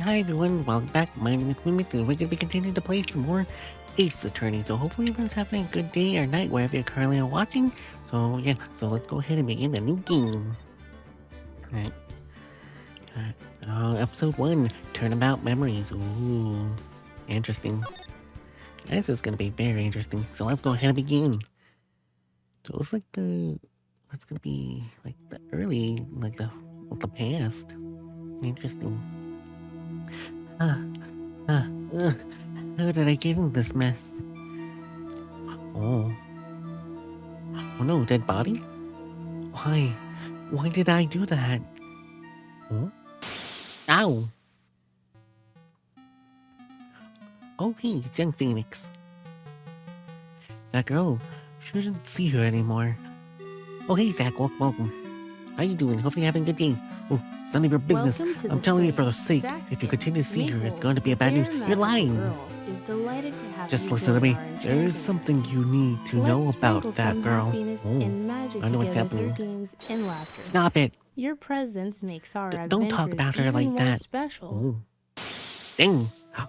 Hi everyone, welcome back. My name is Moonmist and we're going to be continuing to play some more Ace Attorney. So hopefully everyone's having a good day or night wherever you're currently watching. So yeah, so let's go ahead and begin the new game. Alright. Episode 1, Turnabout Memories. Ooh, interesting. This is going to be very interesting. So let's go ahead and begin. So it looks like it's going to be like the early, like the past. Interesting. How did I get in this mess? Oh no, dead body? Why? Why did I do that? Oh? Ow! Oh hey, it's young Phoenix. That girl, shouldn't see her anymore. Oh hey Zach, welcome. How you doing? Hopefully you're having a good day. Oh, it's none of your business. I'm telling you for the sake. If you continue to see her, it's going to be a bad news. You're lying. Just listen to me. There is something you need to know about that girl. Oh, I know what's happening. Stop it. Your presence makes our Don't talk about her like that. Special. Oh. Dang. Oh.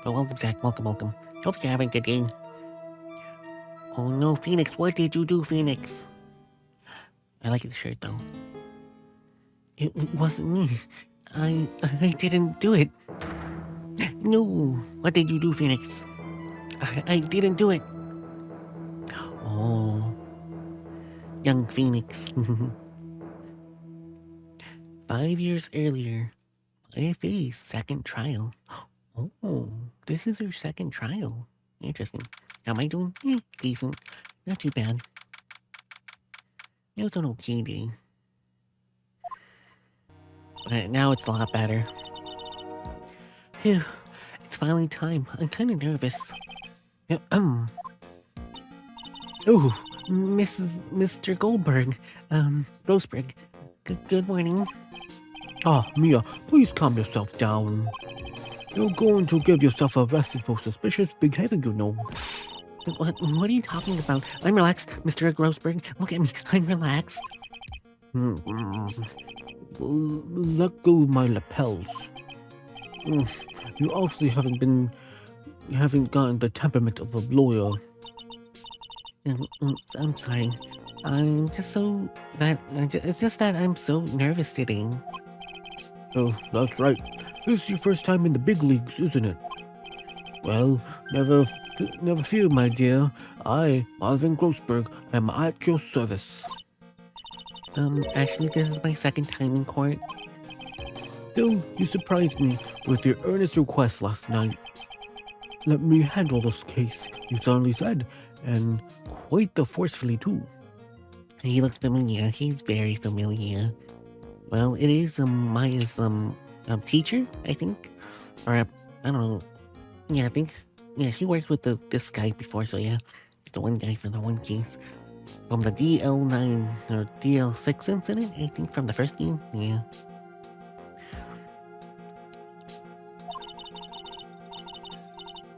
Well, welcome, Zach. Welcome. Hope you're having a good day. Oh no, Phoenix. What did you do, Phoenix? I like the shirt, though. It wasn't me. I didn't do it. No. What did you do, Phoenix? I didn't do it. Oh. Young Phoenix. 5 years earlier, I faced second trial. Oh, this is her second trial. Interesting. How am I doing? Decent. Not too bad. It was an okay day. Now it's a lot better. Phew. It's finally time. I'm kind of nervous. Oh, Mr. Goldberg. Roseberg. Good morning. Ah, Mia, please calm yourself down. You're going to get yourself arrested for suspicious behavior, you know. What are you talking about? I'm relaxed, Mr. Roseberg. Look at me. I'm relaxed. Let go of my lapels. You obviously haven't gotten the temperament of a lawyer. I'm sorry. It's just that I'm so nervous today. Oh, that's right. This is your first time in the big leagues, isn't it? Well, never fear, my dear. I, Marvin Grossberg, am at your service. Actually, this is my second time in court. Still, you surprised me with your earnest request last night. Let me handle this case, you suddenly said, and quite forcefully too. He looks familiar. He's very familiar. Well, it is Maya's teacher, I think, or I don't know. Yeah, I think. Yeah, she worked with this guy before, so yeah, the one guy from the one case from the DL9 or DL6 incident. I think from the first game. Yeah.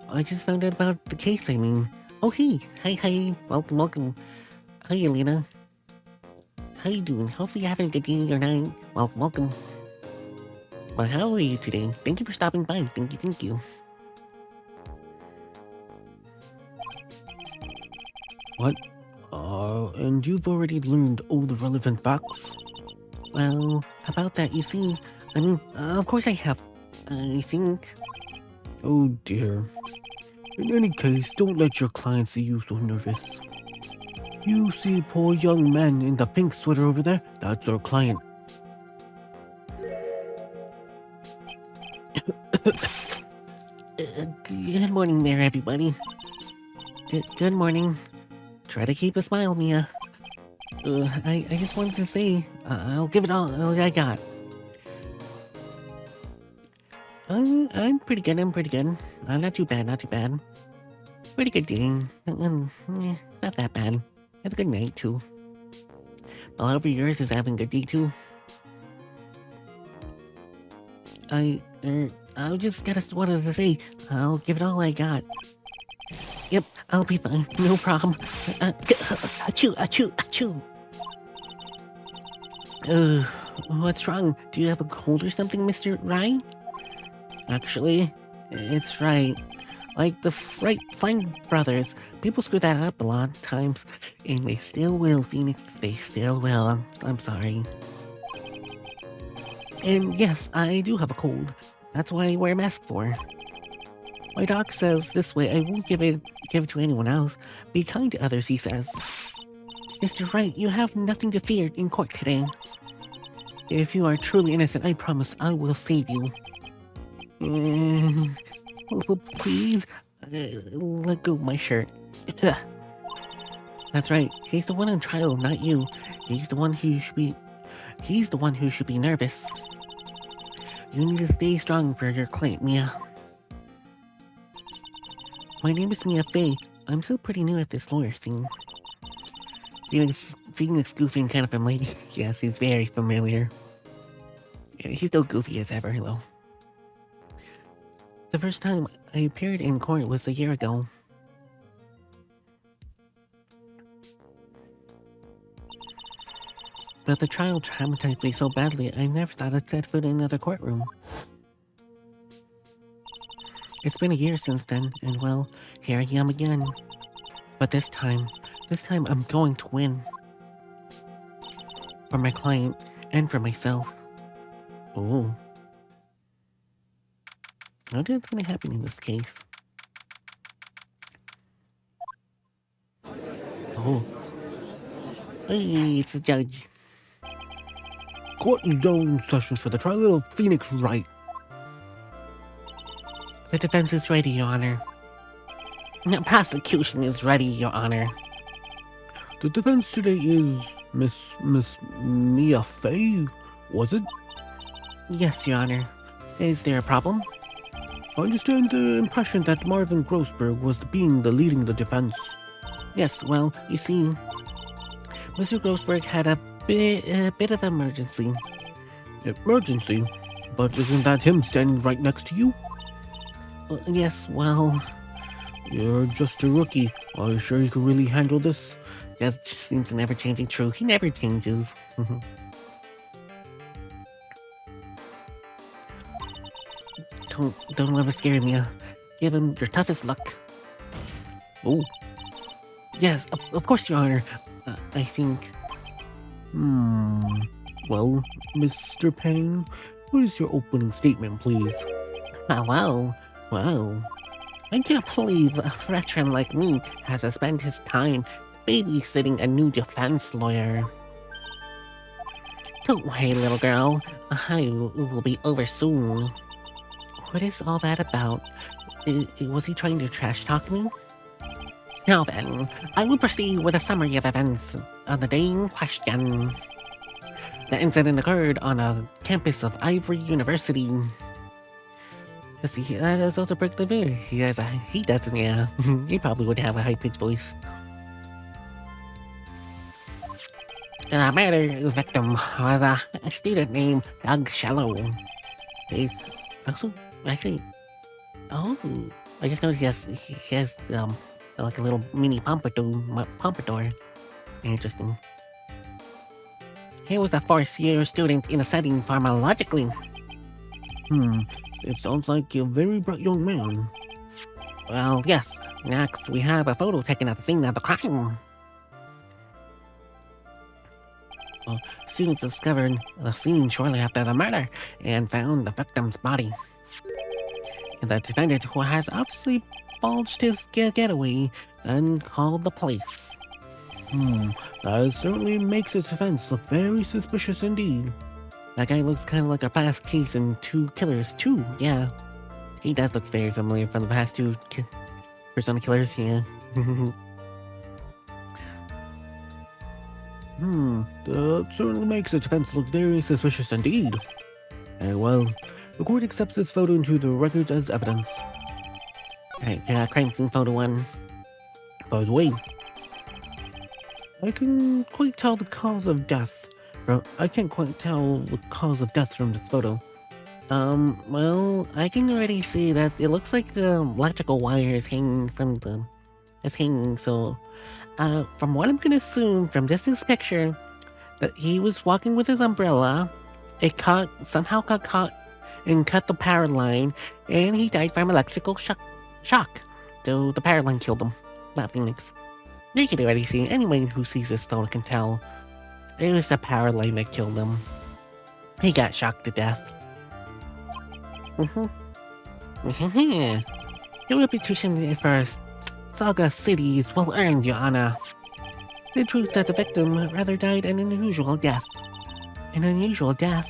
I just found out about the case. I mean, oh hey, hi, welcome. Hi, Elena. How you doing? Hopefully you're having a good day or night. Welcome. Well, how are you today? Thank you for stopping by. Thank you. What? And you've already learned all the relevant facts? Well, about that, you see, I mean, of course I have. I think. Oh dear. In any case, don't let your client see you so nervous. You see poor young man in the pink sweater over there? That's our client. Good morning there, everybody. Good morning. Try to keep a smile, Mia. I just wanted to say, I'll give it all I got. I'm pretty good. Not too bad. Pretty good day. Not that bad. Have a good night, too. Well, however yours is having a good day, too. I just wanted to say, I'll give it all I got. Yep, I'll be fine. No problem. Achoo. What's wrong? Do you have a cold or something, Mr. Wright? Actually, it's right. Like the Wright Flying Brothers, people screw that up a lot of times, and they still will, Phoenix. They still will. I'm sorry. And yes, I do have a cold. That's what I wear a mask for. My doc says this way I won't give it to anyone else. Be kind to others, he says. Mr. Wright, you have nothing to fear in court today. If you are truly innocent, I promise I will save you. Please, let go of my shirt. That's right. He's the one on trial, not you. He's the one who should be nervous. You need to stay strong for your client, Mia. My name is Mia Fey. I'm still pretty new at this lawyer thing. Phoenix goofy and kind of familiar. Yes, he's very familiar. He's still goofy as ever, though. The first time I appeared in court was a year ago. But the trial traumatized me so badly, I never thought I'd set foot in another courtroom. It's been a year since then, and well, here I am again. But this time I'm going to win. For my client, and for myself. Oh. I wonder what's gonna happen in this case. Oh. Hey, it's the judge. Court is now in session for the trial of Phoenix Wright. The defense is ready, Your Honor. The prosecution is ready, Your Honor. The defense today is Miss Mia Fey, was it? Yes, Your Honor. Is there a problem? I understand the impression that Marvin Grossberg was leading the defense. Yes, well, you see, Mr. Grossberg had a bit of emergency. Emergency? But isn't that him standing right next to you? Yes, well... You're just a rookie. Are you sure you can really handle this? That just seems an ever-changing truth. He never changes. Don't let him scare me. Give him your toughest luck. Oh. Yes, of course, Your Honor. I think... Well, Mr. Payne, what is your opening statement, please? Well... I can't believe a veteran like me has to spend his time babysitting a new defense lawyer. Don't worry, little girl. I will be over soon. What is all that about? Was he trying to trash talk me? Now then, I will proceed with a summary of events on the day in question. The incident occurred on a campus of Ivory University. That is also break the veer. He doesn't, yeah. He probably would have a high-pitched voice. The murder victim was a student named Doug Shallow. He's also, actually, oh, I just noticed he has like a little mini pompadour. Interesting. He was a fourth-year student in a setting pharmacologically. It sounds like you're a very bright young man. Well, yes. Next, we have a photo taken at the scene of the crime. Students discovered the scene shortly after the murder and found the victim's body. The defendant, who has obviously bulged his getaway, then called the police. That certainly makes this offense look very suspicious indeed. That guy looks kind of like a past case in Two Killers 2, yeah. He does look very familiar from the past two Persona Killers, yeah. That certainly makes the defense look very suspicious indeed. And well, the court accepts this photo into the records as evidence. Alright, crime scene photo 1. By the way, I can quite tell the cause of death. I can't quite tell the cause of death from this photo. Well, I can already see that it looks like the electrical wire is hanging so, from what I'm gonna assume from this picture, that he was walking with his umbrella, somehow got caught and cut the power line, and he died from electrical shock. So the power line killed him, not Phoenix. You can already see, anyone who sees this photo can tell it was the power line that killed him. He got shocked to death. Your reputation for Saga City is well earned, Your Honor. The truth that the victim rather died an unusual death. An unusual death?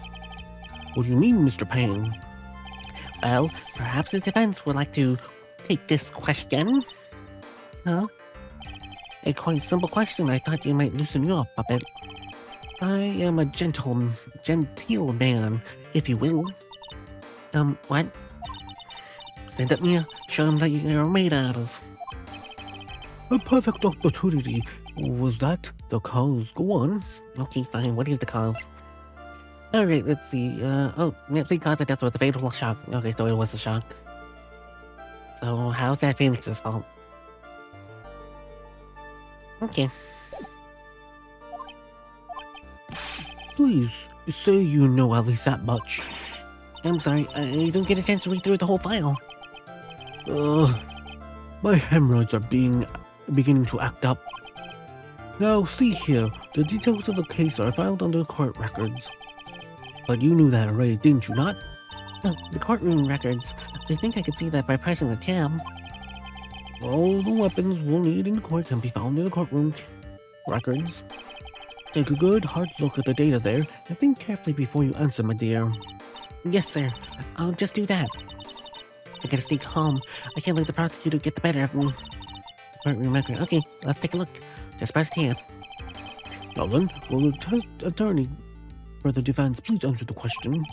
What do you mean, Mr. Payne? Well, perhaps the defense would like to take this question. Huh? A quite simple question. I thought you might loosen you up a bit. I am a genteel man, if you will. What? Stand up, Mia. Show him that you're made out of. A perfect opportunity. Was that the cause? Go on. Okay, fine. What is the cause? Alright, let's see. The cause of death was a fatal shock. Okay, so it was a shock. So, how's that Phoenix's fault? Okay. Please, say you know at least that much. I'm sorry, I don't get a chance to read through the whole file. My hemorrhoids are beginning to act up. Now, see here, the details of the case are filed under court records. But you knew that already, didn't you not? Oh, the courtroom records. I think I could see that by pressing the tab. All the weapons we'll need in court can be found in the courtroom records. Take a good, hard look at the data there, and think carefully before you answer, my dear. Yes, sir. I'll just do that. I gotta stay calm. I can't let the prosecutor get the better of me. Courtroom record. Okay, let's take a look. Just press tab. Now then, will the attorney for the defense please answer the question?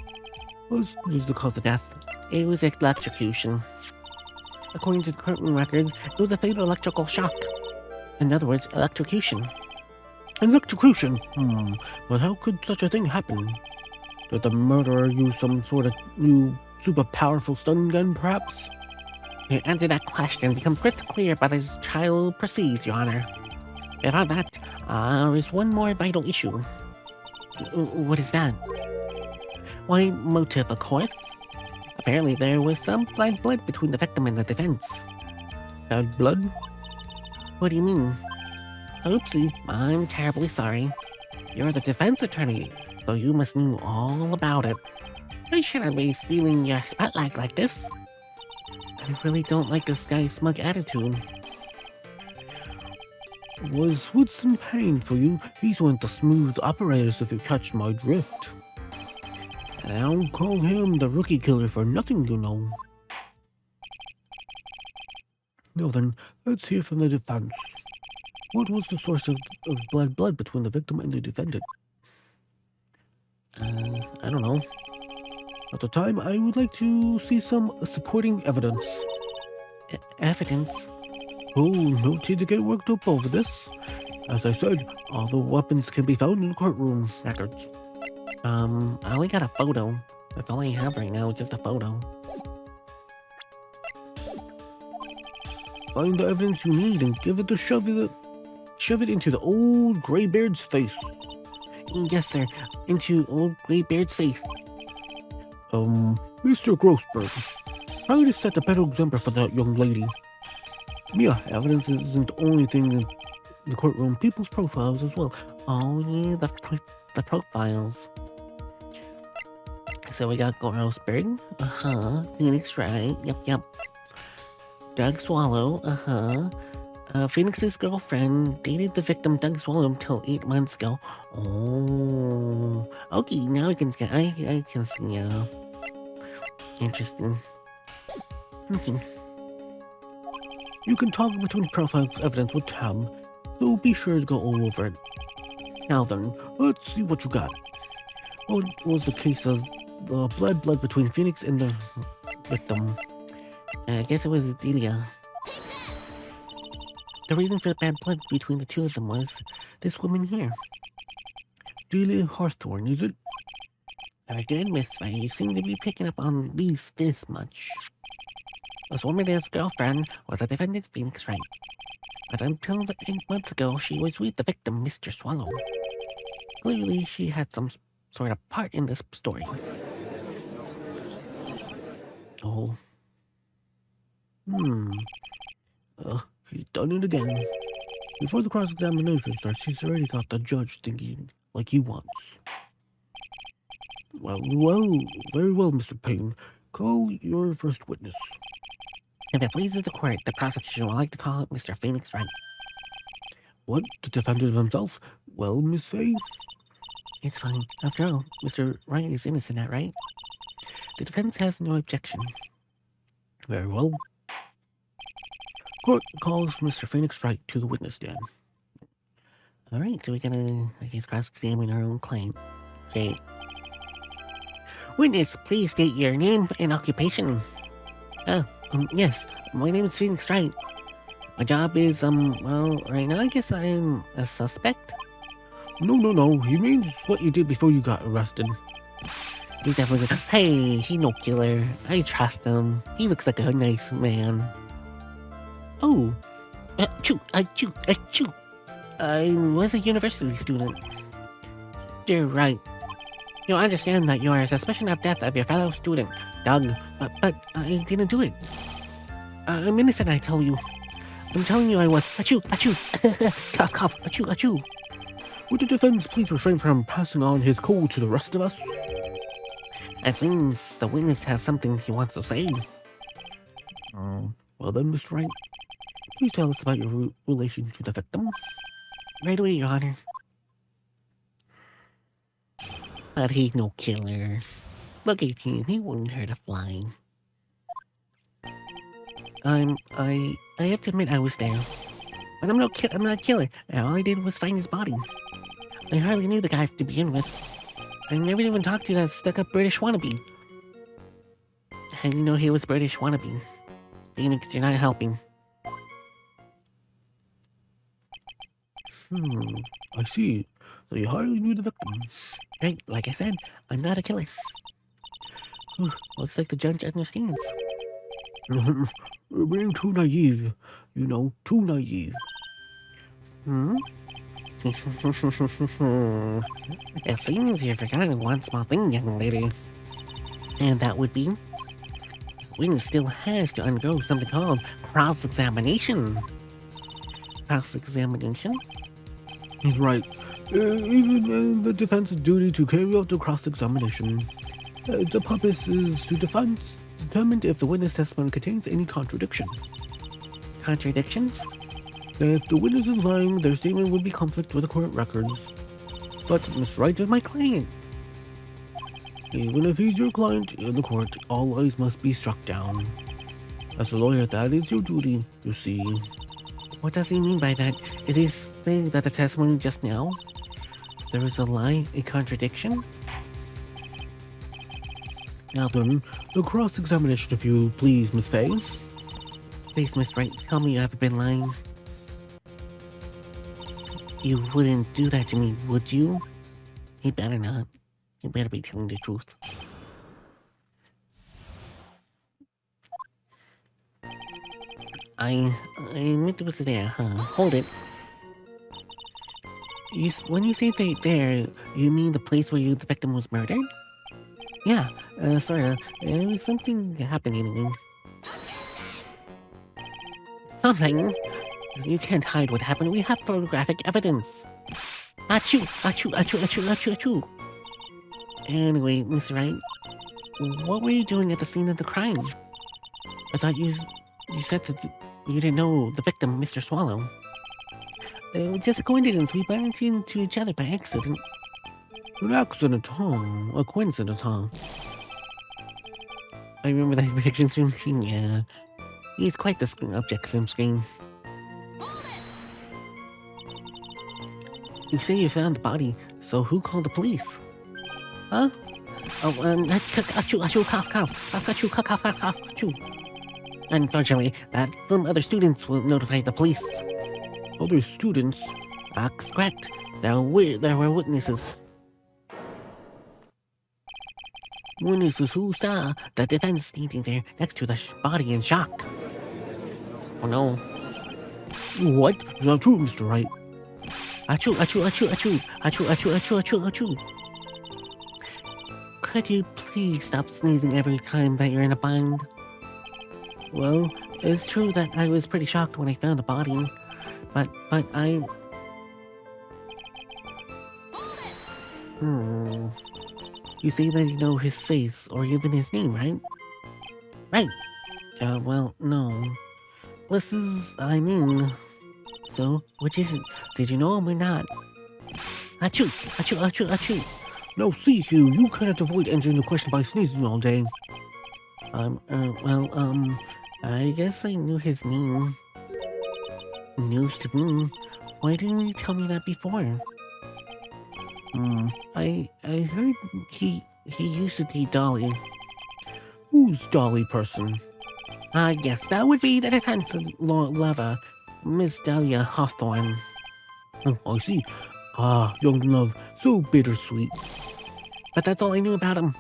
What was the cause of death? It was electrocution. According to the courtroom records, it was a fatal electrical shock. In other words, electrocution. Electrocution? But how could such a thing happen? Did the murderer use some sort of new super powerful stun gun, perhaps? To answer that question becomes crystal clear by this trial proceeds, Your Honor. Without that, there is one more vital issue. What is that? Why, motive, of course. Apparently there was some blind blood between the victim and the defense. Bad blood? What do you mean? Oopsie, I'm terribly sorry. You're the defense attorney, so you must know all about it. I shouldn't be stealing your spotlight like this. I really don't like this guy's smug attitude. Was Woodson paying for you? He's one of the smooth operators, if you catch my drift. I don't call him the rookie killer for nothing, you know. Now then, let's hear from the defense. What was the source of blood between the victim and the defendant? I don't know. At the time, I would like to see some supporting evidence. Evidence? Oh, no need to get worked up over this. As I said, all the weapons can be found in the courtroom records. I only got a photo. That's all I have right now, just a photo. Find the evidence you need and give it to shove it into the old graybeard's face. Yes, sir. Into old graybeard's face. Mr. Grossberg, try to set a better example for that young lady. Yeah, evidence isn't the only thing in the courtroom. People's profiles as well. Oh, yeah, the profiles. So we got Grossberg. Phoenix Wright. Yep. Doug Swallow. Phoenix's girlfriend dated the victim Doug Swallow until 8 months ago. Oh. Okay, now I can see. I can see. Interesting. Okay. You can toggle between profiles evidence with tab, so be sure to go all over it. Now then, let's see what you got. What was the case of the blood between Phoenix and the victim? I guess it was Delia. The reason for the bad blood between the two of them was this woman here. Delia Hawthorne, is it? Very good, Miss Faye. You seem to be picking up on at least this much. This woman's girlfriend was the defendant's Phoenix Wright. But until 8 months ago, she was with the victim, Mr. Swallow. Clearly, she had some sort of part in this story. Oh. He's done it again. Before the cross-examination starts, he's already got the judge thinking like he wants. Well, very well, Mr. Payne. Call your first witness. If it pleases the court, the prosecution would like to call it Mr. Phoenix Wright. What? The defendant himself? Well, Miss Faye? It's fine. After all, Mr. Wright is innocent, right? The defense has no objection. Very well. Court calls Mr. Phoenix Wright to the witness stand. Alright, so we're gonna, I guess, cross-examine our own claim. Great. Witness, please state your name and occupation. Yes, my name is Phoenix Wright. My job is, well, right now I guess I'm a suspect. No, he means what you did before you got arrested. He's definitely good. Hey, he's no killer. I trust him. He looks like a nice man. Oh, achoo. I was a university student. You're right. You understand that you are a suspicion of death of your fellow student, Doug, but I didn't do it. I'm innocent, I tell you. I'm telling you I was. Achoo. Cough, achoo. Would the defense please refrain from passing on his code to the rest of us? It seems the witness has something he wants to say. Well then, Mr. Wright, please tell us about your relation to the victim. Right away, Your Honor. But he's no killer. Look at him, he wouldn't hurt a fly. I have to admit I was there. But I'm not a killer. All I did was find his body. I hardly knew the guy to begin with. I never even talked to that stuck-up British wannabe. I didn't know he was British wannabe. Phoenix, you're not helping. I see. So you hardly knew the victim. Right, like I said, I'm not a killer. Looks like the judge understands. You're being too naive. You know, too naive. It seems you've forgotten one small thing, young lady. And that would be... witness still has to undergo something called cross-examination. Cross-examination? He's right. Even the defense's duty to carry out the cross-examination. The purpose is to determine if the witness testimony contains any contradiction. Contradictions? If the witness is lying, their statement would be conflict with the court records. But Miss Wright is my client. Even if he's your client in the court, all lies must be struck down. As a lawyer, that is your duty, you see. What does he mean by that? It is saying that the testimony just now? There is a lie, a contradiction? Now then, the cross-examination if you please, Miss Faye. Please, Miss Wright, tell me you haven't been lying. You wouldn't do that to me, would you? He better not. He better be telling the truth. I admit it was there, huh? Hold it. When you say there, you mean the place where the victim was murdered? Yeah, sorta. There was something happening. Something? You can't hide what happened. We have photographic evidence. Achoo! Anyway, Miss Wright, what were you doing at the scene of the crime? I thought you said that you didn't know the victim, Mr. Swallow. It was just a coincidence. We bumped into each other by accident. An accident, huh? A coincidence, huh? I remember that projection screen. Yeah. He's quite the object screen. You say you found the body, so who called the police? Huh? Oh, achoo. Unfortunately, some other students will notify the police. Other students? That's correct. There were witnesses. Witnesses who saw the defense standing there next to the body in shock. Oh no. What? It's not true, Mr. Wright. Achoo. Could you please stop sneezing every time that you're in a bind? Well, it's true that I was pretty shocked when I found the body, but I... You say that you know his face, or even his name, right? Right. Well, no. So, which is it? Did you know him or not? Achoo! Achoo! Achoo! Achoo! Now see, Hugh, you cannot avoid answering the question by sneezing all day. I guess I knew his name. News to me. Why didn't you tell me that before? I heard he used to date Dolly. Who's Dolly person? Yes, that would be the defense lover, Miss Dahlia Hawthorne. Oh, I see. Ah, young love, so bittersweet. But that's all I knew about him.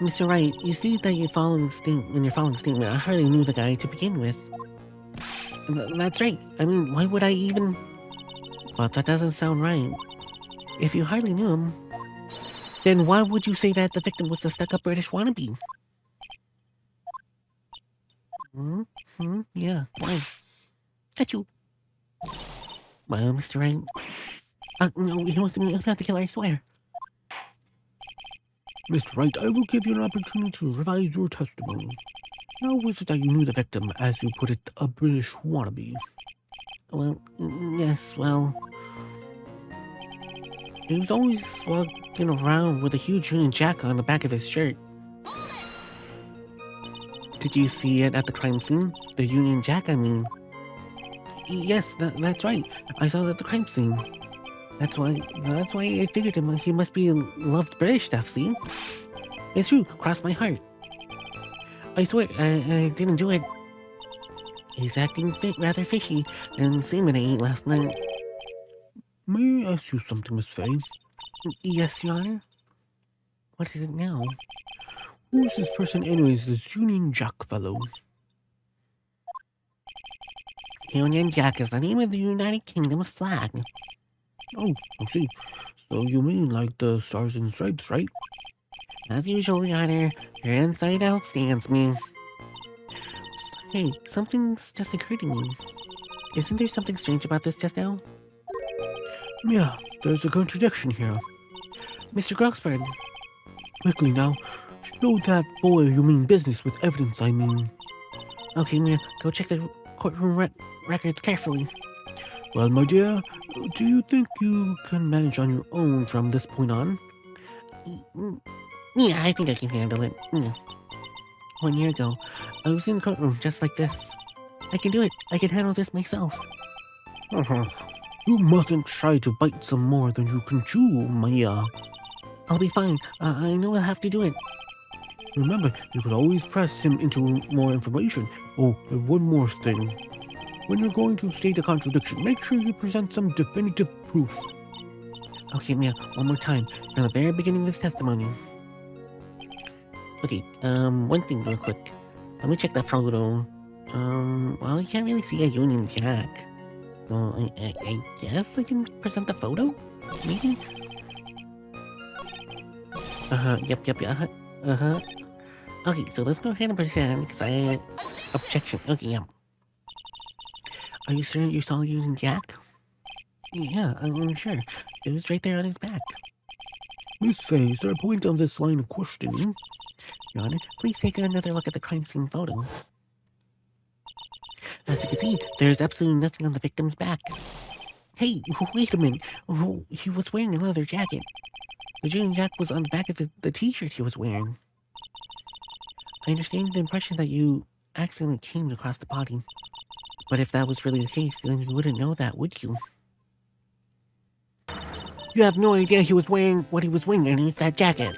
Mr. Wright, you see that in your following statement, I hardly knew the guy to begin with. That's right. I mean, why would I even... But that doesn't sound right. If you hardly knew him, then why would you say that the victim was the stuck-up British wannabe? Yeah, why? Achoo. Well, Mr. Wright... no, he wants me not the killer, I swear. Mr. Wright, I will give you an opportunity to revise your testimony. How was it that you knew the victim, as you put it, a British wannabe? Well, yes, well... He was always walking around with a huge Union Jack on the back of his shirt. Did you see it at the crime scene? The Union Jack, I mean. Yes, that's right. I saw it at the crime scene. That's why I figured he must be loved British stuff, see? It's true, cross my heart. I swear, I didn't do it. He's acting rather fishy, and same I ate last night. May I ask you something, Miss Faye? Yes, Your Honor? What is it now? Who is this person anyways, this Union Jack fellow? Union Jack is the name of the United Kingdom's flag. Oh, I see. So you mean like the Stars and Stripes, right? As usual, Your Honor, your insight outstands me. Hey, something's just occurred to me. Isn't there something strange about this just now? Yeah, there's a contradiction here. Mr. Grossford. Quickly now, show that boy you mean business with evidence, I mean. Okay, Mia, go check the courtroom records carefully. Well, my dear, do you think you can manage on your own from this point on? Yeah, I think I can handle it. Yeah. 1 year ago, I was in the courtroom just like this. I can do it. I can handle this myself. You mustn't try to bite some more than you can chew, Maya. I'll be fine. I know I'll have to do it. Remember, you could always press him into more information. Oh, and one more thing. When you're going to state a contradiction, make sure you present some definitive proof. Okay, Mia, one more time. From the very beginning of this testimony. Okay, one thing real quick. Let me check that photo. Well, you can't really see a Union Jack. Well, I guess I can present the photo? Maybe? Yep, Okay, so let's go ahead and present, because I... Objection. Okay, yeah. Are you sure you saw Union Jack? Yeah, I'm sure. It was right there on his back. Miss Faye, is there a point on this line of questioning? Your Honor, please take another look at the crime scene photo. As you can see, there's absolutely nothing on the victim's back. Hey, wait a minute. Oh, he was wearing a leather jacket. The Union Jack was on the back of the t-shirt he was wearing. I understand the impression that you accidentally came across the body. But if that was really the case, then you wouldn't know that, would you? You have no idea he was wearing what he was wearing underneath that jacket.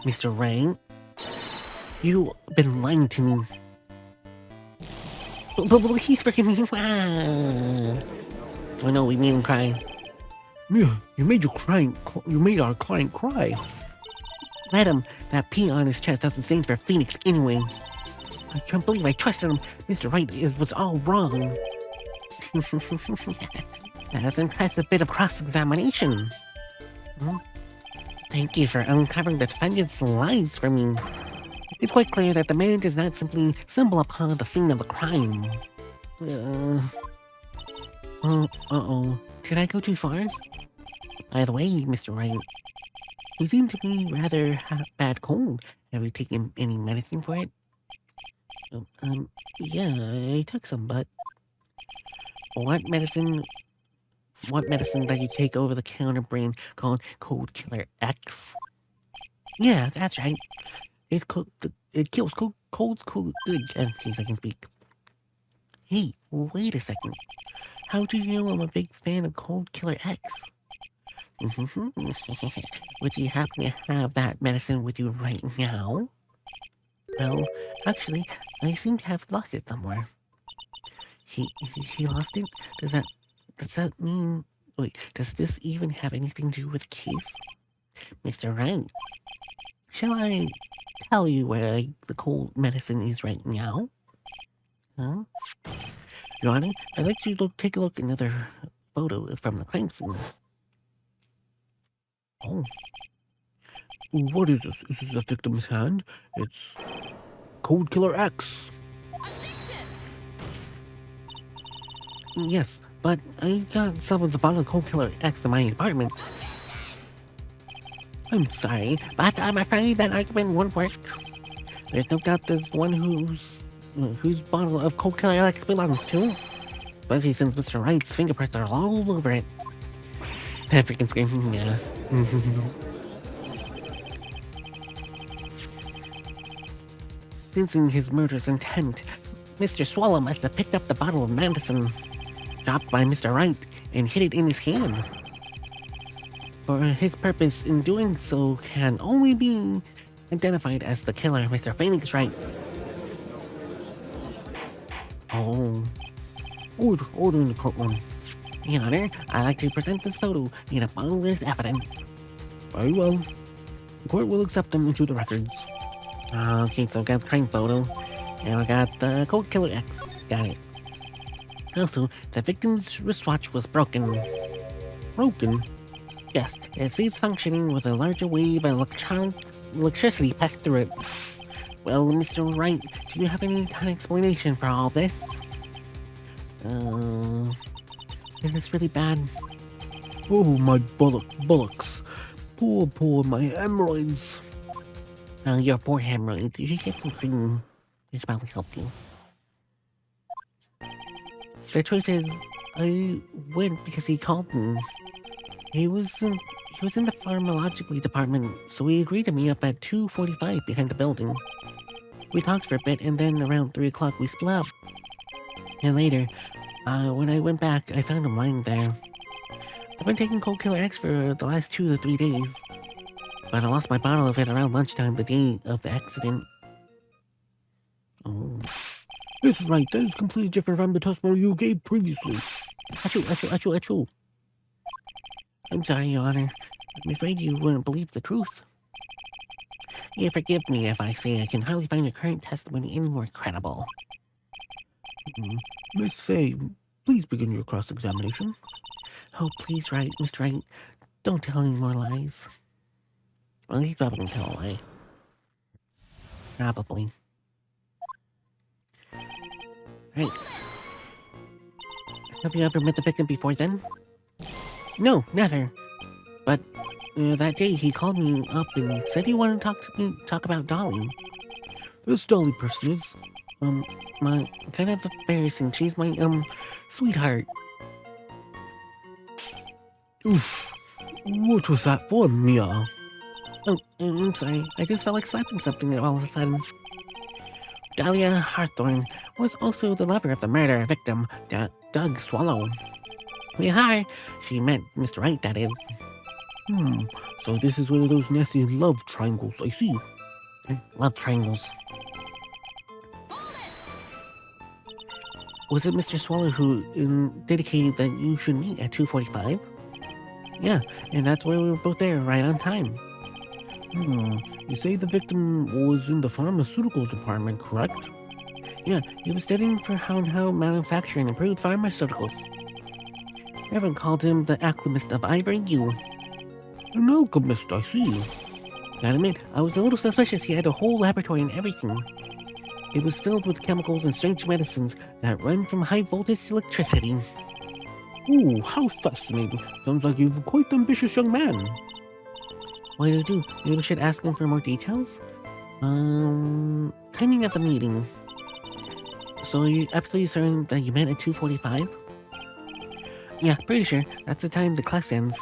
Mr. Wright, you've been lying to me. But he's freaking me. Oh no, we made him cry. Yeah, you made our client cry. Let him. That P on his chest doesn't stand for Phoenix anyway. I can't believe I trusted him. Mr. Wright was all wrong. That was an impressive bit of cross-examination. Thank you for uncovering the defendant's lies for me. It's quite clear that the man does not simply stumble upon the scene of a crime. Uh-oh. Did I go too far? By the way, Mr. Wright, you seem to be rather bad cold. Have you taken any medicine for it? Yeah, I took some, but... What medicine that you take over the counter brand called Cold Killer X? Yeah, that's right. It kills colds cold good. Jeez, I can speak. Hey, wait a second. How do you know I'm a big fan of Cold Killer X? Would you happen to have that medicine with you right now? Well, actually, I seem to have lost it somewhere. He lost it? Does that mean... Wait, does this even have anything to do with the case? Mr. Wright, shall I tell you where the cold medicine is right now? Huh? Your Honor, I'd like you to take a look at another photo from the crime scene. Oh. What is this? Is this the victim's hand? It's Cold Killer X. Yes, but I got some of the bottle of Cold Killer X in my apartment. I'm sorry, but I'm afraid that argument won't work. There's no doubt there's one whose bottle of Cold Killer X belongs to. Especially since Mr. Wright's fingerprints are all over it. That freaking scream, yeah. Sensing his murderous intent, Mr. Swallow must have picked up the bottle of medicine dropped by Mr. Wright and hid it in his hand. For his purpose in doing so can only be identified as the killer, Mr. Phoenix Wright. Oh. Order in the courtroom. Your Honor, I'd like to present this photo in a bottle as evidence. Very well. The court will accept them into the records. Okay, so I've got the crime photo, and I got the Cold Killer X. Got it. Also, the victim's wristwatch was broken. Broken? Yes, it ceased functioning with a larger wave of electricity passed through it. Well, Mr. Wright, do you have any kind of explanation for all this? Is this really bad? Oh, my bullocks. Poor my hemorrhoids. Your poor hemorrhoids. You should get some cream. This probably help you. The choice is, I went because he called me. He was in the pharmacology department, so he agreed to meet up at 2:45 behind the building. We talked for a bit, and then around 3 o'clock we split up. And later, when I went back, I found him lying there. I've been taking Cold Killer X for the last 2 to 3 days, but I lost my bottle of it around lunchtime the day of the accident. Oh. That's right, that is completely different from the testimony you gave previously. Achoo, achoo, achoo, achoo. I'm sorry, Your Honor. I'm afraid you wouldn't believe the truth. Yeah, forgive me if I say I can hardly find your current testimony any more credible. Miss Faye, please begin your cross-examination. Oh, please, Mr. Wright, don't tell any more lies. Well, he's probably gonna tell a lie. Probably. Right. Have you ever met the victim before then? No, never. But that day he called me up and said he wanted to talk about Dolly. This Dolly person is, my kind of embarrassing. She's my sweetheart. Oof. What was that for, Mia? Oh, I'm sorry. I just felt like slapping something all of a sudden. Dahlia Hawthorne was also the lover of the murder victim, Doug Swallow. Hi, she met Mr. Wright, that is. So this is one of those nasty love triangles, I see. Love triangles. Was it Mr. Swallow who dedicated that you should meet at 2:45? Yeah, and that's where we were both there, right on time. You say the victim was in the pharmaceutical department, correct? Yeah, he was studying for how manufacturing improved pharmaceuticals. Everyone called him the alchemist of Ivory U. An alchemist, I see. Gotta admit, I was a little suspicious he had a whole laboratory and everything. It was filled with chemicals and strange medicines that run from high voltage electricity. Ooh, how fascinating. Sounds like you're quite an ambitious young man. What do I do? Maybe we should ask him for more details? Timing of the meeting. So are you absolutely certain that you met at 2:45? Yeah, pretty sure. That's the time the class ends.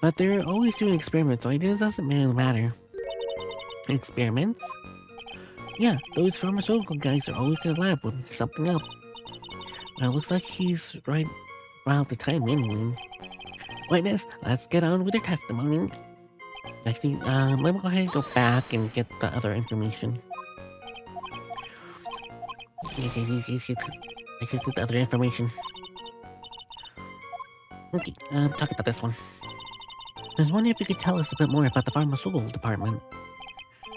But they're always doing experiments, so it doesn't really matter. Experiments? Yeah, those pharmaceutical guys are always in the lab with something up. Well, looks like he's right around the time anyway. Witness, let's get on with your testimony. Actually, let me go ahead and go back and get the other information. Yes. I just did the other information. Okay, talk about this one. I was wondering if you could tell us a bit more about the pharmaceutical department.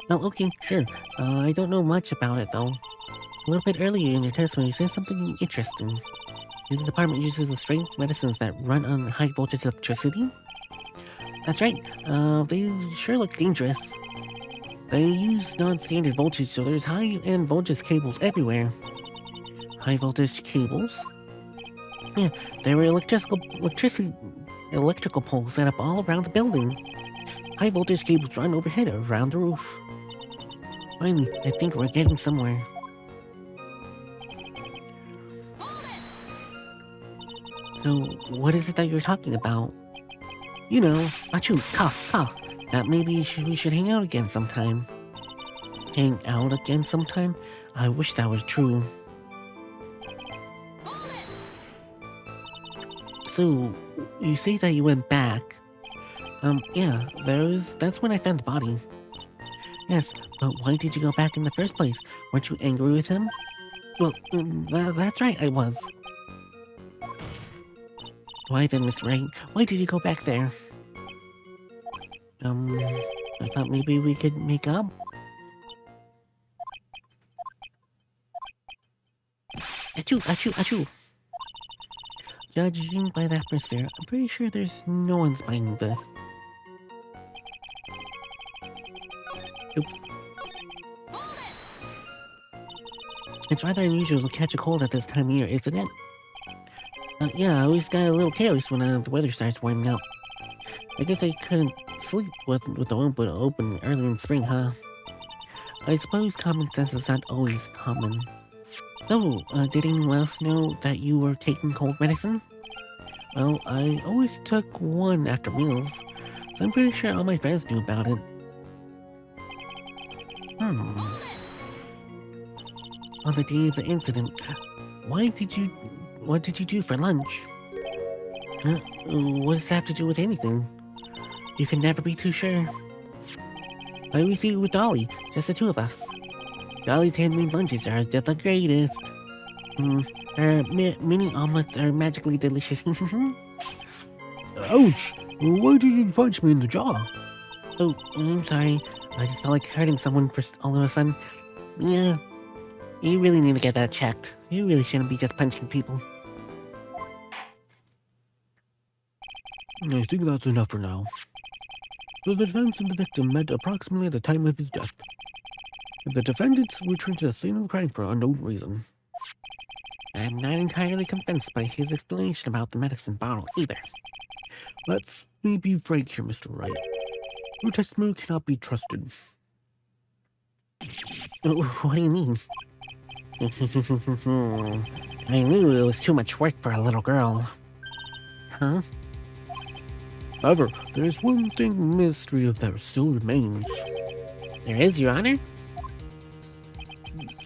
Well, okay, sure. I don't know much about it, though. A little bit earlier in your testimony, you said something interesting. The department uses the strange medicines that run on high voltage electricity? That's right. They sure look dangerous. They use non-standard voltage, so there's high-end voltage cables everywhere. High voltage cables? Yeah, there were electrical poles set up all around the building. High voltage cables run overhead around the roof. Finally, I think we're getting somewhere. So, what is it that you're talking about? You know, achoo, cough. That maybe we should hang out again sometime. Hang out again sometime? I wish that was true. So, you say that you went back. Yeah, that's when I found the body. Yes, but why did you go back in the first place? Weren't you angry with him? Well, that's right, I was. Why then, Mr. Wright? Why did you go back there? I thought maybe we could make up. Achoo! Judging by the atmosphere, I'm pretty sure there's no one's buying this. Oops. It's rather unusual to catch a cold at this time of year, isn't it? Yeah, I always got a little careless when the weather starts warming up. I guess I couldn't sleep with the window open early in spring, huh? I suppose common sense is not always common. So, did anyone else know that you were taking cold medicine? Well, I always took one after meals, so I'm pretty sure all my friends knew about it. On the day of the incident, what did you do for lunch? What does that have to do with anything? You can never be too sure. I always eat with Dolly, just the two of us. Dolly's handmade lunches are just the greatest. Her mini omelets are magically delicious. Ouch! Why did you punch me in the jaw? Oh, I'm sorry. I just felt like hurting someone all of a sudden. Yeah, you really need to get that checked. You really shouldn't be just punching people. I think that's enough for now. So the defense and the victim met approximately at the time of his death. The defendants returned to the scene of the crime for unknown reason. I'm not entirely convinced by his explanation about the medicine bottle either. Let's be frank here, Mr. Wright. Your testimony cannot be trusted. What do you mean? I knew it was too much work for a little girl. Huh? However, there is one thing mystery that still remains. There is, Your Honor?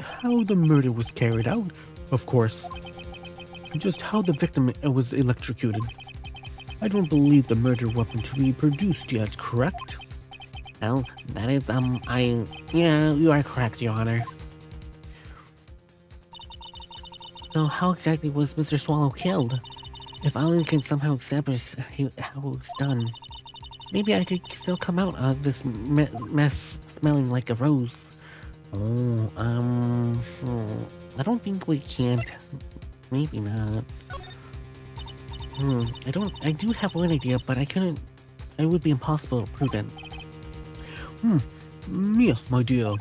How the murder was carried out, of course. Just how the victim was electrocuted. I don't believe the murder weapon to be produced yet, correct? Well, that is, yeah, you are correct, Your Honor. So how exactly was Mr. Swallow killed? If I can somehow establish how it was done, maybe I could still come out of this mess smelling like a rose. Oh, I don't think we can't. Maybe not. I do have one idea, but it would be impossible to prove it. Yes, my dear.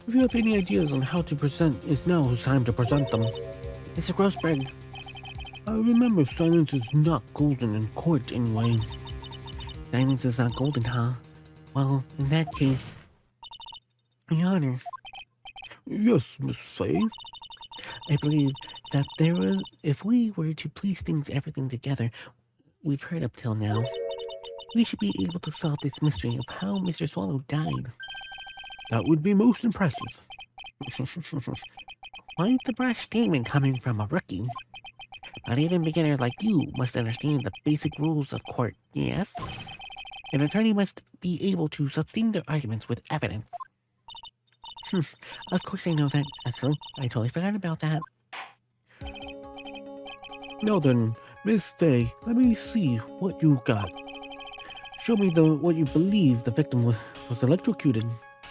If you have any ideas on how to present, it's now time to present them. Mr. Grossberg, I remember silence is not golden in court anyway. silence is not golden, huh? Well, in that case, Your Honor, Yes, Miss Faye. I believe that if we were to piece everything together we've heard up till now, we should be able to solve this mystery of how Mr. Swallow died. That would be most impressive. Quite the brash statement coming from a rookie. Not even a beginner like you must understand the basic rules of court, yes? An attorney must be able to sustain their arguments with evidence. Of course I know that, actually. I totally forgot about that. Now then, Miss Faye, let me see what you got. Show me what you believe the victim was electrocuted.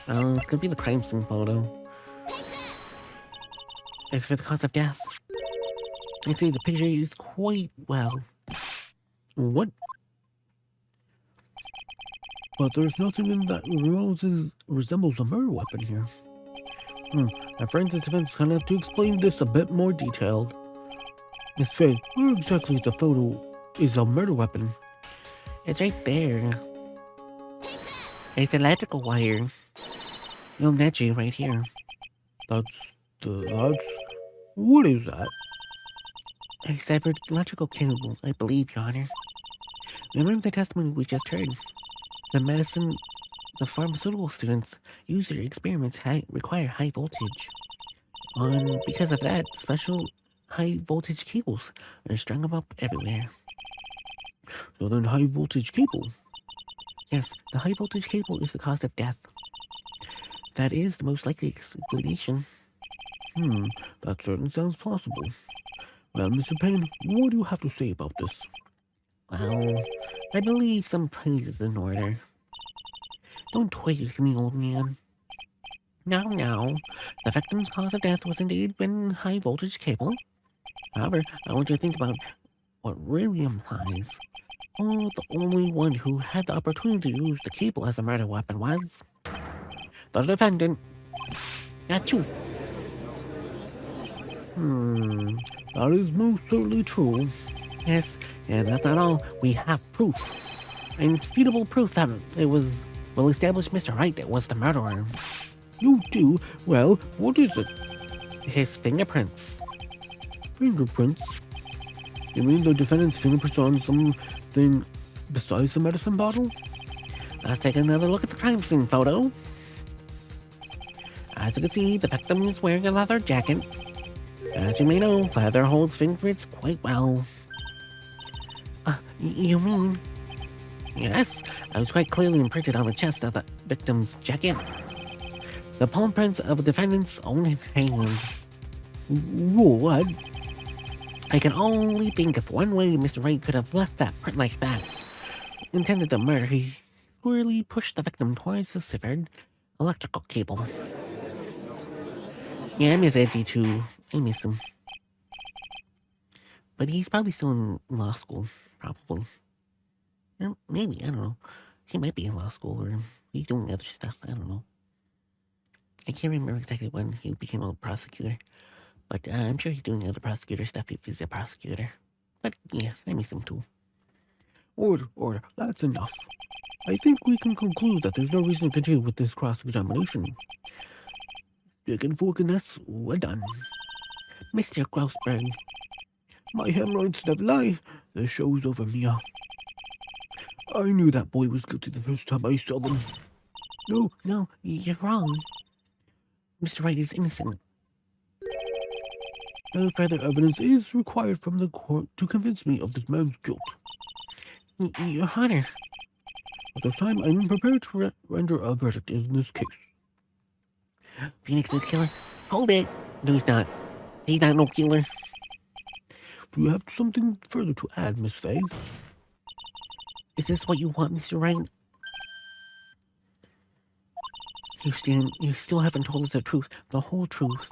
It's gonna be the crime scene photo. As for the cause of death, I'd say the picture is quite well. What? But there's nothing in that resembles a murder weapon here. My forensic defense gonna have to explain this a bit more detailed. Miss Faye, where exactly the photo is a murder weapon? It's right there. It's electrical wire. You'll net you right here. That's... What is that? A severed electrical cable, I believe, Your Honor. Remember the testimony we just heard? The pharmaceutical students use their experiments require high voltage. Because of that, special high voltage cables are strung up everywhere. So then high voltage cable? Yes, the high voltage cable is the cause of death. That is the most likely explanation. That certainly sounds plausible. Well, Mr. Payne, what do you have to say about this? Well, I believe some praise is in order. Don't toy with me, old man. No. The victim's cause of death was indeed been high voltage cable. However, I want you to think about what really implies. The only one who had the opportunity to use the cable as a murder weapon was the defendant. Not you. That is most certainly true. Yes, and that's not all. We have proof. Indisputable proof that it was well-established Mr. Wright was the murderer. You do? Well, what is it? His fingerprints. Fingerprints? You mean the defendant's fingerprints on something besides the medicine bottle? Let's take another look at the crime scene photo. As you can see, the victim is wearing a leather jacket. As you may know, leather holds fingerprints quite well. You mean? Yes, I was quite clearly imprinted on the chest of the victim's jacket. The palm prints of the defendant's own hand. What? I can only think of one way Mr. Wright could have left that print like that. Intended to murder, he squarely pushed the victim towards the severed electrical cable. Yeah, I miss Edgy too. I miss him. But he's probably still in law school, probably. Or maybe, I don't know. He might be in law school or he's doing other stuff, I don't know. I can't remember exactly when he became a prosecutor. But I'm sure he's doing other prosecutor stuff if he's a prosecutor. But yeah, I miss him too. Order, that's enough. I think we can conclude that there's no reason to continue with this cross-examination. Stick and fork in this, we're done. Mr. Grossberg. My hemorrhoids never lie. The show's over, Mia. I knew that boy was guilty the first time I saw them. No, you're wrong. Mr. Wright is innocent. No further evidence is required from the court to convince me of this man's guilt. Your Honor. At this time, I'm prepared to render a verdict in this case. Phoenix is the killer? Hold it! No, he's not. He's not no killer. Do you have something further to add, Miss Faye? Is this what you want, Mr. Wright? You still haven't told us the truth, the whole truth.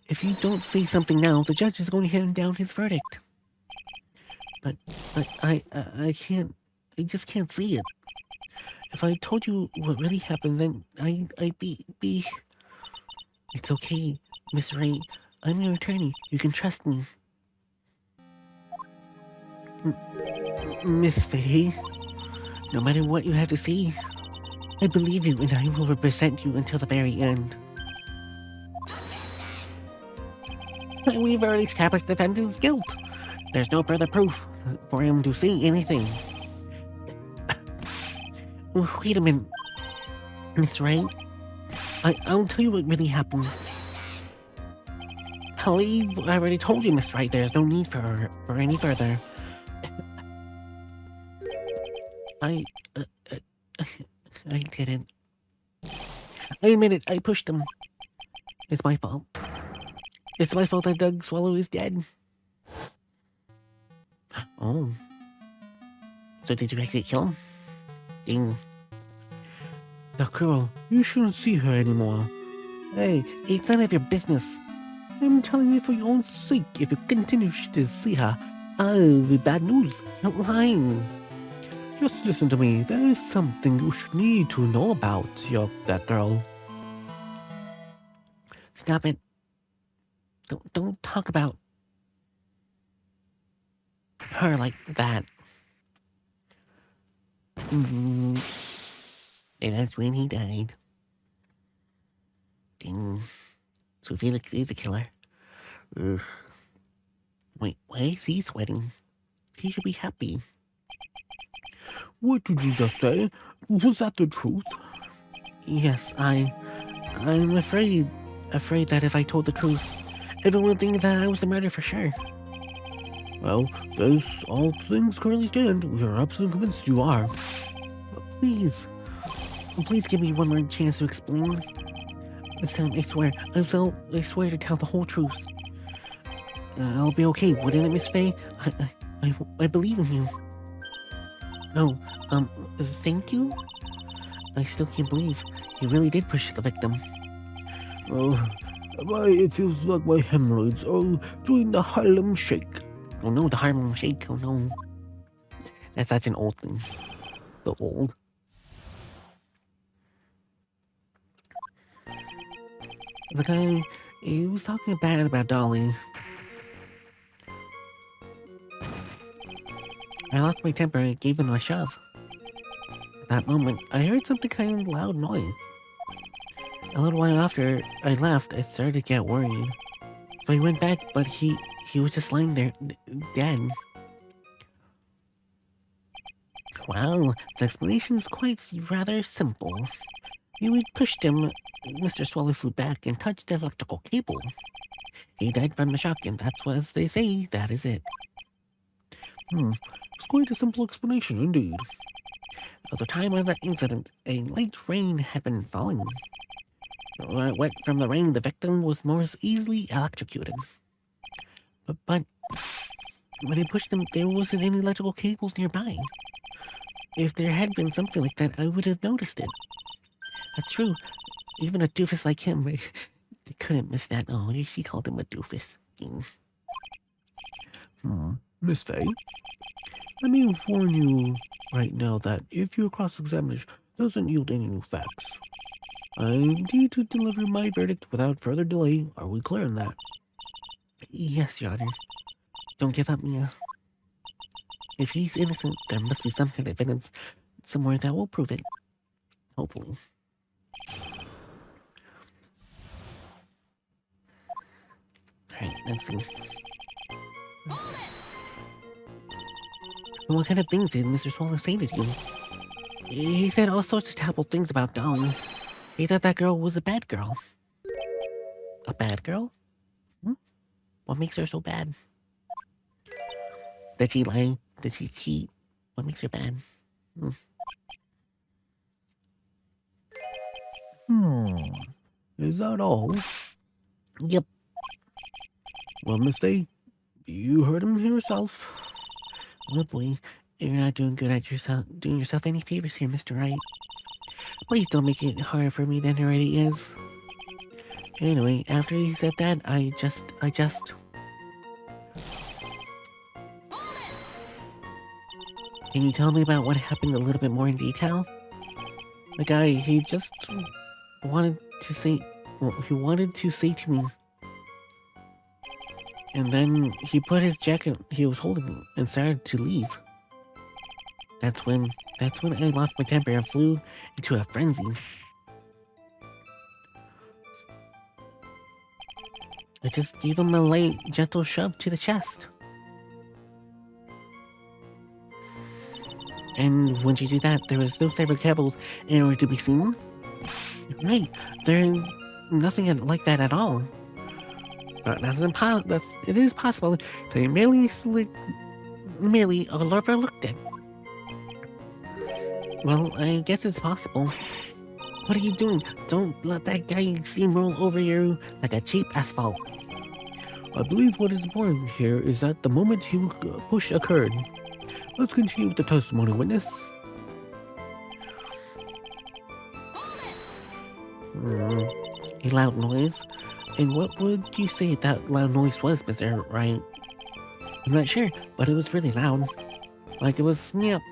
If you don't say something now, the judge is going to hand down his verdict. But I can't, I just can't see it. If I told you what really happened, then I'd be... It's okay, Miss Wright. I'm your attorney. You can trust me. Miss Faye, no matter what you have to say, I believe you and I will represent you until the very end. We've already established the defendant's guilt. There's no further proof for him to say anything. Wait a minute, Miss Wright. I'll tell you what really happened. I believe I already told you, Miss Wright. There's no need for any further. I didn't. I admit it. I pushed him. It's my fault. It's my fault that Doug Swallow is dead. Oh. So did you actually kill him? Ding. That girl, you shouldn't see her anymore. Hey, it's none of your business. I'm telling you for your own sake. If you continue to see her, I'll be bad news. You're lying. Just listen to me. There is something you should need to know about that girl. Stop it. Don't talk about her like that. And that's when he died. Ding. So Felix is the killer. Ugh. Wait, why is he sweating? He should be happy. What did you just say? Was that the truth? Yes, I'm afraid that if I told the truth, everyone would think that I was the murderer for sure. Well, those all things currently stand. We are absolutely convinced you are. Please give me one more chance to explain. Listen, I swear to tell the whole truth. I'll be okay, wouldn't it, Miss Faye? I believe in you. No, thank you? I still can't believe he really did push the victim. Oh, it feels like my hemorrhoids are doing the Harlem Shake. Oh no, the Harlem Shake, oh no. That's such an old thing. So old. The guy, he was talking bad about Dolly. I lost my temper and gave him a shove. At that moment, I heard something kind of loud noise. A little while after I left, I started to get worried. So I went back, but he was just lying there, dead. Well, the explanation is quite rather simple. You had pushed him, Mr. Swallow flew back and touched the electrical cable. He died from the shock, and that's what they say, that is it. It's quite a simple explanation indeed. At the time of that incident, a light rain had been falling. Wet from the rain, the victim was more easily electrocuted. But when I pushed him, there wasn't any electrical cables nearby. If there had been something like that, I would have noticed it. That's true. Even a doofus like him, they couldn't miss that. Oh, she called him a doofus. Miss Faye, let me warn you right now that if your cross-examination doesn't yield any new facts, I need to deliver my verdict without further delay. Are we clear on that? Yes, Your Honor. Don't give up, Mia. If he's innocent, there must be some kind of evidence somewhere that will prove it. Hopefully. Alright, let's see. What kind of things did Mr. Swallow say to you? He said all sorts of terrible things about Dolly. He thought that girl was a bad girl. A bad girl? What makes her so bad? Did she lie? Did she cheat? What makes her bad? Is that all? Yep. Well, Miss Faye, you heard him yourself. Oh boy, you're not doing good at doing yourself any favors here, Mr. Wright. Please don't make it harder for me than it already is. Anyway, after he said that, I just... Can you tell me about what happened a little bit more in detail? The guy, he just wanted to say... Well, he wanted to say to me. And then he put his jacket he was holding and started to leave. That's when I lost my temper and flew into a frenzy. I just gave him a light, gentle shove to the chest. And when you do that, there was no cyber cables in order to be seen. Right, there's nothing like that at all. It is possible that he merely overlooked it. Well, I guess it's possible. What are you doing? Don't let that guy steamroll over you like a cheap asphalt. I believe what is important here is that the moment you push occurred. Let's continue with the testimony, witness. A loud noise? And what would you say that loud noise was, Mr. Wright? I'm not sure, but it was really loud. Like it was snap.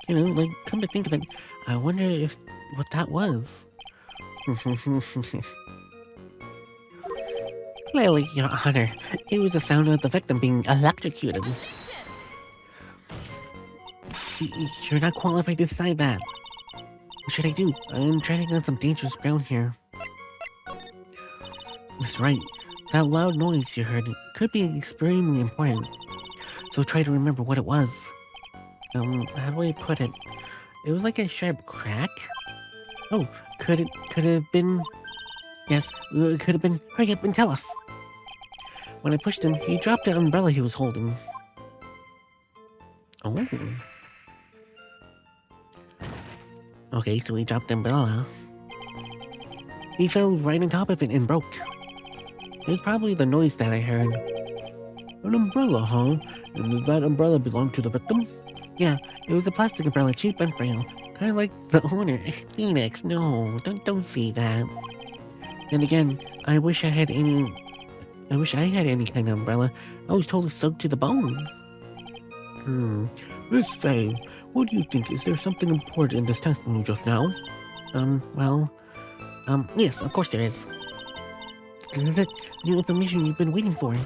You know, like, come to think of it, I wonder what that was. Clearly, Your Honor, it was the sound of the victim being electrocuted. You're not qualified to decide that. What should I do? I'm treading on some dangerous ground here. Mr. Wright, that loud noise you heard could be extremely important. So try to remember what it was. How do I put it? It was like a sharp crack? Oh, could it have been... Yes, it could have been... Hurry up and tell us! When I pushed him, he dropped the umbrella he was holding. Oh. Okay, so he dropped the umbrella. He fell right on top of it and broke. It was probably the noise that I heard. An umbrella, huh? And did that umbrella belong to the victim? Yeah, it was a plastic umbrella, cheap and frail. Kind of like the owner. Phoenix, no, don't say that. Then again, I wish I had any kind of umbrella. I was totally soaked to the bone. Miss Faye, what do you think? Is there something important in this testimony just now? Yes, of course there is. The new information you've been waiting for.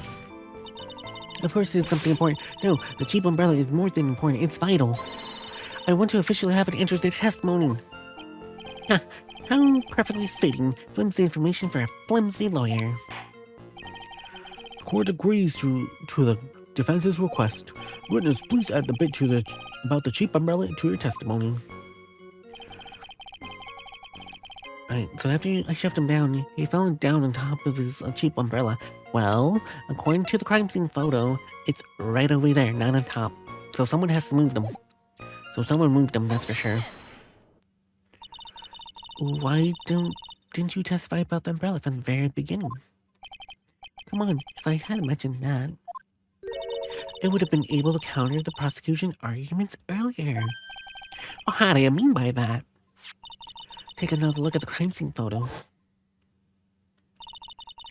Of course there's something important. No, the cheap umbrella is more than important, it's vital. I want to officially have it entered the testimony. How perfectly fitting. Flimsy information for a flimsy lawyer. The court agrees to the defense's request. Witness, please add the bit about the cheap umbrella to your testimony. Alright, so after I shoved him down, he fell down on top of his cheap umbrella. Well, according to the crime scene photo, it's right over there, not on top. So someone has to move them. So someone moved them, that's for sure. Why didn't you testify about the umbrella from the very beginning? Come on, if I had mentioned that, it would have been able to counter the prosecution arguments earlier. Oh, how do you mean by that? Take another look at the crime scene photo.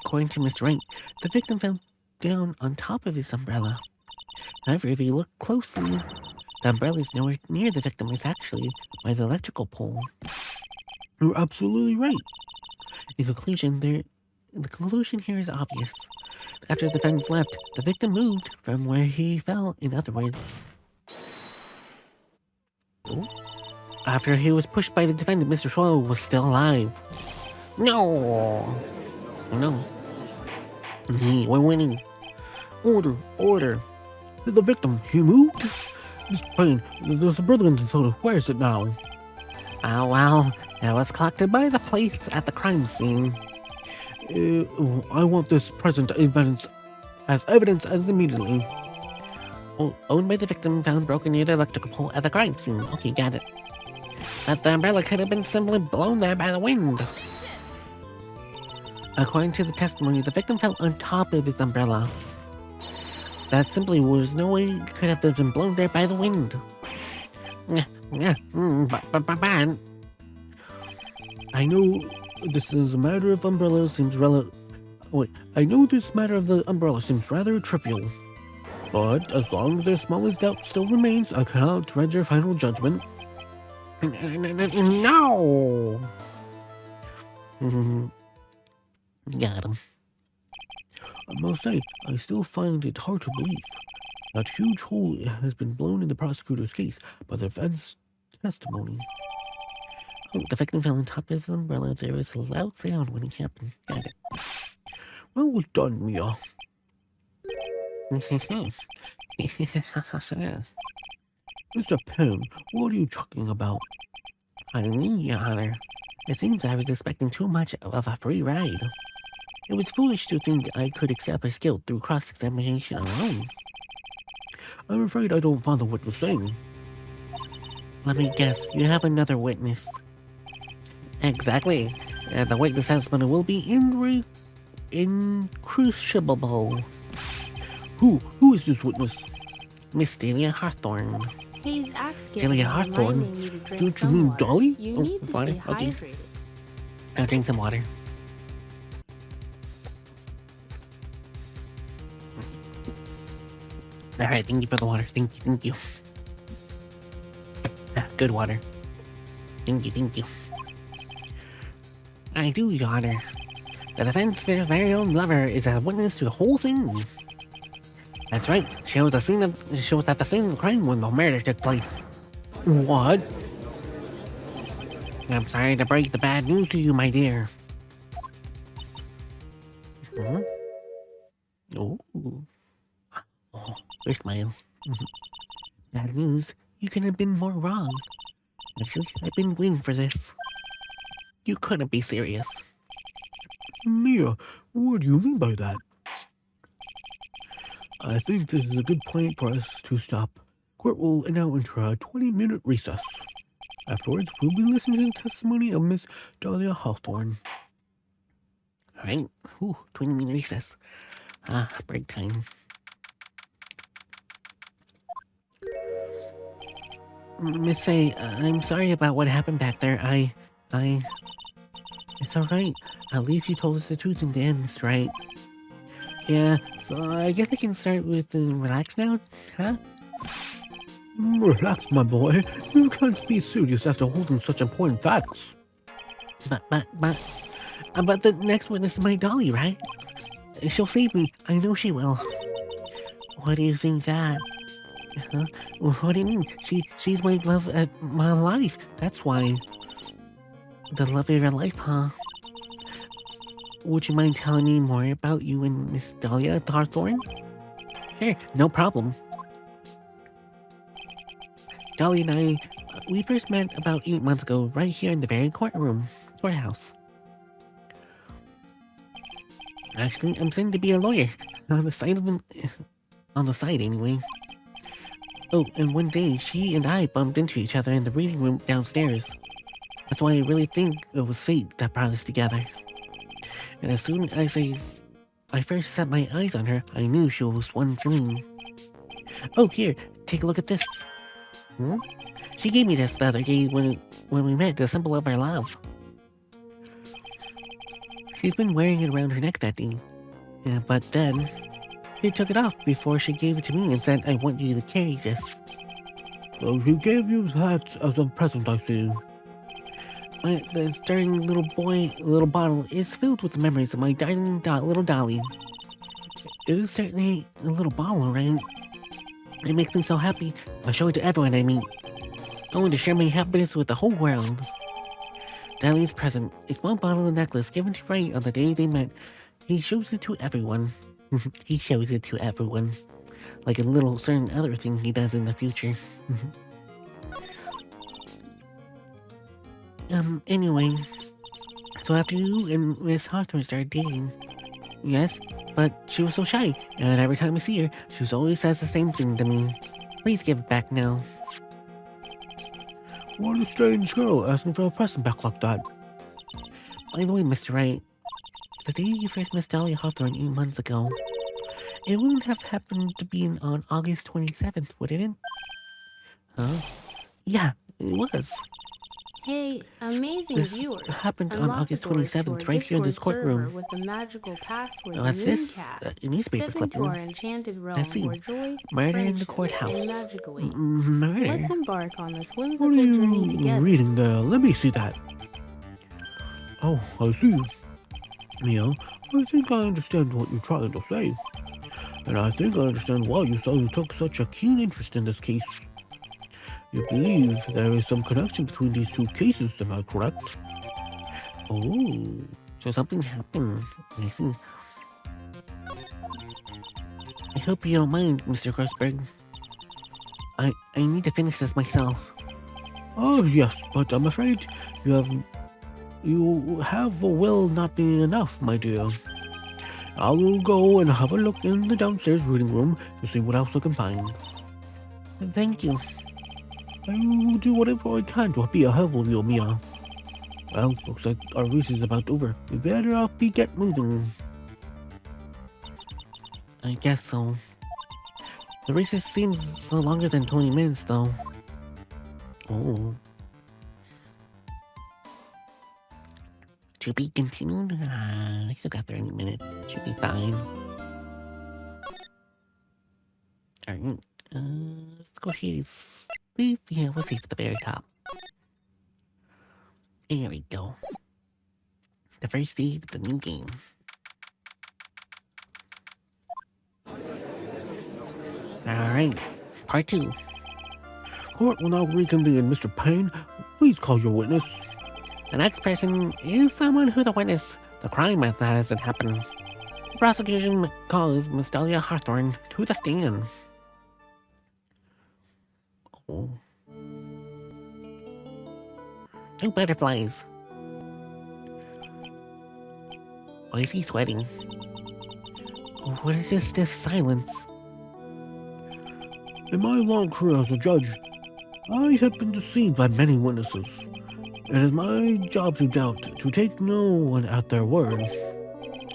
According to Mr. Wright, the victim fell down on top of his umbrella. However, if you look closely, the umbrella is nowhere near the victim. It's actually by the electrical pole. You're absolutely right. The conclusion here is obvious. After the defendants left, the victim moved from where he fell, in other words. Oh. After he was pushed by the defendant, Mr. Swallow was still alive. No! No. We're winning. Order. The victim, he moved? Mr. Payne, there's a brother in the photo. Where is it now? Oh, well, it was collected by the police at the crime scene. I want this present evidence as immediately. Owned by the victim found broken near the electrical pole at the crime scene. Okay, got it. But the umbrella could have been simply blown there by the wind. According to the testimony, the victim fell on top of his umbrella. That simply was no way it could have been blown there by the wind. I know this is a matter of umbrella seems I know this matter of the umbrella seems rather trivial. But as long as their smallest doubt still remains, I cannot dread your final judgment. No! Got him. I must say, I still find it hard to believe. That huge hole has been blown in the prosecutor's case by the defense testimony. Oh, the victim fell on top of the umbrella. There was a loud sound when it happened. Got it. Well done, Mia. Mr. Mr. Penn, what are you talking about? Pardon me, Your Honor. It seems I was expecting too much of a free ride. It was foolish to think I could establish guilt through cross-examination alone. I'm afraid I don't follow what you're saying. Let me guess, you have another witness. Exactly. The witness testimony will be incrucible. Who is this witness? Miss Delia Hawthorne. He's axe Delia Hawthorne? reminding you to drink Don't you some mean water. Dolly? You Oh, need to water? stay Okay. hydrated. I'll drink some water. Alright, thank you for the water. Thank you. Good water. Thank you. I do, Your Honor. The defense for their very own lover is a witness to the whole thing. That's right. She was at the scene of the crime when the murder took place. What? I'm sorry to break the bad news to you, my dear. Huh? Oh, your smile. Bad news. You couldn't have been more wrong. Actually, I've been waiting for this. You couldn't be serious. Mia, what do you mean by that? I think this is a good point for us to stop. Court will now enter a 20-minute recess. Afterwards, we'll be listening to the testimony of Miss Dahlia Hawthorne. Alright. 20-minute recess. Break time. Miss A, I'm sorry about what happened back there. It's alright. At least you told us the truth in the end, Mr. Wright. Yeah, so I guess I can start with relax now, huh? Relax, my boy. You can't be serious after holding such important facts. But the next witness is my Dolly, right? She'll save me. I know she will. What do you think that? Huh? What do you mean? She's my love of my life. That's why. The love of your life, huh? Would you mind telling me more about you and Miss Dahlia Hawthorne? Sure, no problem. Dolly and I, we first met about 8 months ago, right here in the very courthouse. Actually, I'm planning to be a lawyer, on the side anyway. Oh, and one day, she and I bumped into each other in the reading room downstairs. That's why I really think it was fate that brought us together. And as soon as I first set my eyes on her, I knew she was one for me. Oh, here, take a look at this. She gave me this the other day when we met, the symbol of our love. She's been wearing it around her neck that day. But then, she took it off before she gave it to me and said, I want you to carry this. So she gave you that as a present, I see. This darling little bottle is filled with the memories of my darling little Dolly. It is certainly a little bottle, right? It makes me so happy. I'll show it to everyone I meet. I want to share my happiness with the whole world. Dolly's present, a small bottle and necklace given to Wright on the day they met. He shows it to everyone. He shows it to everyone. Like a little certain other thing he does in the future. Anyway. So after you and Miss Hawthorne started dating. Yes, but she was so shy, and every time I see her, she always says the same thing to me. Please give it back now. What a strange girl asking for a present back like that. By the way, Mr. Wright, the day you first met Dahlia Hawthorne 8 months ago, it wouldn't have happened to be on August 27th, would it? Huh? Yeah, it was. Hey, amazing This viewers. happened on Unlock the August doors to 27th, our right here in this Discord server courtroom. with the magical password What's this? Mooncat. Newspaper Step into our clipping. enchanted realm Let's see. where joy, Murder in the friendship, courthouse. and magic await. Murder? Let's embark on this What are whimsical journey you together. reading there? Let me see that. Oh, I see. Mia, I think I understand what you're trying to say. And I think I understand why you took such a keen interest in this case. You believe there is some connection between these two cases, am I correct? Oh, so something happened. I see. I hope you don't mind, Mr. Grossberg. I need to finish this myself. Oh, yes, but I'm afraid you have will not be enough, my dear. I will go and have a look in the downstairs reading room to see what else I can find. Thank you. I will do whatever I can to be a help with you, Mia. Well, looks like our race is about over. We better get moving. I guess so. The race seems no longer than 20 minutes, though. Oh. To be continued? I still got 30 minutes. Should be fine. Alright. Let's go ahead and sleep. Yeah, we'll sleep at the very top. There we go. The first save of the new game. Alright. Part 2. Court will now reconvene. Mr. Payne, please call your witness. The next person is someone who the witness the crime that hasn't happened. The prosecution calls Miss Delia Hawthorne to the stand. Oh. 2 butterflies. Why is he sweating? Oh, what is this stiff silence? In my long career as a judge, I have been deceived by many witnesses. It is my job to take no one at their word.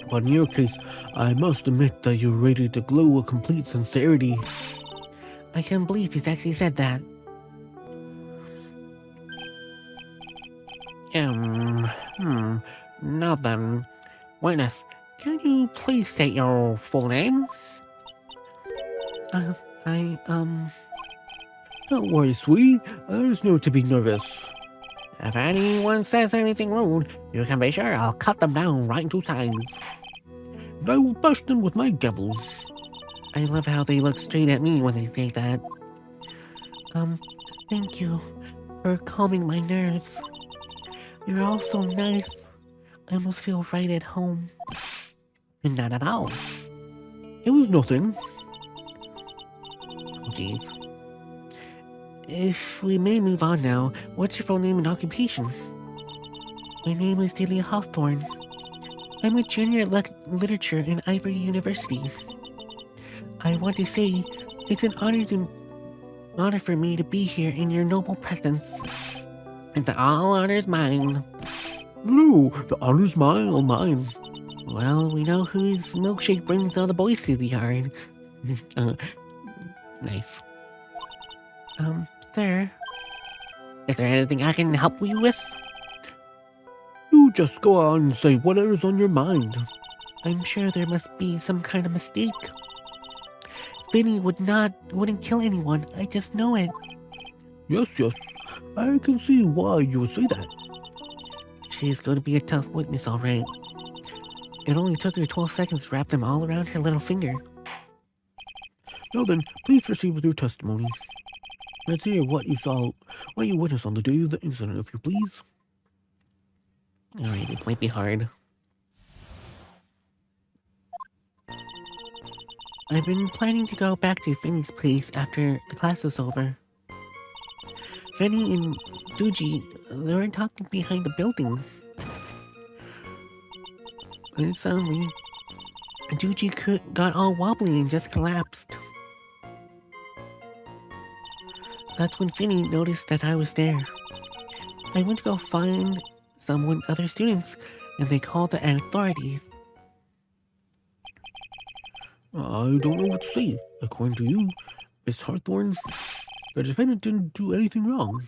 But in your case, I must admit that you radiate the glow of complete sincerity. I can't believe he's actually said that. Now then, witness, can you please state your full name? Don't worry, sweetie. There's no to be nervous. If anyone says anything rude, you can be sure I'll cut them down right into size. And I will bash them with my gavel. I love how they look straight at me when they say that. Thank you for calming my nerves. You're all so nice. I almost feel right at home. Not at all. It was nothing. Jeez. If we may move on now, what's your full name and occupation? My name is Delia Hawthorne. I'm a junior literature in Ivory University. I want to say it's an honor for me to be here in your noble presence. And the all honor's mine. No, the honor's mine, all mine. Well, we know whose milkshake brings all the boys to the yard. Nice. Sir, is there anything I can help you with? You just go on and say whatever's on your mind. I'm sure there must be some kind of mistake. Finny wouldn't kill anyone. I just know it. Yes, I can see why you would say that. She's going to be a tough witness, all right. It only took her 12 seconds to wrap them all around her little finger. Now then, please proceed with your testimony. Let's hear what you witnessed on the day of the incident, if you please. Alright, it might be hard. I've been planning to go back to Finny's place after the class is over. Finny and Duji, they were talking behind the building. And suddenly, Duji got all wobbly and just collapsed. That's when Finny noticed that I was there. I went to go find other students, and they called the authorities. I don't know what to say. According to you, Miss Hawthorne, the defendant didn't do anything wrong.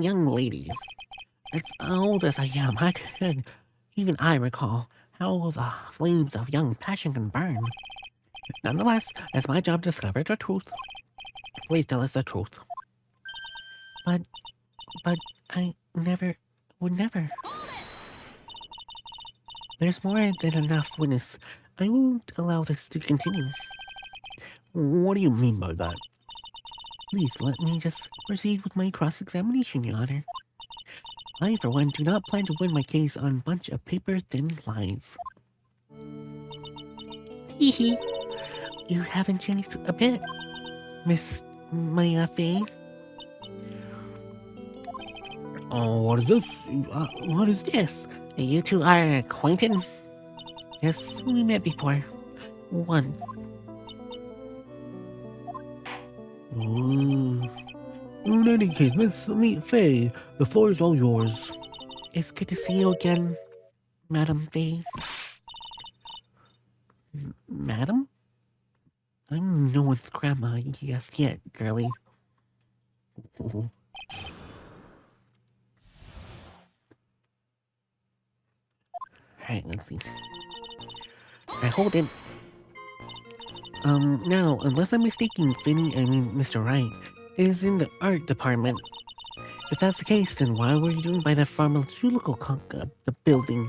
young lady, as old as I am, even I recall how the flames of young passion can burn. Nonetheless, it's my job to discover the truth. Please tell us the truth. But I would never. There's more than enough witness. I won't allow this to continue. What do you mean by that? Please let me just proceed with my cross-examination, Your Honor. I, for one, do not plan to win my case on a bunch of paper-thin lies. Hee. You haven't changed a bit, Miss Maya Faye. Oh, what is this? What is Yes, you two are acquainted? Yes, we met before. Once. Ooh. In any case, Miss Faye, the floor is all yours. It's good to see you again, Madam Faye. Madam? I'm no one's grandma just yet, girlie. Ooh. Alright, let's see. Alright, hold it. Now, unless I'm mistaken, Mr. Wright is in the art department. If that's the case, then why were you doing by the pharmaceutical the building?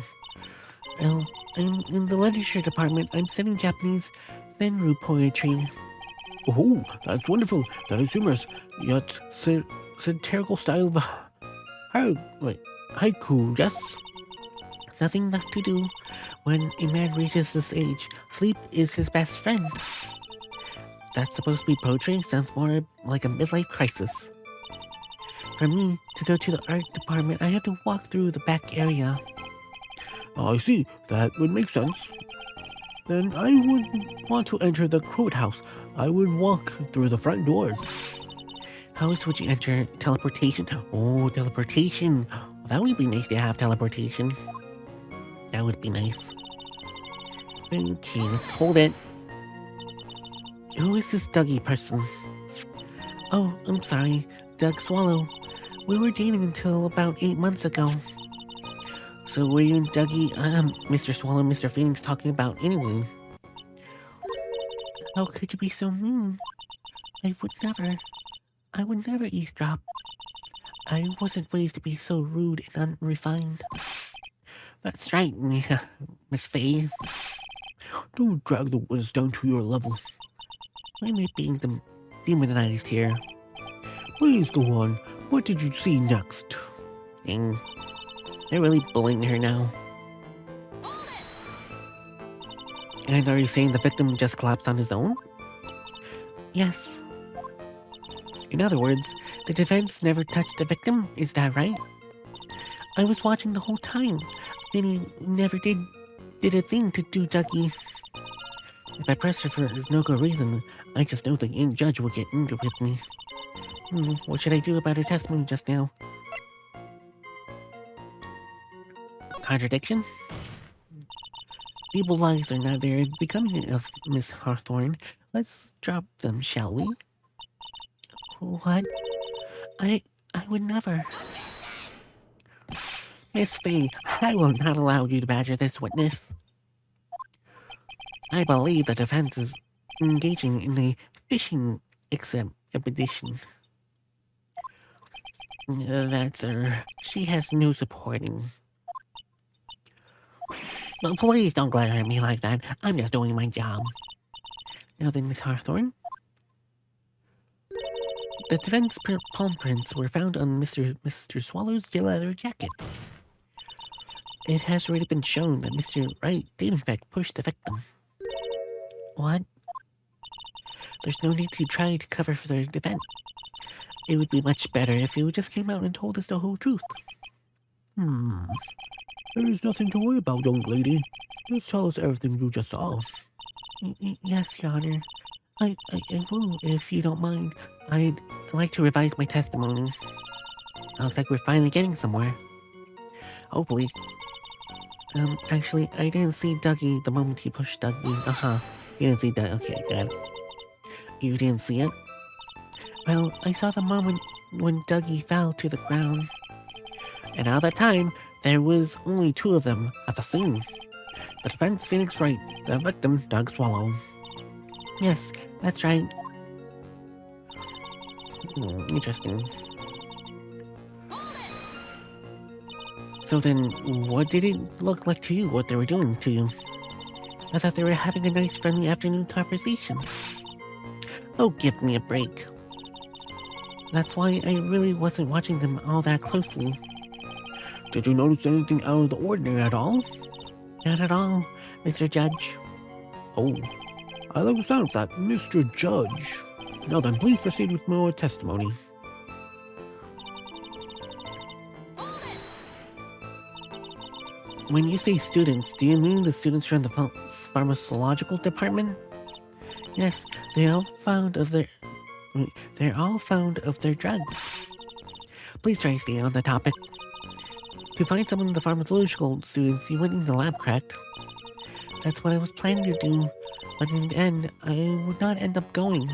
Well, I'm in the literature department. I'm studying Japanese Zenru poetry. Oh, that's wonderful. That is humorous, yet satirical style of haiku, yes? Nothing left to do. When a man reaches this age, sleep is his best friend. That's supposed to be poetry? Sounds more like a midlife crisis. For me to go to the art department, I have to walk through the back area. I see. That would make sense. Then I would want to enter the courthouse. I would walk through the front doors. How else would you enter? Teleportation? Oh, teleportation. That would be nice to have teleportation. That would be nice. Okay, let's hold it. Who is this Dougie person? Oh, I'm sorry. Doug Swallow. We were dating until about 8 months ago. So were you and Dougie, Mr. Swallow, Mr. Phoenix talking about anyway? How could you be so mean? I would never eavesdrop. I wasn't raised to be so rude and unrefined. That's right, Miss Faye. Don't drag the words down to your level. I may be demonized here. Please go on. What did you see next? Dang. They're really bullying her now. And are you saying the victim just collapsed on his own? Yes. In other words, the defense never touched the victim, is that right? I was watching the whole time. Vinny never did a thing to do Dougie. If I pressed her for no good reason, I just know the judge will get angry with me. What should I do about her testimony just now? Contradiction? Feeble lies are not there becoming of Miss Hawthorne. Let's drop them, shall we? What? I would never. Miss Faye, I will not allow you to badger this witness. I believe the defense is engaging in a fishing expedition. That's her. She has no supporting. But please don't glare at me like that. I'm just doing my job. Now then, Miss Hawthorne. The defense palm prints were found on Mr. Swallow's leather jacket. It has already been shown that Mr. Wright did in fact push the victim. What? There's no need to try to cover for their defense. It would be much better if you just came out and told us the whole truth. There is nothing to worry about, young lady. Just tell us everything you just saw. Yes, Your Honor. I will, if you don't mind. I'd like to revise my testimony. Looks like we're finally getting somewhere. Hopefully. Actually, I didn't see Dougie the moment he pushed Dougie. You didn't see that. Okay, good. You didn't see it? Well, I saw the moment when Dougie fell to the ground. And at that time, there was only 2 of them at the scene. The defense, Phoenix Wright. The victim, Doug Swallow. Yes, that's right. Interesting. So then, what did it look like to you, what they were doing to you? I thought they were having a nice friendly afternoon conversation. Oh, give me a break. That's why I really wasn't watching them all that closely. Did you notice anything out of the ordinary at all? Not at all, Mr. Judge. Oh, I like the sound of that, Mr. Judge. Now then, please proceed with more testimony. When you say students, do you mean the students from the pharmacological department? Yes, they're all fond of their drugs. Please try to stay on the topic. To find some of the pharmacological students, you went in the lab, correct? That's what I was planning to do, but in the end, I would not end up going.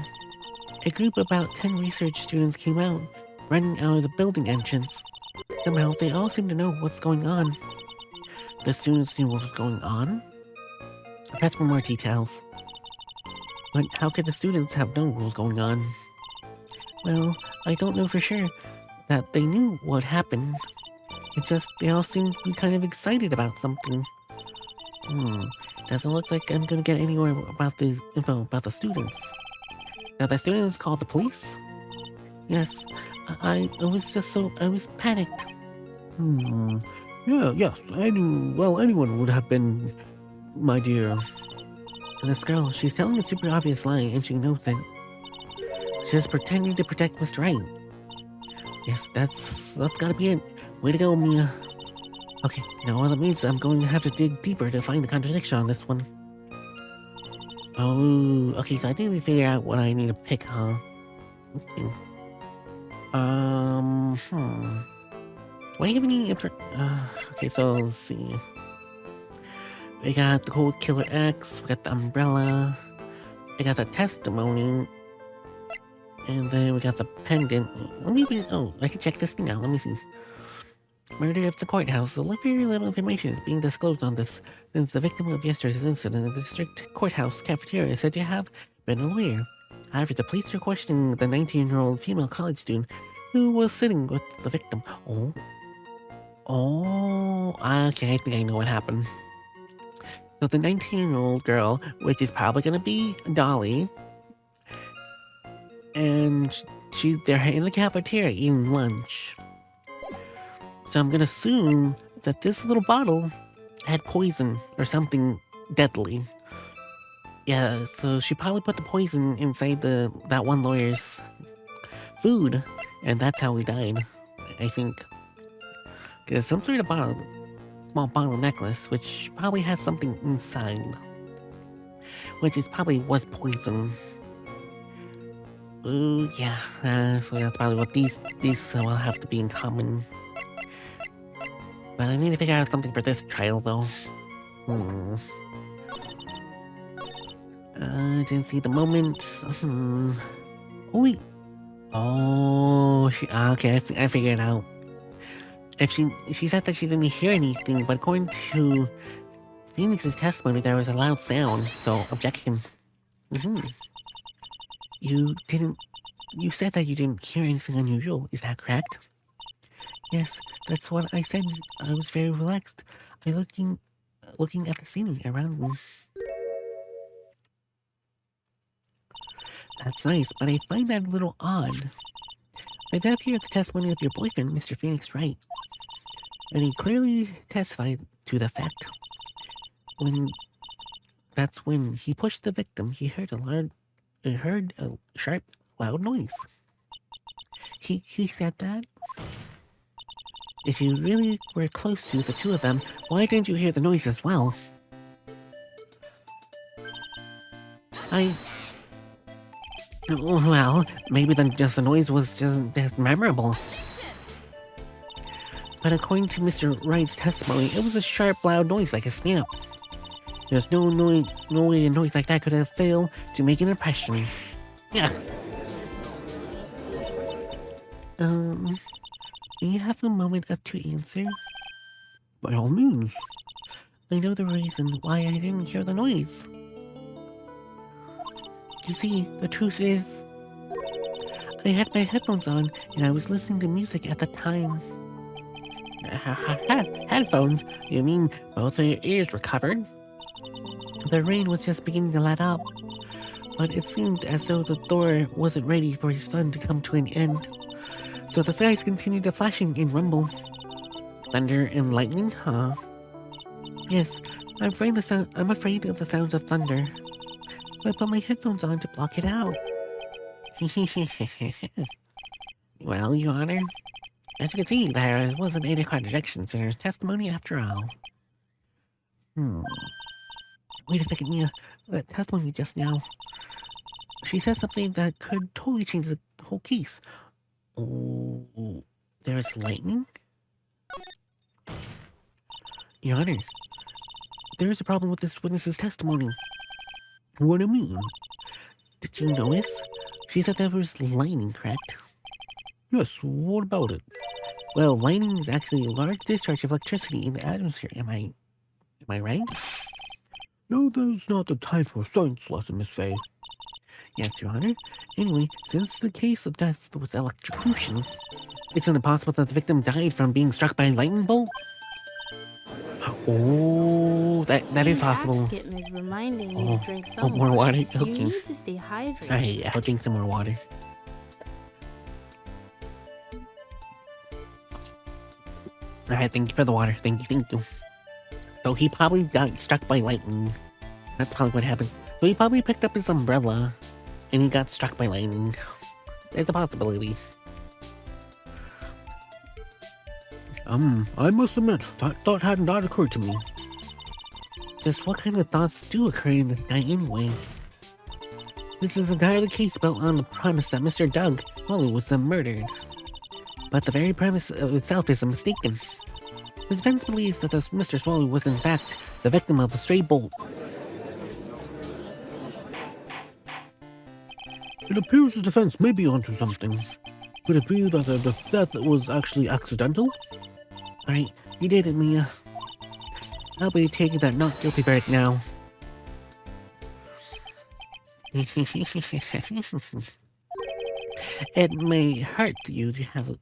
A group of about 10 research students came out, running out of the building entrance. Somehow, they all seemed to know what's going on. The students knew what was going on? Perhaps for more details. But how could the students have known what was going on? Well, I don't know for sure that they knew what happened. It's just they all seemed to be kind of excited about something. Doesn't look like I'm gonna get anywhere about the info about the students. Now the students called the police? Yes, I was panicked. Yeah, yes, anyone would have been, my dear. And this girl, she's telling a super obvious lie and she knows it. She's just pretending to protect Mr. Wright. Yes, that's gotta be it. Way to go, Mia. Okay, now all that means I'm going to have to dig deeper to find the contradiction on this one. Oh, okay, so I need to figure out what I need to pick, huh? Okay. Do I have any okay, so let's see. We got the Cold Killer X, we got the umbrella, we got the testimony, and then we got the pendant. I can check this thing out, let me see. Murder of the courthouse. Very little information is being disclosed on this, since the victim of yesterday's incident in the district courthouse cafeteria is said to have been a lawyer. However, the police are questioning the 19-year-old female college student who was sitting with the victim. Okay, I think I know what happened. So the 19-year-old girl, which is probably gonna be Dolly, and they're in the cafeteria eating lunch. So I'm gonna assume that this little bottle had poison or something deadly. Yeah, so she probably put the poison inside that one lawyer's food, and that's how he died, I think. There's some sort of small bottle necklace, which probably has something inside, which is probably was poison. Ooh, yeah, so that's probably what these will have to be in common. But I need to figure out something for this trial, though. Didn't see the moment. Oh, wait. Oh, okay, I figured it out. If she said that she didn't hear anything, but according to Phoenix's testimony, there was a loud sound, so objection. You said that you didn't hear anything unusual, is that correct? Yes, that's what I said. I was very relaxed. I looking at the scenery around me. That's nice, but I find that a little odd. I've had here the testimony of your boyfriend, Mr. Phoenix Wright, and he clearly testified to the fact that's when he pushed the victim, he heard a sharp, loud noise. He said that. If you really were close to the 2 of them, why didn't you hear the noise as well? Well, maybe just the noise was just memorable. But according to Mr. Wright's testimony, it was a sharp, loud noise like a snap. There's no way a noise like that could have failed to make an impression. Yeah. Do you have a moment to answer? By all means. I know the reason why I didn't hear the noise. You see, the truth is, I had my headphones on and I was listening to music at the time. Headphones? You mean both of your ears were covered? The rain was just beginning to let up, but it seemed as though the Thor wasn't ready for his sun to come to an end. So the skies continued to flashing and rumble. Thunder and lightning, huh? Yes, I'm afraid of the sounds of thunder. So I put my headphones on to block it out. Well, Your Honor, as you can see, there wasn't any contradictions in her testimony after all. Wait a second, Mia. That testimony just now. She said something that could totally change the whole case. Oh, there's lightning? Your Honor, there is a problem with this witness's testimony. What do you mean? Did you notice? She said there was lightning, correct? Yes, what about it? Well, lightning is actually a large discharge of electricity in the atmosphere. Am I right? No, that's not the time for a science lesson, Miss Faye. Yes, Your Honor. Anyway, since the case of death was electrocution, isn't it possible that the victim died from being struck by a lightning bolt? Oh, that is possible. The kitten is reminding you to drink some more water. You Okay. need to stay hydrated. Alright, I'll drink some more water. Alright, thank you for the water. Thank you. So he probably got struck by lightning. That's probably what happened. So he probably picked up his umbrella and he got struck by lightning. It's a possibility. I must admit, that thought had not occurred to me. Just what kind of thoughts do occur in this guy anyway? This is entirely the case built on the premise that Mr. Doug Wally was murdered. But the very premise itself is mistaken. The defense believes that this Mr. Swallow was in fact the victim of a stray bolt. It appears the defense may be onto something. Could it be that the death was actually accidental? Alright, you did it, Mia. I'll be taking that not guilty verdict now. It may hurt you to have...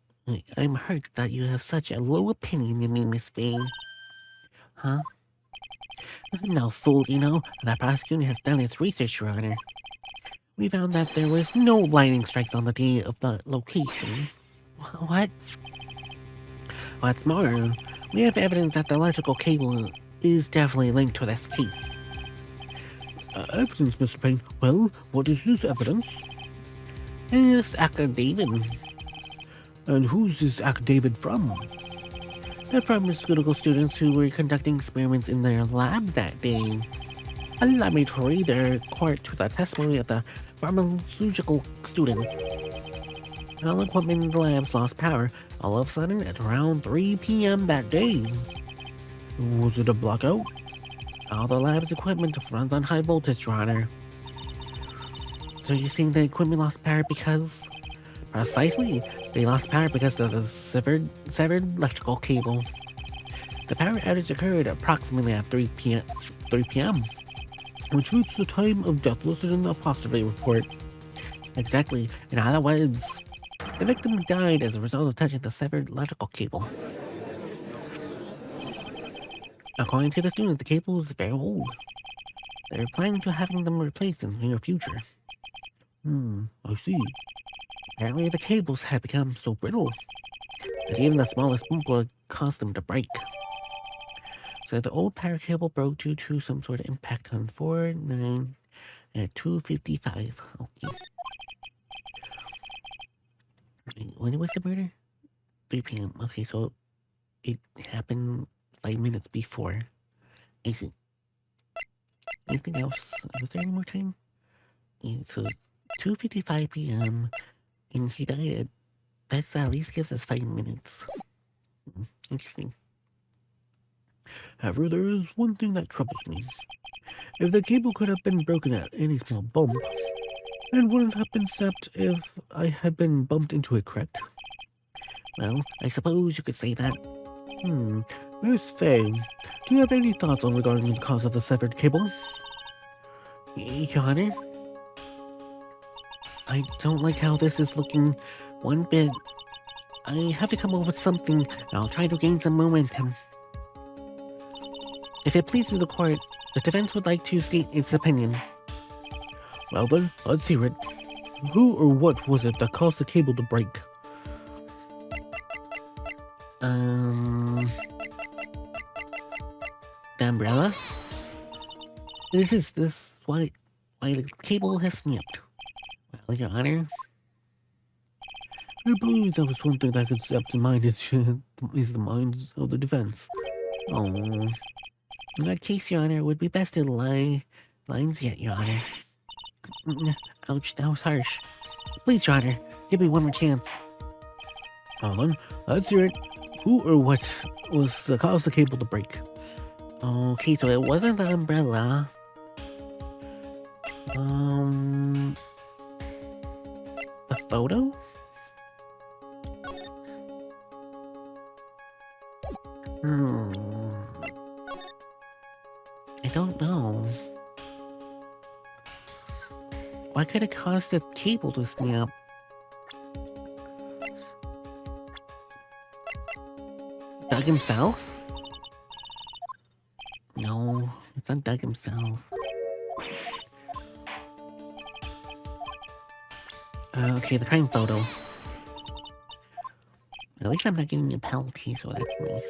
I'm hurt that you have such a low opinion of me, Miss Faye. Huh? I'm no fool, you know. The prosecution has done its research, Your Honor. We found that there was no lightning strikes on the day of the location. What? What's more, we have evidence that the electrical cable is definitely linked to this case. Evidence, Mr. Payne. Well, what is this evidence? It's affidavit. And who's this affidavit from? They're pharmaceutical students who were conducting experiments in their lab that day. Allow me to read their court to the testimony of the pharmaceutical student. All equipment in the labs lost power all of a sudden at around 3 p.m. that day. Was it a blackout? All the lab's equipment runs on high voltage, Your Honor. So you're saying the equipment lost power because... Precisely, they lost power because of the severed electrical cable. The power outage occurred approximately at 3 p.m. Which suits the time of death listed in the apostrophe report. Exactly. In other words, the victim died as a result of touching the severed electrical cable. According to the student, the cable is very old. They're planning to having them replaced in the near future. I see. Apparently the cables had become so brittle that even the smallest bump would cause them to break. So the old power cable broke due to some sort of impact on 4, 9, and 2:55. Okay. When was the murder? 3 p.m. Okay, so it happened 5 minutes before. I see. Anything else? Was there any more time? Yeah, so 2:55 p.m. and he died. That at least gives us 5 minutes. Interesting. However, there is one thing that troubles me. If the cable could have been broken at any small bump, it wouldn't have been snapped if I had been bumped into it, correct? Well, I suppose you could say that. Miss Faye, do you have any thoughts on regarding the cause of the severed cable? Your Honor? I don't like how this is looking one bit. I have to come up with something, and I'll try to gain some momentum. If it pleases the court, the defense would like to state its opinion. Well then, let's hear it. Who or what was it that caused the cable to break? The umbrella? This is why the cable has snapped. Well, Your Honor. I believe that was one thing that could step to mind is the minds of the defense. Oh. In that case, Your Honor, it would be best to lines yet, Your Honor. Ouch, that was harsh. Please, Your Honor, give me one more chance. Well then, let's hear it. Who or what was the cause of the cable to break? Okay, so it wasn't the umbrella. The photo? I don't know. Why could it cause the cable to snap? Doug himself? No, it's not Doug himself. Okay, the crime photo. At least I'm not giving you a penalty, so that's nice.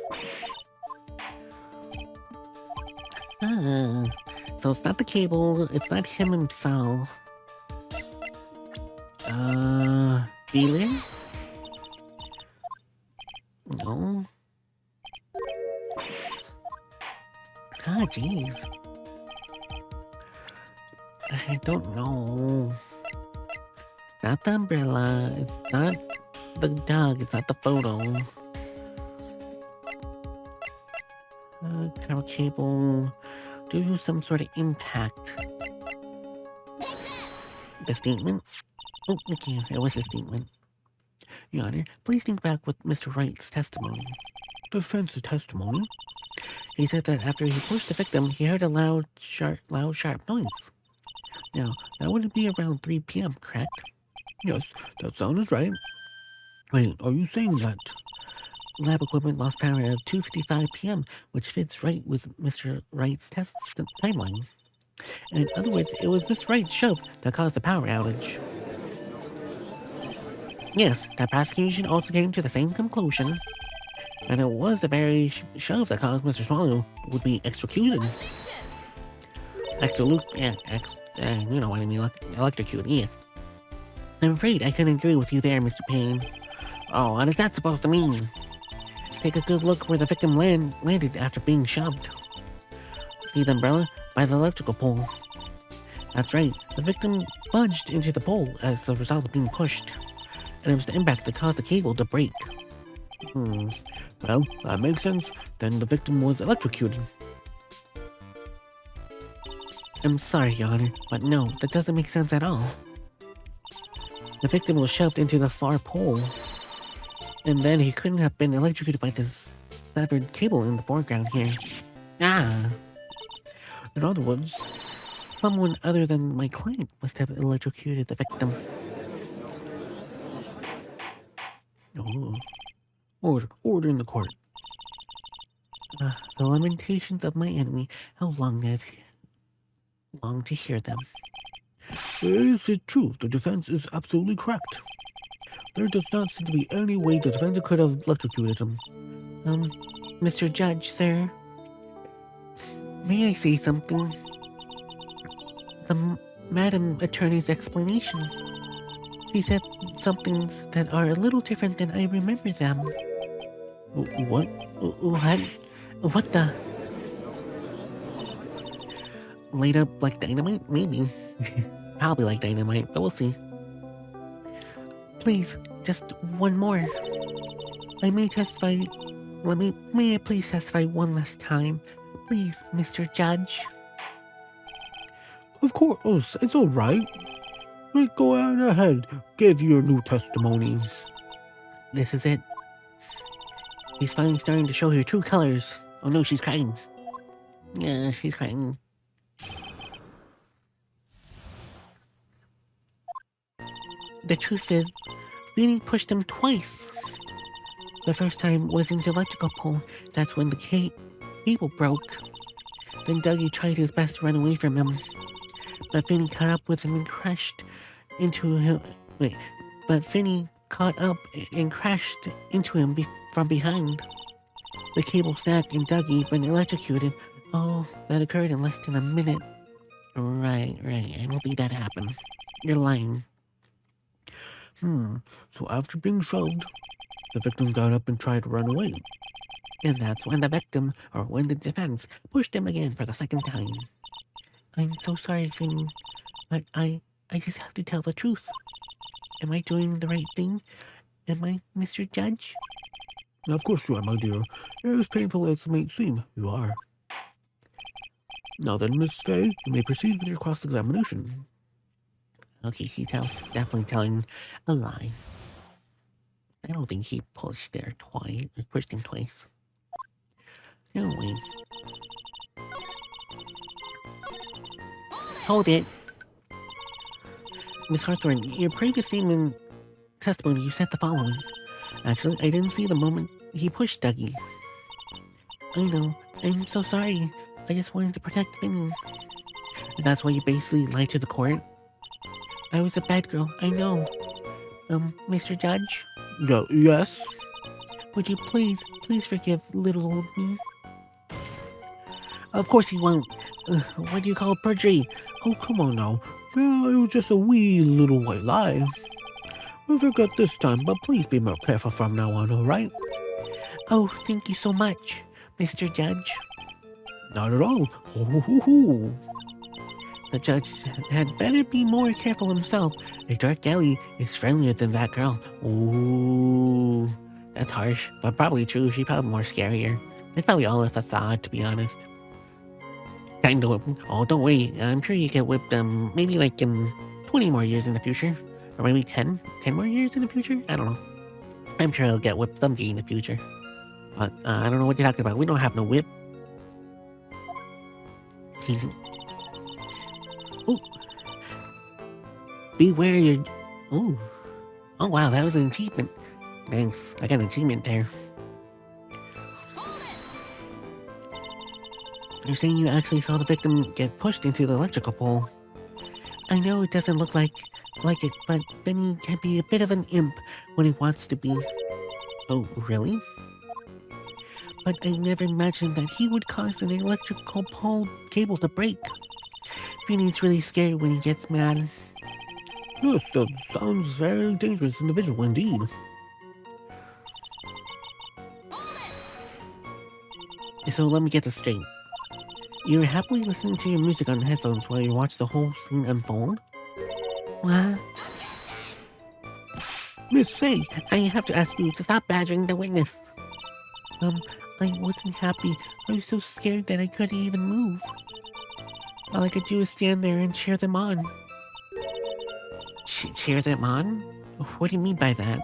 So it's not the cable, it's not him himself. Alien? No. Ah, jeez. I don't know. It's not the umbrella, it's not the dog, it's not the photo. Camera cable. Do you some sort of impact? The statement? Oh, okay, it was a statement. Your Honor, please think back with Mr. Wright's testimony. Defense's testimony? He said that after he pushed the victim, he heard a loud, sharp noise. Now, that would be around 3 p.m., correct? Yes, that sounds right. Wait, are you saying that? Lab equipment lost power at 2:55 p.m., which fits right with Mr. Wright's test timeline. And in other words, it was Mr. Wright's shove that caused the power outage. Yes, the prosecution also came to the same conclusion. And it was the very shove that caused Mr. Swallow would be executed. You know what I mean, electrocuted, yeah. I'm afraid I couldn't agree with you there, Mr. Payne. Oh, what is that supposed to mean? Take a good look where the victim landed after being shoved. See the umbrella? By the electrical pole. That's right, the victim budged into the pole as a result of being pushed. And it was the impact that caused the cable to break. Well, that makes sense. Then the victim was electrocuted. I'm sorry, Your Honor, but no, that doesn't make sense at all. The victim was shoved into the far pole. And then he couldn't have been electrocuted by this severed cable in the foreground here. Ah! In other words, someone other than my client must have electrocuted the victim. Oh. Order in the court. The lamentations of my enemy, how long I've longed to hear them. It is true, the defense is absolutely correct. There does not seem to be any way the defendant could have electrocuted him. Mr. Judge, sir. May I say something? The Madam Attorney's explanation. She said some things that are a little different than I remember them. What? What the? Laid up like dynamite? Maybe. Probably like dynamite, but we'll see. Please, just one more. I may testify. May I please testify one last time? Please, Mr. Judge. Of course, it's all right. Go ahead, give your new testimony. This is it. She's finally starting to show her true colors. Oh no, she's crying. Yeah, she's crying. The truth is, Vinny pushed him twice. The first time was into electrical pole. That's when the cable broke. Then Dougie tried his best to run away from him. But Vinny caught up with him and crashed into him. But Vinny caught up and crashed into him from behind. The cable snapped and Dougie been electrocuted. Oh, that occurred in less than a minute. Right. I don't think that happened. You're lying. So after being shoved, the victim got up and tried to run away. And that's when the victim, or when the defense, pushed him again for the second time. I'm so sorry, Vinny, but I just have to tell the truth. Am I doing the right thing? Am I, Mr. Judge? Of course you are, my dear. As painful as it may seem, you are. Now then, Miss Faye, you may proceed with your cross-examination. Okay, she's definitely telling a lie. I don't think she pushed him twice. No way. Hold it. Miss Hawthorne, your previous statement testimony, you said the following. Actually, I didn't see the moment he pushed Dougie. I know. I'm so sorry. I just wanted to protect Vinny. That's why you basically lied to the court? I was a bad girl, I know. Mr. Judge? Yes? Would you please forgive little old me? Of course he won't. What do you call perjury? Oh, come on now. Well, it was just a wee little white lie. We'll forget this time, but please be more careful from now on, alright? Oh, thank you so much, Mr. Judge. Not at all. Ho. The judge had better be more careful himself. A dark alley is friendlier than that girl. Ooh, that's harsh, but probably true. She's probably more scarier. It's probably all a facade, to be honest. Kind of. Oh, don't worry. I'm sure you get whipped. Maybe like 20 more years in the future, or maybe 10 more years in the future. I don't know. I'm sure I'll get whipped someday in the future. But I don't know what you're talking about. We don't have no whip. Oh. Beware your... Oh. Oh, wow, that was an achievement. Thanks. I got an achievement there. You're saying you actually saw the victim get pushed into the electrical pole. I know it doesn't look like it, but Vinny can be a bit of an imp when he wants to be. Oh, really? But I never imagined that he would cause an electrical pole cable to break. Vinny's really scary when he gets mad. Yes, that sounds very dangerous individual indeed. So let me get this straight. You're happily listening to your music on headphones while you watch the whole scene unfold? What? Miss Faye, I have to ask you to stop badgering the witness. I wasn't happy. I was so scared that I couldn't even move. All I could do is stand there and cheer them on. Cheer them on? What do you mean by that?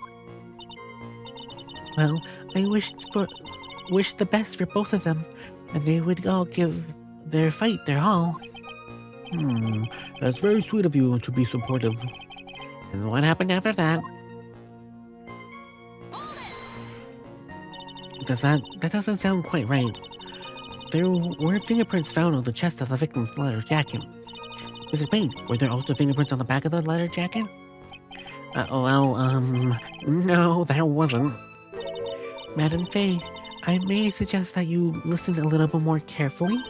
Well, I wished the best for both of them, and they would all give their fight their all. That's very sweet of you to be supportive. And what happened after that? That doesn't sound quite right. There were fingerprints found on the chest of the victim's leather jacket. Wait, were there also fingerprints on the back of the leather jacket? No, there wasn't. Madam Faye, I may suggest that you listen a little bit more carefully.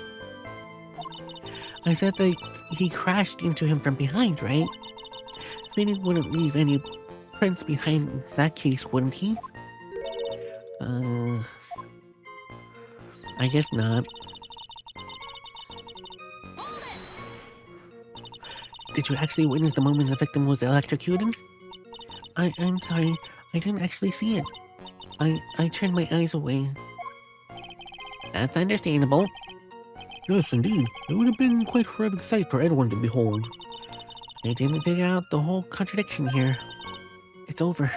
I said that he crashed into him from behind, right? Vinny wouldn't leave any prints behind in that case, wouldn't he? I guess not. Did you actually witness the moment the victim was electrocuted? I'm sorry, I didn't actually see it. I turned my eyes away. That's understandable. Yes, indeed. It would have been quite a horrific sight for anyone to behold. I didn't figure out the whole contradiction here. It's over.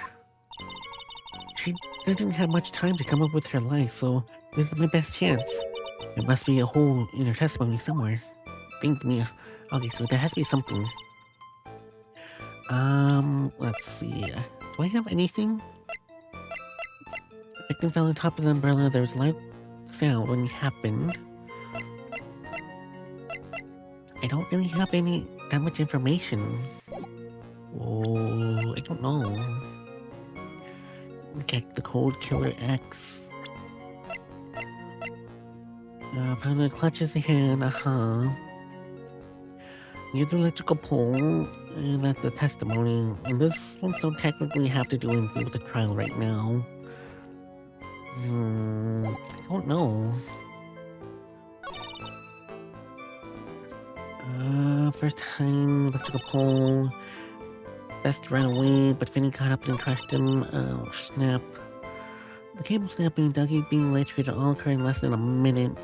She didn't have much time to come up with her lie, so this is my best chance. There must be a hole in her testimony somewhere. Think me. Okay, so there has to be something. Let's see. Do I have anything? Victim fell on top of the umbrella. There was a loud sound when it happened. I don't really have that much information. Oh, I don't know. Okay, the cold killer X. Found the clutches the hand, Near the electrical pole, and that's the testimony. And this ones don't technically have to do anything with the trial right now. I don't know. First time, electrical pole. Best ran away, but Finny caught up and crushed him. Oh, snap. The cable snapping, Dougie being electrocuted all occurred in less than a minute.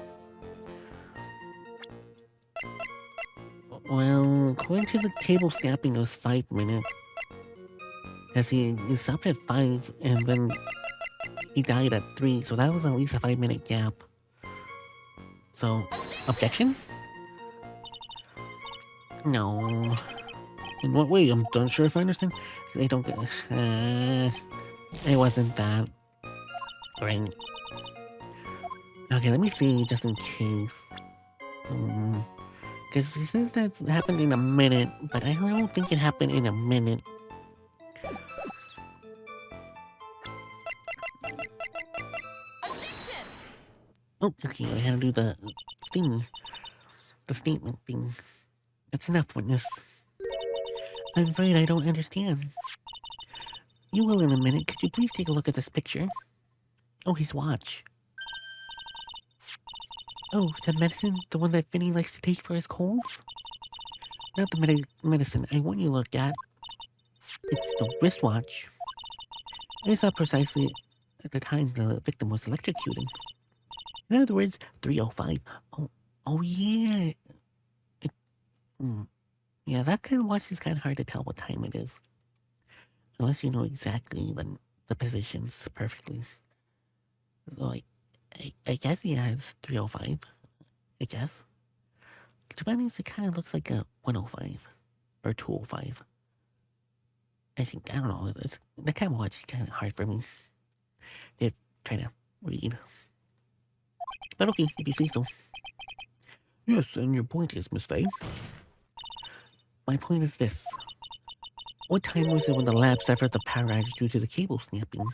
Well, according to the cable snapping, it was 5 minutes. As he stopped at 5, and then he died at 3, so that was at least a 5-minute gap. So, objection? No. In what way? I'm not sure if I understand. They don't get... it wasn't that. Right. Okay, let me see, just in case. Because he says that happened in a minute, but I don't think it happened in a minute. Oh, okay, I had to do the thing. The statement thing. That's enough, witness. I'm afraid I don't understand. You will in a minute. Could you please take a look at this picture? Oh, his watch. Oh, the medicine? The one that Finny likes to take for his colds? Not the medicine I want you to look at. It's the wristwatch. I saw precisely at the time the victim was electrocuted. In other words, 3:05. Oh yeah. Yeah, that kind of watch is kind of hard to tell what time it is. Unless you know exactly the positions perfectly. So I guess yeah, it's 3:05. I guess. To be honest, it kind of looks like a 1:05 or 2:05. I think, I don't know, that kind of watch is kind of hard for me. They're trying to read. But okay, if you say so. Yes, and your point is, Miss Faye? My point is this. What time was it when the lab suffered the power outage due to the cable snapping?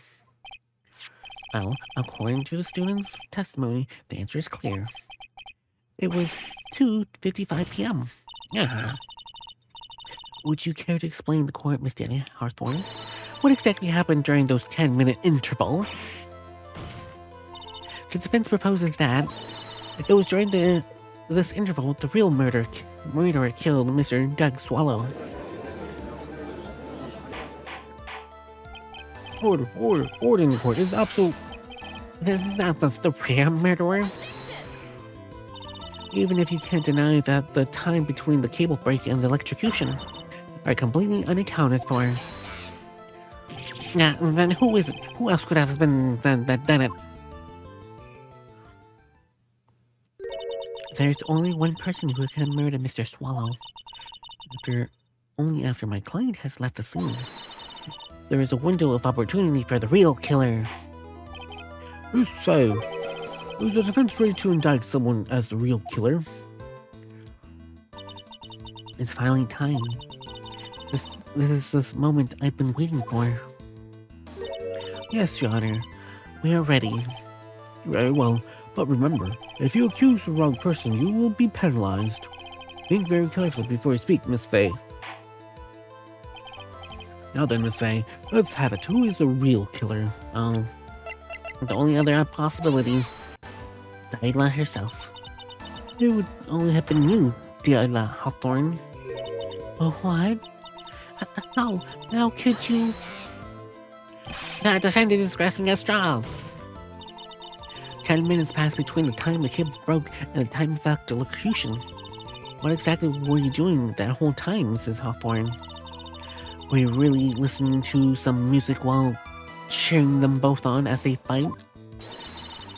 Well, according to the student's testimony, the answer is clear. It was 2:55 p.m. Yeah. Would you care to explain the court, Miss Danny Hawthorne? What exactly happened during those 10-minute interval? The defense proposes that it was during this interval the real murderer killed Mr. Doug Swallow. Order in the court is absolute. This is not the real murderer. Even if you can't deny that the time between the cable break and the electrocution are completely unaccounted for. Now, then who is it? Who else could have done it? There's only one person who can murder Mr. Swallow. Only after my client has left the scene. There is a window of opportunity for the real killer. So, is the defense ready to indict someone as the real killer? It's finally time. This is this moment I've been waiting for. Yes, Your Honor. We are ready. Very well, but remember, if you accuse the wrong person, you will be penalized. Think very carefully before you speak, Miss Faye. Now then, Miss Faye, let's have it. Who is the real killer? The only other possibility, Delilah herself. It would only have been you, Delilah Hawthorne. Oh, what? How could you? That defendant is grasping at straws. 10 minutes passed between the time the cable broke and the time of electrocution. What exactly were you doing that whole time, Mrs. Hawthorne? Were you really listening to some music while cheering them both on as they fight.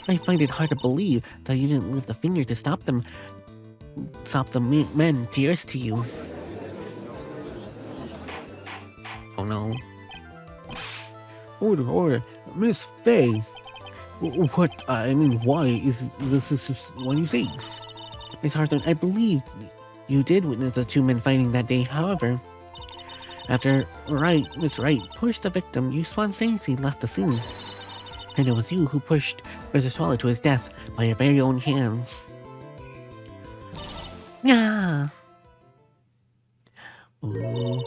I find it hard to believe that you didn't lift a finger to stop the men dearest to you. Oh no. Order. Miss Faye. What, I mean, why is this what you say? Miss Hawthorne, I believe you did witness the two men fighting that day. However, after Miss Wright pushed the victim, you spontaneously left the scene. And it was you who pushed Mr. Swallow to his death by your very own hands. Yeah. Oh,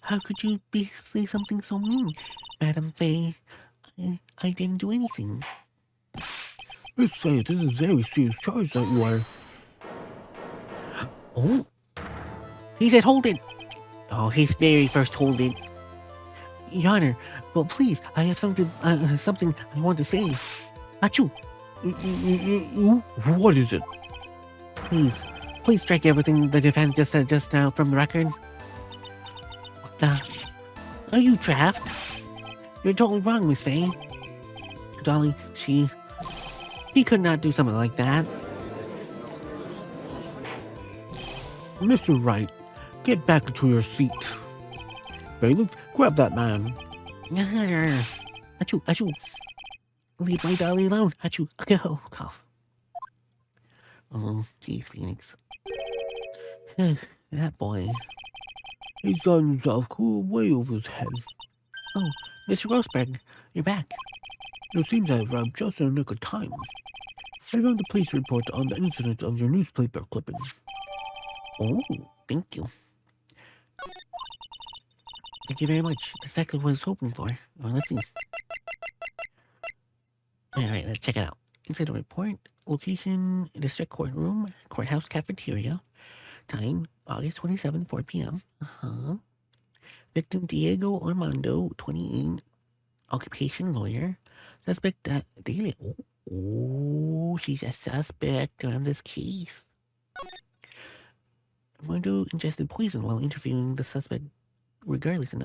how could you say something so mean, Madam Faye? I didn't do anything. Miss Faye, this is a very serious charge that you are. Oh, he said hold it. Oh, his very first hold it. Your Honor, well, please, I have something I want to say. Achoo. What is it? Please strike everything the defense just said just now from the record. What the? Are you draft? You're totally wrong, Miss Faye. Dolly, she could not do something like that. Mr. Wright, get back into your seat. Bailiff, grab that man. Achoo. Leave my Dolly alone. Achoo. Go. Cough. Oh, geez, Phoenix. That boy. He's gotten himself cool way over his head. Oh, Mr. Grossberg, you're back. It seems I've arrived just in the nick of time. I found the police report on the incident of your newspaper clipping. Oh, thank you. Thank you very much. That's exactly what I was hoping for. Well, let's see. Alright, let's check it out. Incident report. Location, district courtroom, courthouse cafeteria. Time, August 27, 4 p.m. Victim Diego Armando, 28. Occupation lawyer. Suspect daily. Oh, she's a suspect on this case. Armando ingested poison while interviewing the suspect regardless. And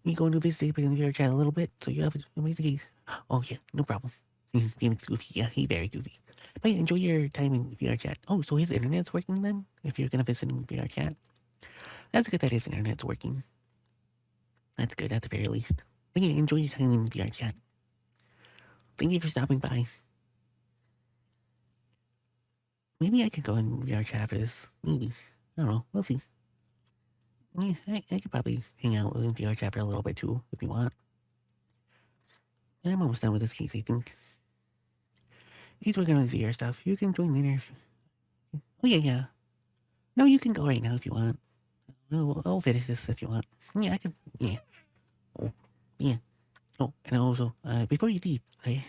we going to visit in your chat a little bit, so you have an amazing case. Oh yeah, no problem. Phoenix goofy, yeah, he's very goofy. But yeah, enjoy your time in VR chat. Oh, so his internet's working then? If you're gonna visit in VR chat, that's good that his internet's working. That's good at the very least. But yeah, enjoy your time in VR chat. Thank you for stopping by. Maybe I could go in VR chat after this. Maybe. I don't know. We'll see. Yeah, I could probably hang out in VR chat for a little bit too, if you want. I'm almost done with this case, I think. He's working on his VR stuff. You can join later if you... Oh, yeah. No, you can go right now if you want. I'll finish this if you want. Yeah, I can... Yeah. Oh, yeah. Oh, and also, before you leave, I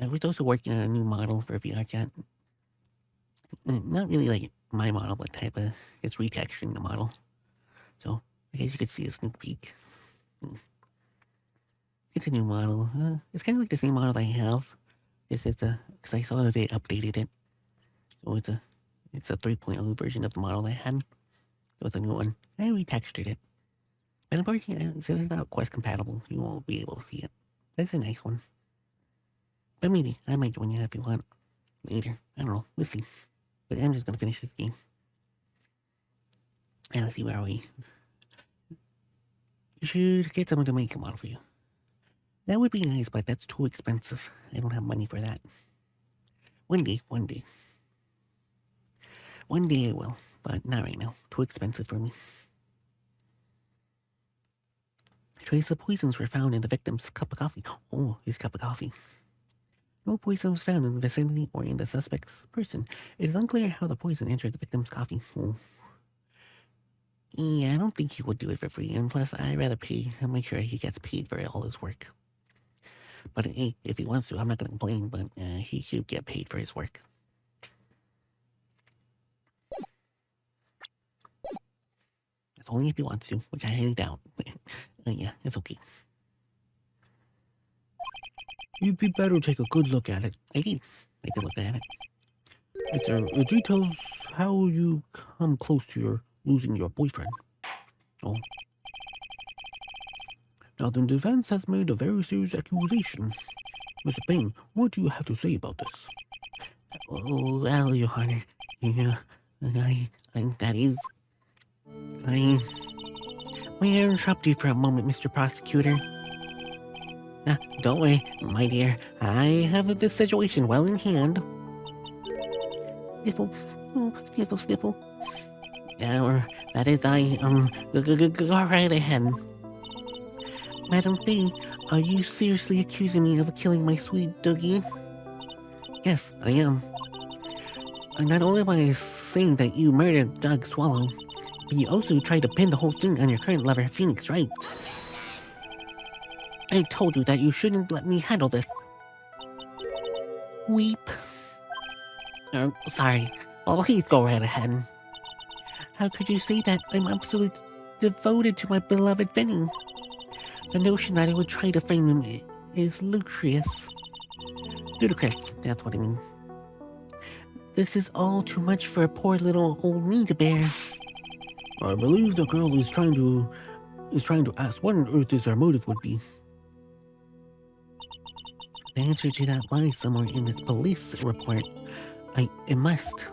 was also working on a new model for VR chat. Not really like my model, but type of... It's retexturing the model. So, I guess you could see a sneak peek. It's a new model. It's kind of like the same model I have. It's because I saw that they updated it. So it's a 3.0 version of the model I had. So it's a new one. I retextured it. But unfortunately, since it's not Quest compatible, you won't be able to see it. But it's a nice one. But maybe, I might join you if you want. Later. I don't know. We'll see. But I'm just gonna finish this game. And let's see where are we. You should get someone to make a model for you. That would be nice, but that's too expensive. I don't have money for that. One day. One day I will, but not right now. Too expensive for me. Traces of poisons were found in the victim's cup of coffee. Oh, his cup of coffee. No poison was found in the vicinity or in the suspect's person. It is unclear how the poison entered the victim's coffee. Oh. Yeah, I don't think he would do it for free, and plus, I'd rather make sure he gets paid for all his work. But hey, if he wants to, I'm not going to complain, but he should get paid for his work. That's only if he wants to, which I highly doubt. Yeah, it's okay. You'd be better to take a good look at it. I did. I did look at it. It details how you come close to losing your boyfriend. Oh. Now, the defense has made a very serious accusation. Mr. Payne, what do you have to say about this? Oh, well, Your Honor, yeah, that is... May I interrupt you for a moment, Mr. Prosecutor? Don't worry, my dear. I have this situation well in hand. Sniffle, sniffle, sniffle. Or, that is, go right ahead. Madam Fee, are you seriously accusing me of killing my sweet Dougie? Yes, I am. And not only am I saying that you murdered Doug Swallow, but you also tried to pin the whole thing on your current lover, Phoenix, right? I told you that you shouldn't let me handle this. Weep. Sorry. Oh, please go right ahead. How could you say that? I'm absolutely devoted to my beloved Vinny. The notion that I would try to frame him is ludicrous. Ludicrous, that's what I mean. This is all too much for a poor little old me to bear. I believe the girl is trying to ask what on earth is our motive would be. The answer to that lies somewhere in this police report. It must.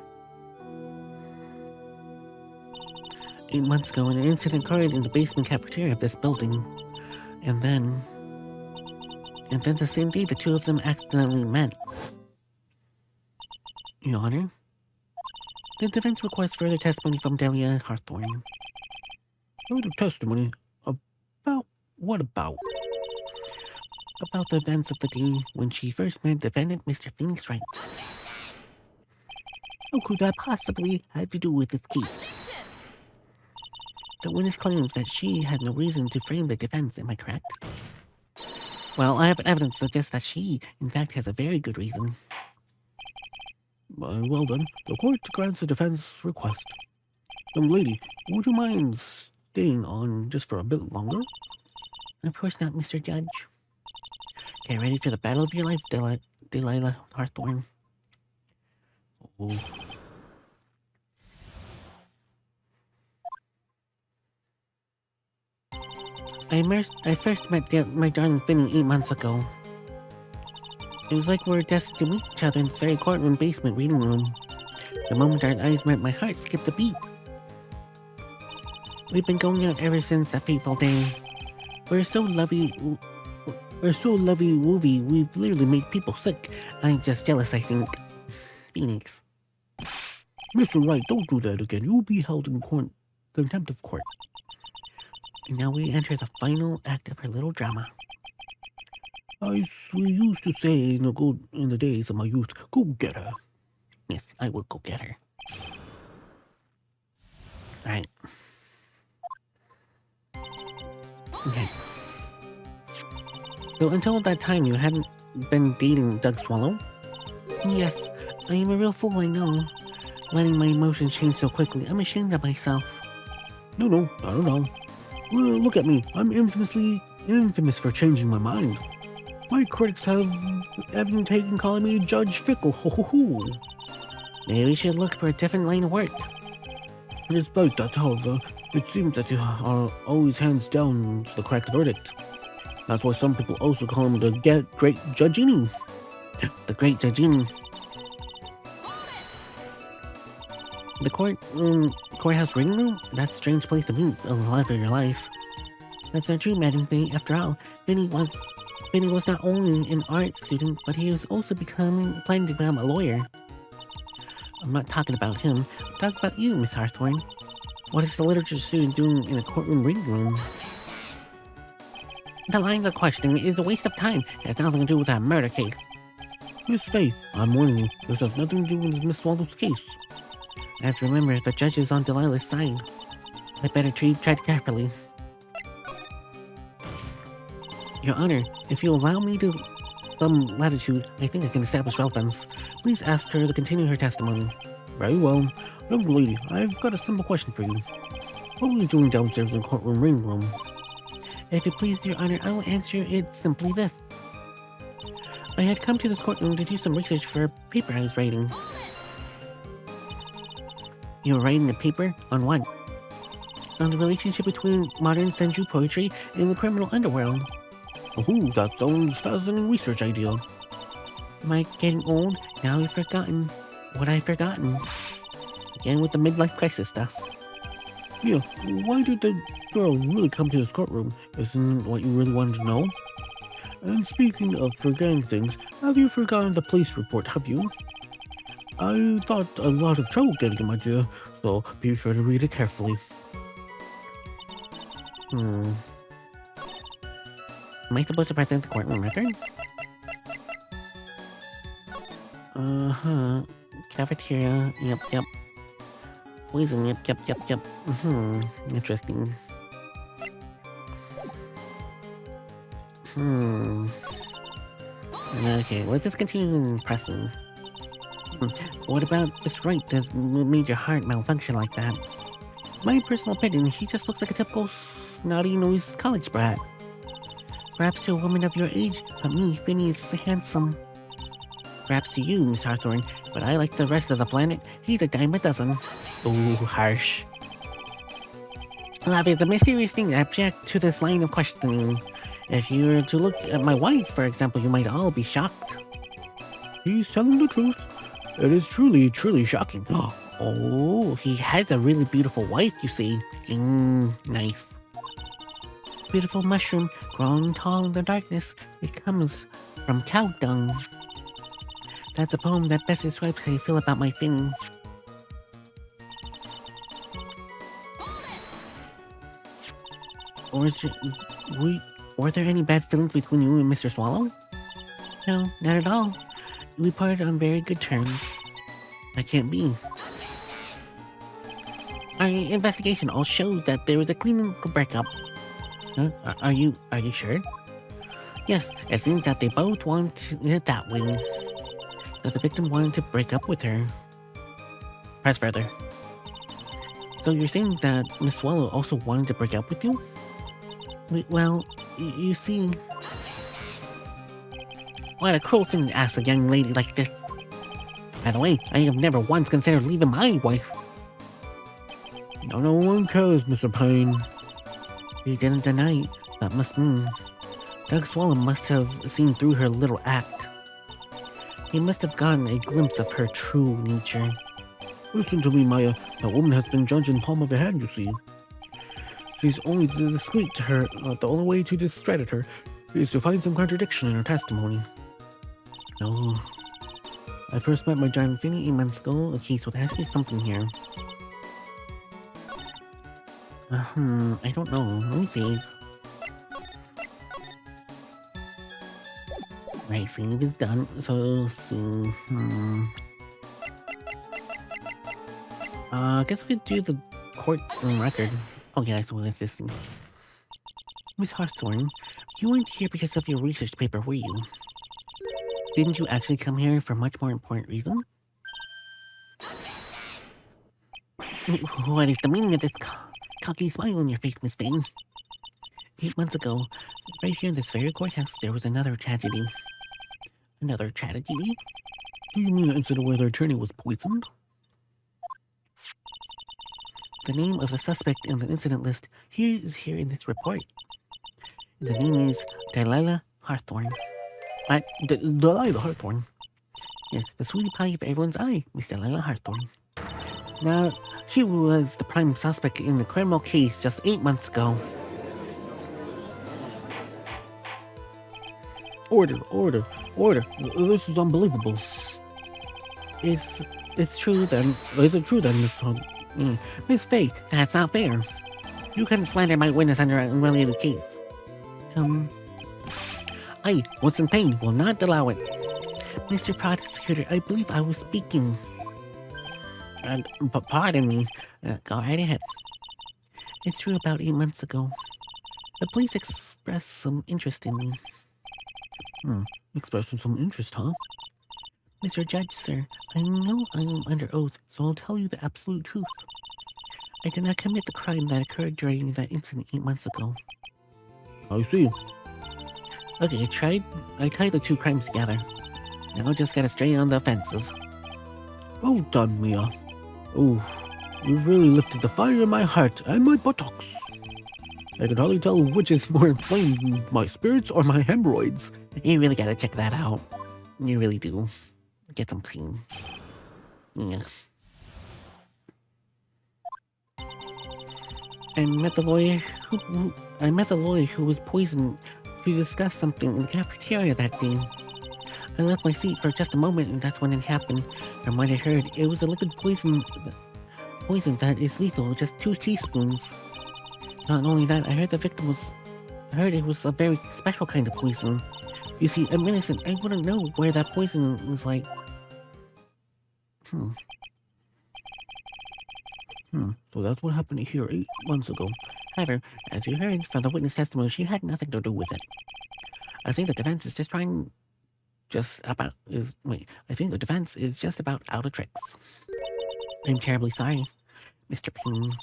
8 months ago, an incident occurred in the basement cafeteria of this building. And then the same day, the two of them accidentally met. Your Honor, the defense requests further testimony from Delia Hawthorne. Further testimony? About what about? About the events of the day when she first met defendant Mr. Phoenix Wright. How could that possibly have to do with this case? The witness claims that she had no reason to frame the defense, am I correct? Well, I have evidence to suggest that she, in fact, has a very good reason. Well then, the court grants the defense request. Young lady, would you mind staying on just for a bit longer? Of course not, Mr. Judge. Get ready for the battle of your life, Delilah Hawthorne. Oh. I first met my darling Finny 8 months ago. It was like we were destined to meet each other in this very courtroom basement reading room. The moment our eyes met, my heart skipped a beat. We've been going out ever since that fateful day. We're so lovey-wovey, we've literally made people sick. I'm just jealous, I think. Phoenix. Mr. Wright, don't do that again. You'll be held in contempt of court. And now we enter the final act of our little drama. We used to say in the days of my youth, go get her. Yes, I will go get her. Alright. Okay. So until that time, you hadn't been dating Doug Swallow? Yes, I am a real fool, I know. Letting my emotions change so quickly, I'm ashamed of myself. No, not at all. Well, look at me. I'm infamous for changing my mind. My critics have been calling me Judge Fickle. Ho ho ho. Maybe we should look for a different line of work. Despite that, however, it seems that you are always hands down the correct verdict. That's why some people also call him the Great Judgini. The Great Judgini. The courthouse ring room? That's a strange place to meet the love of your life. That's not true, Madam Fay. After all, Vinny was not only an art student, but he was also planning to become a lawyer. I'm not talking about him. I'm talking about you, Miss Hawthorne. What is the literature student doing in a courtroom reading room? The lines of questioning is a waste of time. It has nothing to do with that murder case. Miss Fay, I'm warning you, this has nothing to do with Miss Swallow's case. I have to remember, the judge is on Delilah's side. I better tread carefully. Your Honor, if you allow me to some latitude, I think I can establish relevance. Please ask her to continue her testimony. Very well. Young lady, I've got a simple question for you. What were you doing downstairs in the courtroom reading room? If it please Your Honor, I will answer it simply this. I had come to this courtroom to do some research for a paper I was writing. You were writing a paper? On what? on the relationship between modern senju poetry and the criminal underworld. Oh, that sounds fascinating research idea. Am I getting old? Now I've forgotten what I've forgotten. Again with the midlife crisis stuff. Yeah, why did the girl really come to this courtroom? Isn't what you really wanted to know? And speaking of forgetting things, have you forgotten the police report, have you? I thought a lot of trouble getting my dear, so be sure to read it carefully. Am I supposed to present the courtroom record? Cafeteria, yep. Poison, yep. Interesting. Okay, let's just continue pressing. What about Miss Wright that made your heart malfunction like that? My personal opinion, she just looks like a typical snotty-nosed college brat. Perhaps to a woman of your age, but me, Finny, is handsome. Perhaps to you, Miss Hawthorne, but I like the rest of the planet. He's a dime a dozen. Ooh, harsh. Lavi, the mysterious thing, I object to this line of questioning. If you were to look at my wife, for example, you might all be shocked. He's telling the truth. It is truly, truly shocking. Oh, he has a really beautiful wife, you see. Nice. Beautiful mushroom growing tall in the darkness. It comes from cow dung. That's a poem that best describes how you feel about my Finny. Were there any bad feelings between you and Mr. Swallow? No, not at all. We parted on very good terms. That can't be. Our investigation all shows that there was a clean breakup. Huh? Are you sure? Yes, it seems that they both want it that way. That the victim wanted to break up with her. Press further. So you're saying that Miss Swallow also wanted to break up with you? Well, you see... What a cruel thing to ask a young lady like this. By the way, I have never once considered leaving my wife. No one cares, Mr. Payne. You didn't deny it. That must mean... Doug Swallow must have seen through her little act. He must have gotten a glimpse of her true nature. Listen to me, Maya. That woman has been judged in palm of her hand, you see. She's only discreet to her. The only way to discredit her is to find some contradiction in her testimony. No. I first met my giant Finny 8 months ago. Okay, so there has to be something here. I don't know. Let me see. Right, save is done. So, I guess we could do the courtroom record. Okay, I suppose this thing. Miss Hawthorne, you weren't here because of your research paper, were you? Didn't you actually come here for a much more important reason? What is the meaning of this cocky smile on your face, Miss Vane? 8 months ago, right here in this very courthouse, there was another tragedy. Another tragedy? Do you mean the incident where the attorney was poisoned? The name of the suspect in the incident list is here in this report. The name is Delilah Hawthorne. Delilah Hawthorne? Yes, the sweetie pie of everyone's eye, Miss Delilah Hawthorne. Now, she was the prime suspect in the criminal case just 8 months ago. Order. This is unbelievable. It's true then. Is it true then, Miss Hawthorne? Miss Faye, that's not fair. You couldn't slander my witness under an unrelated case. I, Wilson Payne, will not allow it. Mr. Prosecutor, I believe I was speaking. Pardon me. Go right ahead. It's true about 8 months ago. The police expressed some interest in me. Expressing some interest, huh? Mr. Judge, sir, I know I am under oath, so I'll tell you the absolute truth. I did not commit the crime that occurred during that incident 8 months ago. I see. Okay, I tied the two crimes together. Now I just gotta stray on the offensive. Well done, Mia. Oh, You've really lifted the fire in my heart and my buttocks. I can hardly tell which is more inflamed, my spirits or my hemorrhoids. You really gotta check that out. You really do. Get some cream. Yeah. I met the lawyer who was poisoned to discuss something in the cafeteria that day. I left my seat for just a moment and that's when it happened. From what I heard, it was a liquid poison that is lethal, just 2 teaspoons. Not only that, I heard it was a very special kind of poison. You see, I'm innocent. I wouldn't know where that poison was like. So that's what happened here 8 months ago. However, as you heard from the witness testimony, she had nothing to do with it. I think the defense is just about out of tricks. I'm terribly sorry, Mr. Ping.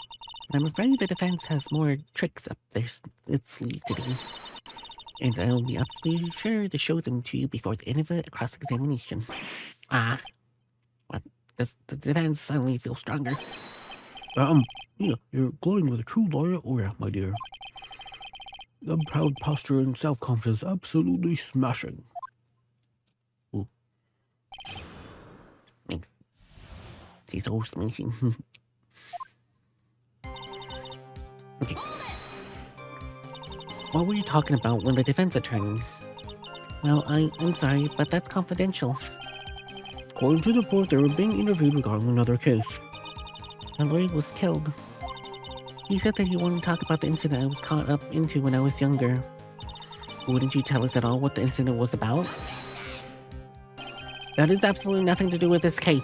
I'm afraid the defense has more tricks up its sleeve today. And I'll be absolutely sure to show them to you before the end of the cross-examination. What? Does the defense suddenly feel stronger? Yeah, you're glowing with a true lawyer aura, my dear. The proud posture and self-confidence absolutely smashing. Ooh. Thanks. She's so smashing. Okay. What were you talking about when the defense attorney? Well, I'm sorry, but that's confidential. According to the report, they were being interviewed regarding another case. My lawyer was killed. He said that he wanted to talk about the incident I was caught up into when I was younger. Wouldn't you tell us at all what the incident was about? That has absolutely nothing to do with this case.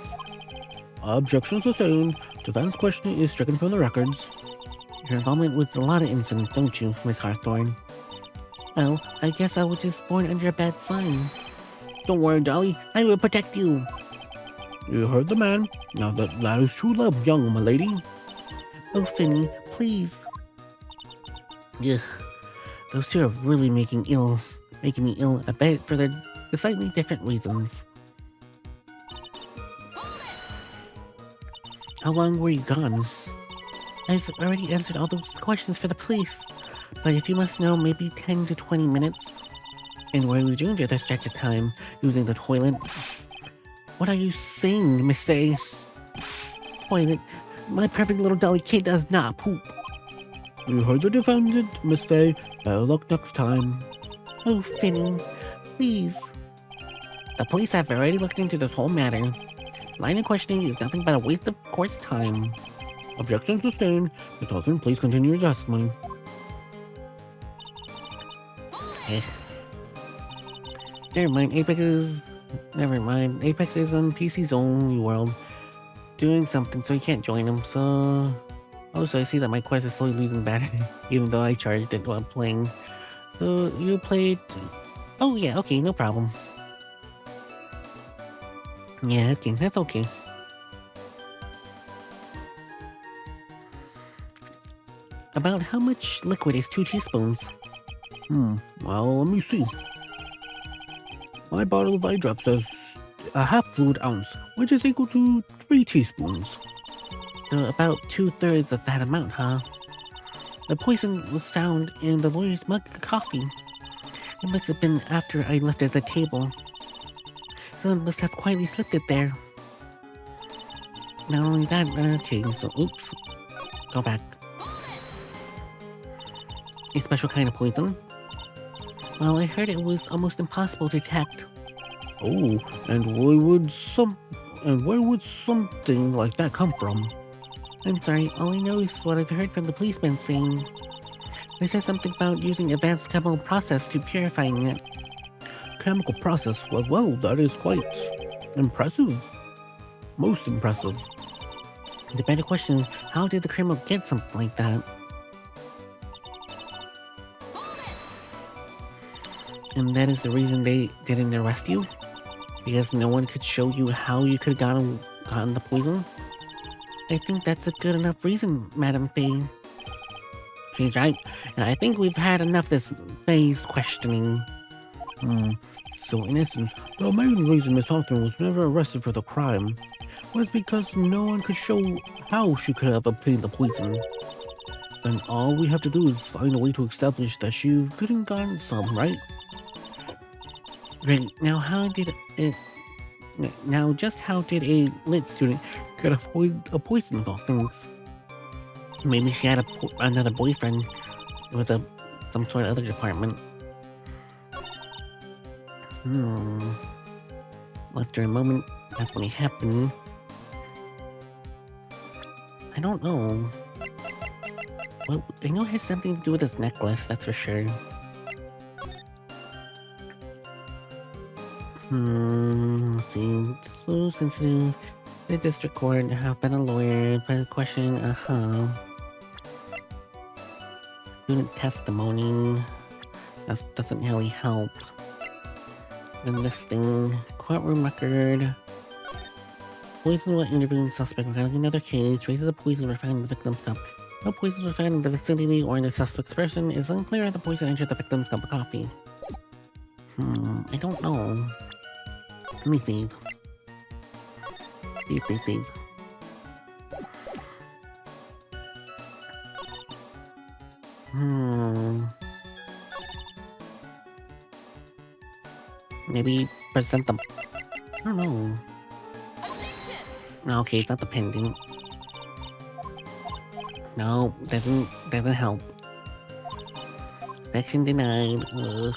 Objection sustained. Defense question is stricken from the records. Your involvement with a lot of incidents, don't you, Miss Hawthorne? Well, I guess I was just born under a bad sign. Don't worry, Dolly. I will protect you. You heard the man. Now that is true love, young my lady. Oh, Finny, please. Ugh. Those two are really making me ill. I bet for the slightly different reasons. How long were you gone? I've already answered all those questions for the police. But if you must know, maybe 10 to 20 minutes. And where were you during the stretch of time? Using the toilet? What are you saying, Miss Faye? Toilet? My perfect little dolly kid does not poop. You heard the defendant, Miss Faye. Better luck next time. Oh, Finny, please. The police have already looked into this whole matter. Line of questioning is nothing but a waste of court's time. Objection sustained. Ms. Hawthorne, please continue your testimony. Never mind, Apex is on PC's only world. Doing something, so you can't join him, so... Also, I see that my quest is slowly losing battery, even though I charged it while playing. So, you played... Oh yeah, okay, no problem. Yeah, okay, that's okay. About how much liquid is 2 teaspoons? Well, let me see. My bottle of eye drop says a half fluid ounce, which is equal to 3 teaspoons. So about 2/3 of that amount, huh? The poison was found in the lawyer's mug of coffee. It must have been after I left it at the table. Someone must have quietly slipped it there. Not only that, okay, so oops. Go back. A special kind of poison? Well, I heard it was almost impossible to detect. Oh, and where would something like that come from? I'm sorry, all I know is what I've heard from the policeman saying. They said something about using advanced chemical process to purifying it. Chemical process? Well, that is quite impressive. Most impressive. The better question is, how did the criminal get something like that? And that is the reason they didn't arrest you? Because no one could show you how you could have gotten the poison? I think that's a good enough reason, Madam Faye. She's right, and I think we've had enough this Faye's questioning. So in essence, the main reason Miss Hawthorne was never arrested for the crime was because no one could show how she could have obtained the poison. Then all we have to do is find a way to establish that she couldn't gotten some, right? Right, now how did it... Now, just how did a lit student get a poison of all things? Maybe she had another boyfriend with some sort of other department. After a moment, that's when it happened. I don't know. Well, I know it has something to do with this necklace, that's for sure. Let's see. So sensitive. The district court, have been a lawyer, but question, student testimony. That doesn't really help. Then this thing, courtroom record. Poison while interviewing suspect regarding another case. Traces of poison were found in the victim's cup. No poisons were found in the vicinity or in the suspect's person. It is unclear if the poison entered the victim's cup of coffee. I don't know. Let me save. Save. Maybe present them. I don't know. No, okay, it's not the pending. No, doesn't help. Section denied. Ugh.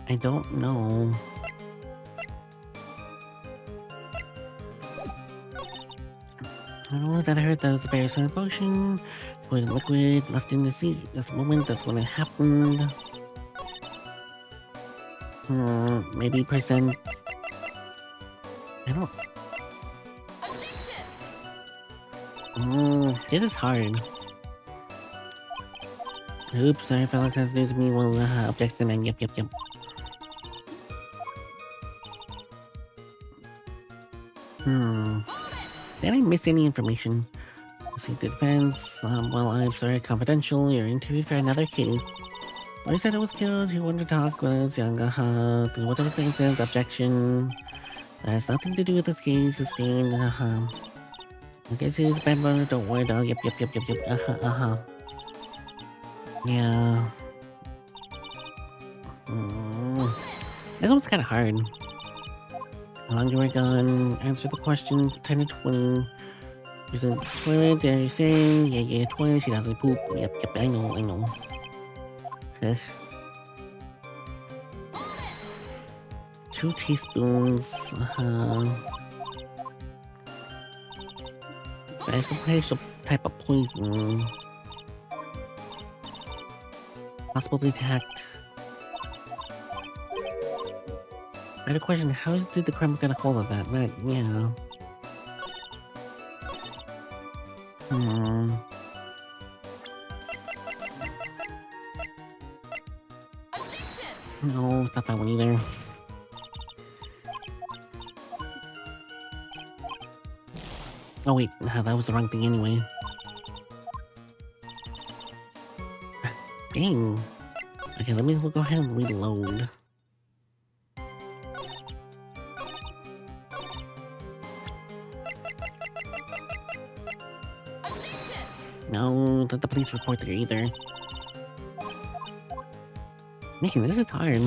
I don't know. I don't know that I heard that was a very sudden potion. Poison liquid left in the sea. This moment, that's when it happened. Maybe present. I don't. This is hard. Oops, sorry, fellow translators. Me will objection and yep. Did I miss any information? See the defense. Well, I'm sorry, confidential. You're interviewed for another case. I said I was killed. You wanted to talk was young. Whatever thing says, objection. That has nothing to do with this case. Sustained. I guess he was a bad runner. Don't worry, dog. Yep. Yeah. This one's kind of hard. How long you were gone? Answer the question. 10 to 20. There's a toilet. There you're saying. Yeah, toilet. She doesn't poop. Yep. I know. Yes. 2 teaspoons. There's some type of poison. Possible detect. I had a question, how did the crime get a hold of that? But, yeah. No, not that one either. Oh wait, that was the wrong thing anyway. Dang. Okay, let me go ahead and reload. No, not the police report there either. Man, this is hard.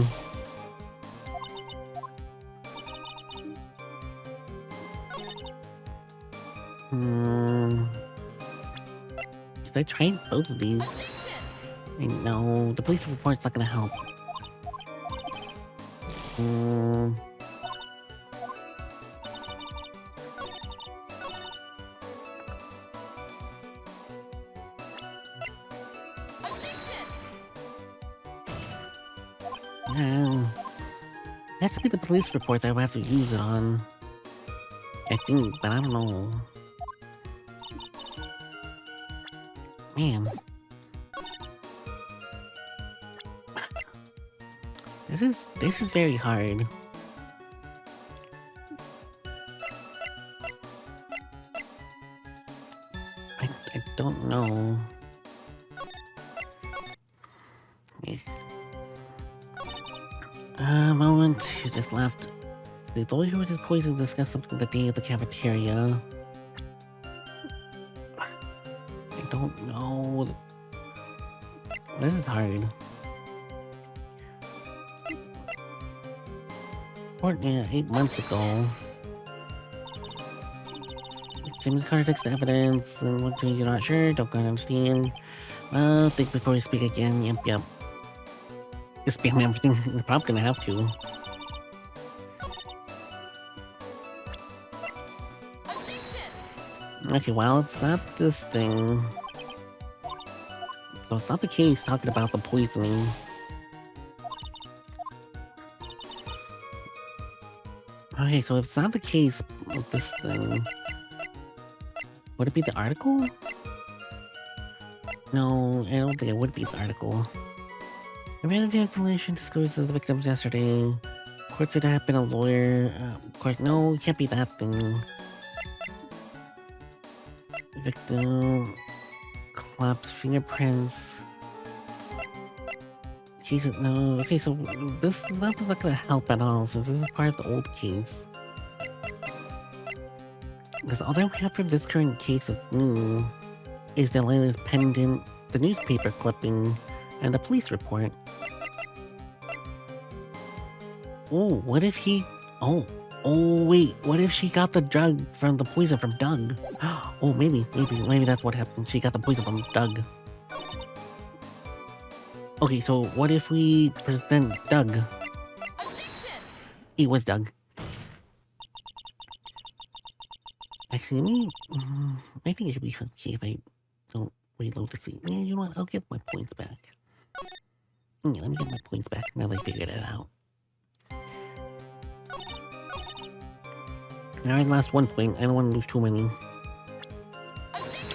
Should I try both of these? No, the police report's not gonna help. It has to be the police reports I would have to use it on. I think, but I don't know. Man. This is very hard. I don't know. Moment, you just left. The boy who was poisoned discussed something the day at the cafeteria. I don't know. This is hard. Yeah, 8 months ago. James contradicts the evidence, and what you're not sure, don't quite understand. Well, think before you speak again, yep. Just spam everything, you're probably gonna have to. Okay, well, it's not this thing. So it's not the case talking about the poisoning. Okay, so if it's not the case with this thing, would it be the article? No, I don't think it would be the article. I ran the information disclosed to the victims yesterday. Court said I had been a lawyer. Of course, no, it can't be that thing. Victim... collapsed fingerprints. Jesus, no. Okay, so that's not gonna help at all, since this is part of the old case. Because all that we have from this current case of new is the latest pendant, the newspaper clipping, and the police report. Oh, what if he... Oh, wait, what if she got the drug from the poison from Doug? Oh, maybe that's what happened. She got the poison from Doug. Okay, so what if we present Doug? It was Doug. Actually, I think it should be okay if I don't reload the scene. Yeah, you know what? I'll get my points back. Yeah, let me get my points back now that I figured it out. Alright, last 1 point. I don't want to lose too many.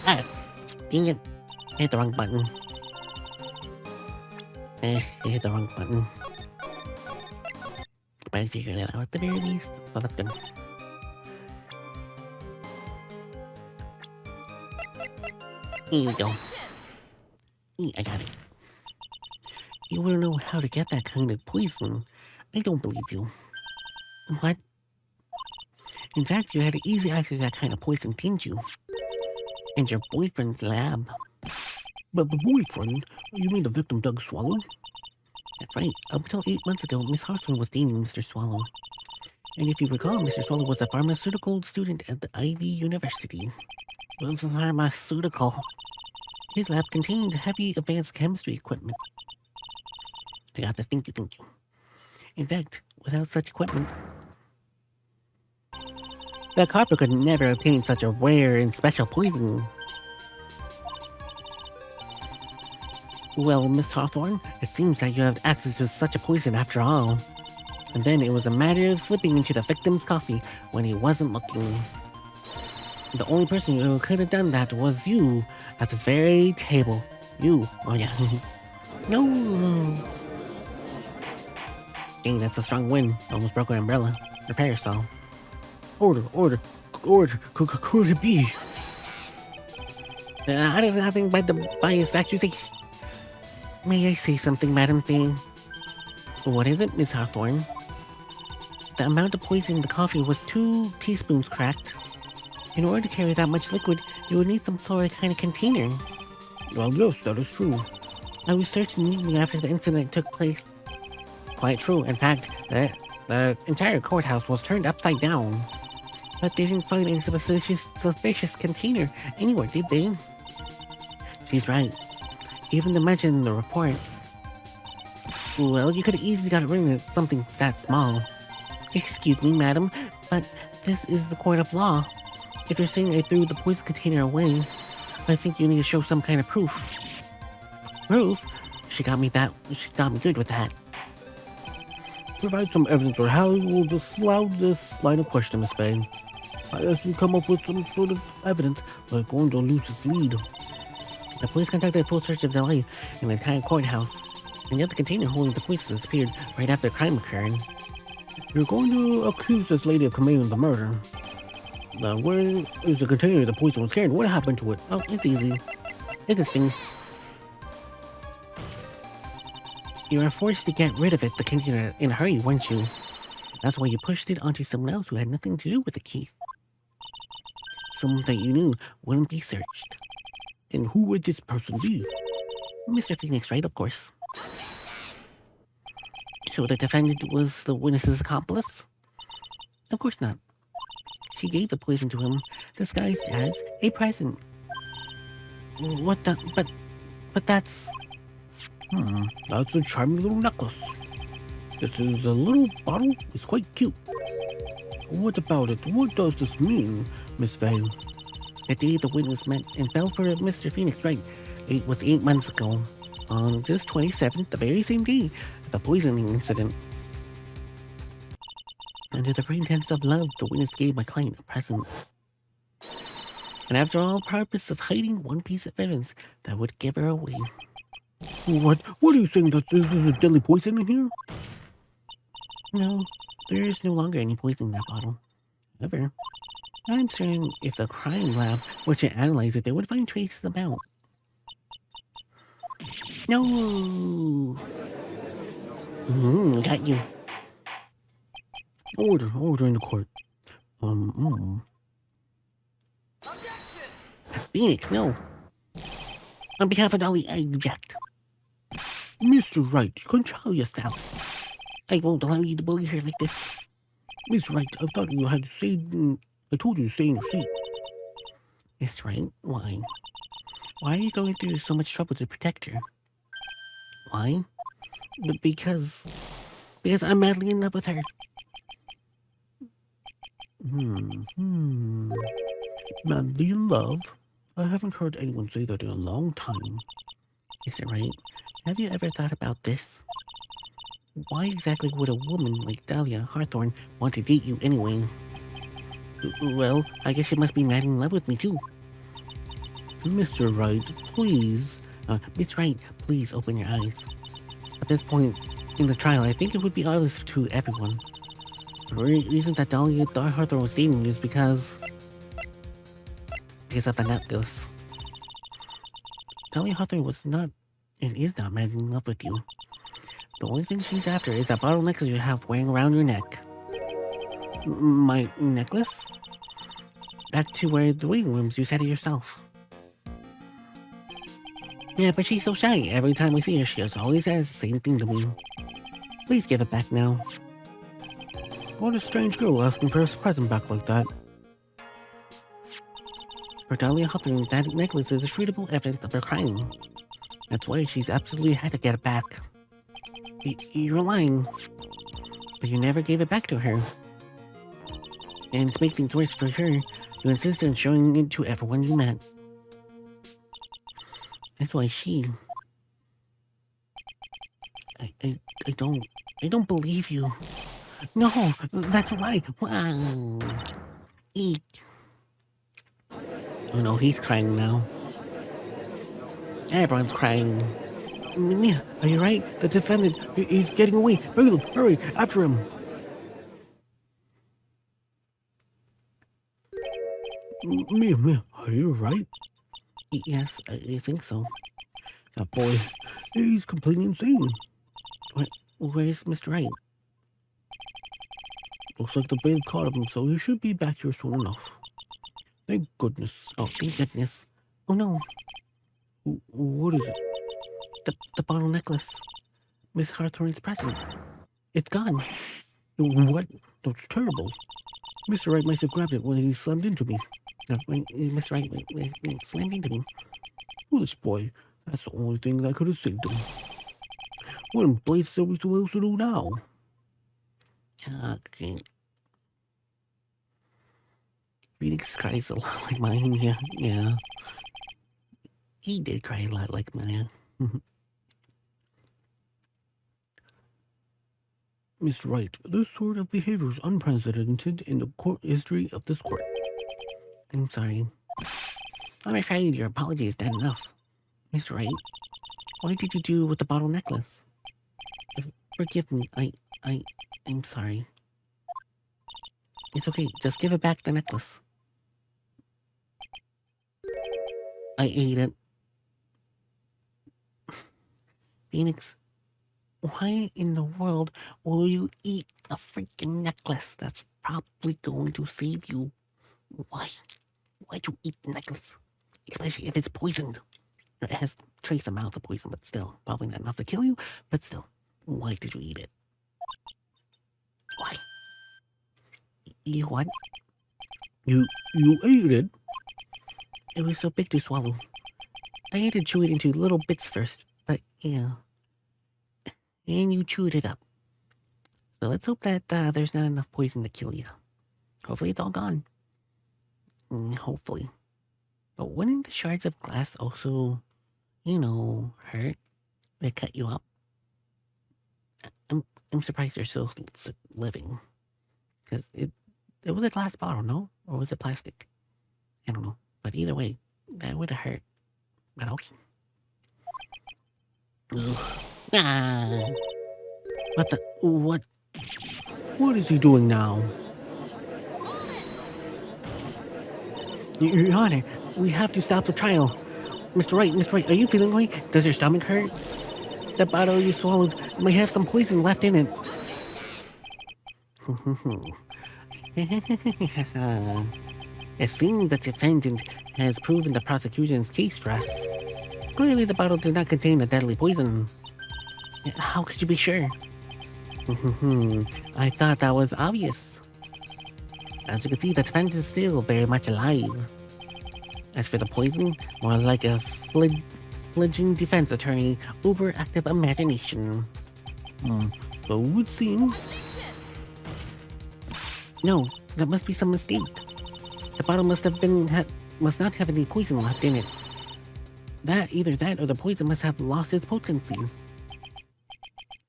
Ah! Dang it! I hit the wrong button. I hit the wrong button. But I figured it out at the very least. Oh, that's good. Here we go. I got it. You wouldn't know how to get that kind of poison. I don't believe you. What? In fact, you had easy access to that kind of poison, didn't you? And your boyfriend's lab. But the boyfriend? You mean the victim Doug Swallow? That's right. Up until 8 months ago, Miss Hawthorne was dating Mr. Swallow. And if you recall, Mr. Swallow was a pharmaceutical student at the Ivy University. Well, pharmaceutical. His lab contained heavy advanced chemistry equipment. I got to thank you. In fact, without such equipment, the copper could never obtain such a rare and special poison. Well, Miss Hawthorne, it seems that you have access to such a poison after all. And then it was a matter of slipping into the victim's coffee when he wasn't looking. The only person who could have done that was you, at this very table. You. Oh yeah. No! Dang, that's a strong win. Almost broke her umbrella. Prepare yourself. Order, could it be? How does nothing by the bias accusation? May I say something, Madam Fay? What is it, Miss Hawthorne? The amount of poison in the coffee was 2 teaspoons cracked. In order to carry that much liquid, you would need some sort of kind of container. Well, yes, that is true. I researched immediately after the incident took place. Quite true. In fact, the entire courthouse was turned upside down. But they didn't find any suspicious container anywhere, did they? She's right. Even to mention in the report. Well, you could have easily got rid of something that small. Excuse me, madam, but this is the court of law. If you're saying I threw the poison container away, I think you need to show some kind of proof. Proof? She got me good with that. Provide some evidence or how you will disallow this line of question, Miss Bay. I asked you to come up with some sort of evidence, but going to lose this lead. The police conducted a full search of the light in the entire courthouse, and yet the container holding the poison disappeared right after the crime occurred. You're going to accuse this lady of committing the murder. Now, where is the container the poison was carrying? What happened to it? Oh, it's easy. It's this thing. You were forced to get rid of it in a hurry, weren't you? That's why you pushed it onto someone else who had nothing to do with the key. Someone that you knew wouldn't be searched. And who would this person be? Mr. Phoenix, right, of course. So the defendant was the witness's accomplice? Of course not. She gave the poison to him, disguised as a present. What the... But that's... That's a charming little necklace. This is a little bottle. It's quite cute. What about it? What does this mean, Miss Vane? The day the witness met and fell for Mr. Phoenix, right? It was 8 months ago. On August 27th, the very same day, the poisoning incident. Under the pretense of love, the witness gave my client a present. And after all purpose of hiding one piece of evidence that would give her away. What are you saying, that this is a deadly poison in here? No, there is no longer any poison in that bottle. However, I'm certain if the crime lab were to analyze it, they would find traces about. No! Got you. Order in the court. Phoenix, no. On behalf of Dolly, I object. Mr. Wright, control yourself. I won't allow you to bully her like this. Miss Wright, I thought you had to stay. I told you to stay in your seat. Miss Wright, why? Why are you going through so much trouble to protect her? Why? Because I'm madly in love with her. Madly in love? I haven't heard anyone say that in a long time. Is it right? Have you ever thought about this? Why exactly would a woman like Dahlia Hawthorne want to date you anyway? Well, I guess she must be madly in love with me too. Mr. Wright, please. Miss Wright, please open your eyes. At this point in the trial, I think it would be obvious to everyone. The reason that Dahlia Hawthorne was dating you is because of the necklace. Dahlia Hawthorne was not and is not madly in love with you. The only thing she's after is that bottle necklace you have wearing around your neck. My necklace? Back to where the waiting rooms you said it yourself. Yeah, but she's so shy. Every time we see her, she always says the same thing to me. Please give it back now. What a strange girl asking for a present back like that. For Dahlia Hawthorne, that necklace is treatable evidence of her crime. That's why she's absolutely had to get it back. You're lying. But you never gave it back to her. And to make things worse for her, you insisted on showing it to everyone you met. That's why she... I don't believe you. No, that's a lie. Wow. Eek. Oh no, he's crying now. Everyone's crying. Mia, are you right? The defendant, he's getting away. Hurry, after him. Mia, are you right? Yes, I think so. That boy, he's completely insane. Where's Mr. Wright? Looks like the bail caught him, so he should be back here soon enough. Thank goodness. Oh, thank goodness. Oh no. What is it? The bottle necklace. Miss Hawthorne's present. It's gone. What? That's terrible. Mr. Wright must have grabbed it when he slammed into me. Mr. Wright slammed into me. Foolish boy. That's the only thing that could have saved him. What in blazes are we supposed to do now? Okay. Phoenix cries a lot like mine, yeah. He did cry a lot like mine. Mr. Wright, this sort of behavior is unprecedented in the court history of this court. I'm sorry. I'm afraid your apology is not enough. Mr. Wright, what did you do with the bottle necklace? Forgive me, I'm sorry. It's okay, just give it back, the necklace. I ate it. Phoenix, why in the world will you eat a freaking necklace that's probably going to save you? Why? Why'd you eat the necklace? Especially if it's poisoned. It has trace amounts of poison, but still, probably not enough to kill you, but still, why did you eat it? Why? You what? You ate it? It was so big to swallow. I had to chew it into little bits first, but yeah. And you chewed it up. So let's hope that there's not enough poison to kill you. Hopefully it's all gone. Hopefully. But wouldn't the shards of glass also, hurt? They cut you up? I'm surprised you're still living. Because it was a glass bottle, no? Or was it plastic? I don't know. But either way, that would have hurt. But okay. Ugh. Ah. What? What is he doing now? Your Honor, we have to stop the trial. Mr. Wright, are you feeling right? Does your stomach hurt? That bottle you swallowed may have some poison left in it. It seems the defendant has proven the prosecution's case for us. Clearly the bottle did not contain a deadly poison. How could you be sure? I thought that was obvious. As you can see, the defendant is still very much alive. As for the poison, more like a fledgling defense attorney, overactive imagination. So it would seem. No, that must be some mistake. The bottle must not have any poison left in it. Either that or the poison must have lost its potency.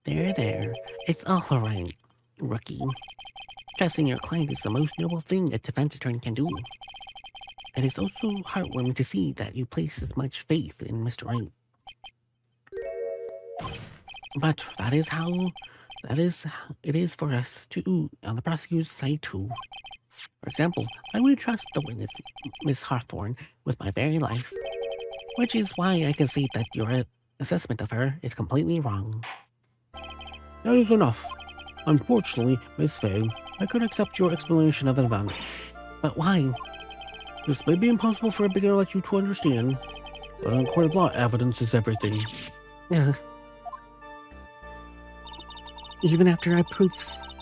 There. It's all alright, rookie. Trusting your client is the most noble thing a defense attorney can do. It is also heartwarming to see that you place as much faith in Mr. Wright. But it is for us too, on the prosecutor's side too. For example, I would trust the witness, Miss Hawthorne, with my very life. Which is why I can say that your assessment of her is completely wrong. That is enough. Unfortunately, Miss Faye, I could accept your explanation of events. But why? This may be impossible for a beginner like you to understand, but in court of law, evidence is everything. Even after I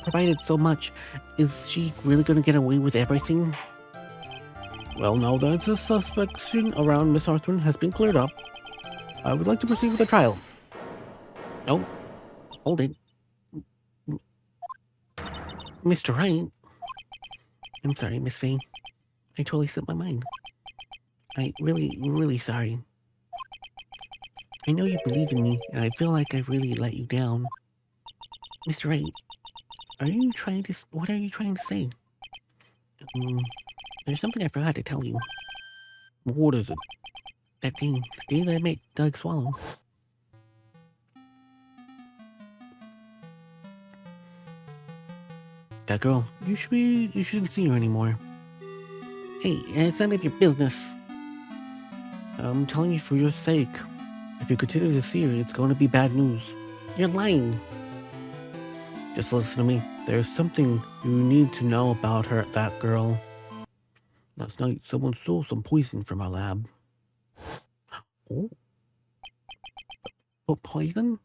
provided so much, is she really gonna get away with everything? Well, now that the suspicion around Miss Hawthorne has been cleared up, I would like to proceed with the trial. Oh, hold it. Mr. Wright? I'm sorry, Miss Faye. I totally slipped my mind. I'm really sorry. I know you believe in me, and I feel like I really let you down. Mr. Wright, what are you trying to say? There's something I forgot to tell you. What is it? That thing, the day that I made Doug swallow. That girl, you shouldn't see her anymore. Hey, it's none of your business. I'm telling you for your sake. If you continue to see her, it's going to be bad news. You're lying. Just listen to me. There's something you need to know about that girl. Last night, someone stole some poison from our lab. Oh? What poison?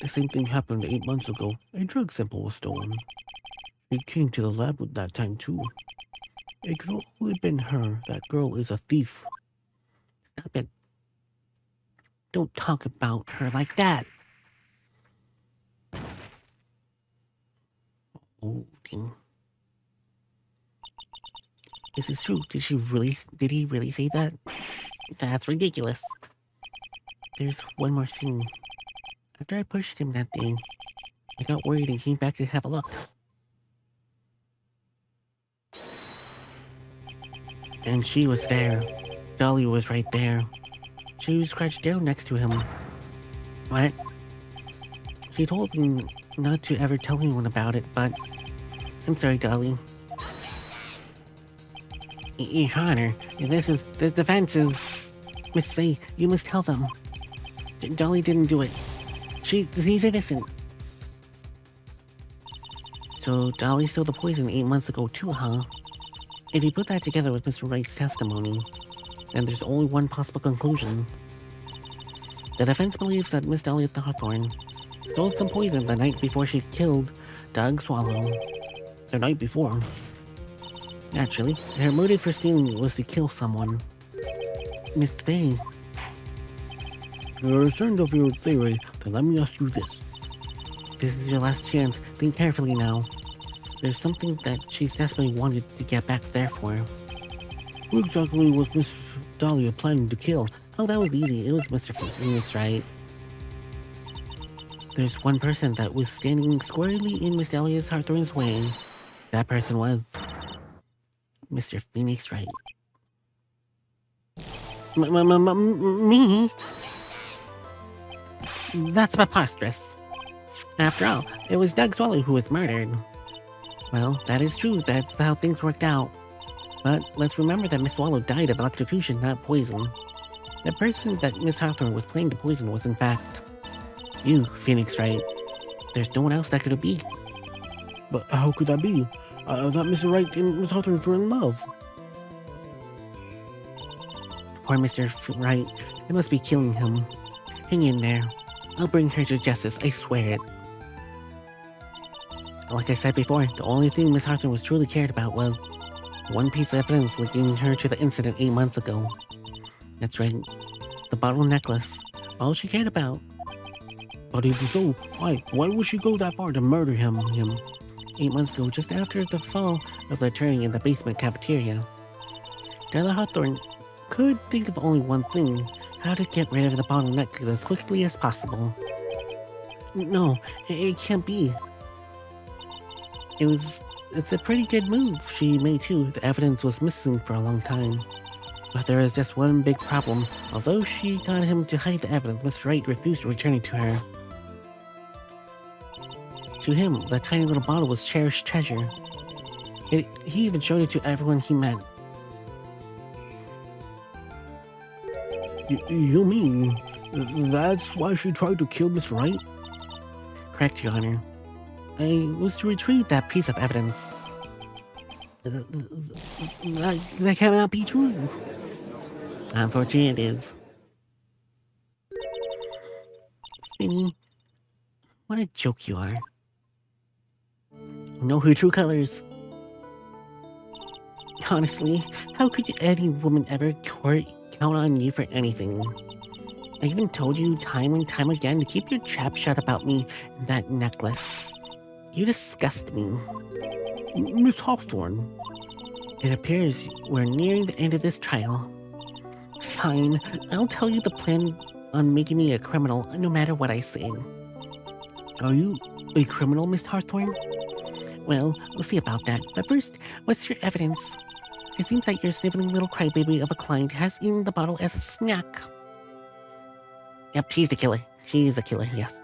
The same thing happened 8 months ago. A drug sample was stolen. It came to the lab at that time too. It could only have been her. That girl is a thief. Stop it. Don't talk about her like that. Oh, dang. Is this true? Did he really say that? That's ridiculous. There's one more thing. After I pushed him that day, I got worried and came back to have a look. And she was there. Dolly was right there. She was crouched down next to him. What? She told me not to ever tell anyone about it, but I'm sorry, Dolly. Your Honor, this is the defense is. Miss Faye, you must tell them. Dolly didn't do it. He's innocent. So Dolly stole the poison 8 months ago too, huh? If you put that together with Mr. Wright's testimony, then there's only one possible conclusion. The defense believes that Miss Dolly Hawthorne stole some poison the night before she killed Doug Swallow. The night before. Naturally, her motive for stealing was to kill someone. Miss Faye. You're concerned of your theory, then let me ask you this. This is your last chance. Think carefully now. There's something that she's desperately wanted to get back there for. Who exactly was Miss Dahlia planning to kill? Oh, that was easy. It was Mr. Phoenix, right? There's one person that was standing squarely in Miss Dahlia Hawthorne's way. That person was Mr. Phoenix, right? Me? That's preposterous. After all, it was Doug Swallow who was murdered. Well, that is true. That's how things worked out. But let's remember that Miss Swallow died of electrocution, not poison. The person that Miss Hawthorne was planning to poison was in fact you, Phoenix, right? There's no one else that could be. But how could that be? I thought Mr. Wright and Miss Hawthorne were in love. Poor Mr. Wright. It must be killing him. Hang in there. I'll bring her to justice, I swear it. Like I said before, the only thing Miss Hawthorne was truly cared about was one piece of evidence linking her to the incident 8 months ago. That's right. The bottle necklace. All she cared about. But even so, why would she go that far to murder him? 8 months ago, just after the fall of the attorney in the basement cafeteria. Darla Hawthorne could think of only one thing. How to get rid of the bottle necklace as quickly as possible. No, it can't be. It's a pretty good move she made too. The evidence was missing for a long time. But there is just one big problem. Although she got him to hide the evidence, Mr. Wright refused to return it to her. To him, the tiny little bottle was cherished treasure. He even showed it to everyone he met. You mean that's why she tried to kill Mr. Wright? Correct, Your Honor. I was to retrieve that piece of evidence. That cannot be true. Unfortunately, it is. Finny, what a joke you are. Know her true colors. Honestly, how could any woman ever count on you for anything? I even told you time and time again to keep your trap shut about me and that necklace. You disgust me. Miss Hawthorne. It appears we're nearing the end of this trial. Fine, I'll tell you the plan on making me a criminal no matter what I say. Are you a criminal, Miss Hawthorne? Well, we'll see about that. But first, what's your evidence? It seems like your sniveling little crybaby of a client has eaten the bottle as a snack. Yep, she's the killer. She's the killer, yes.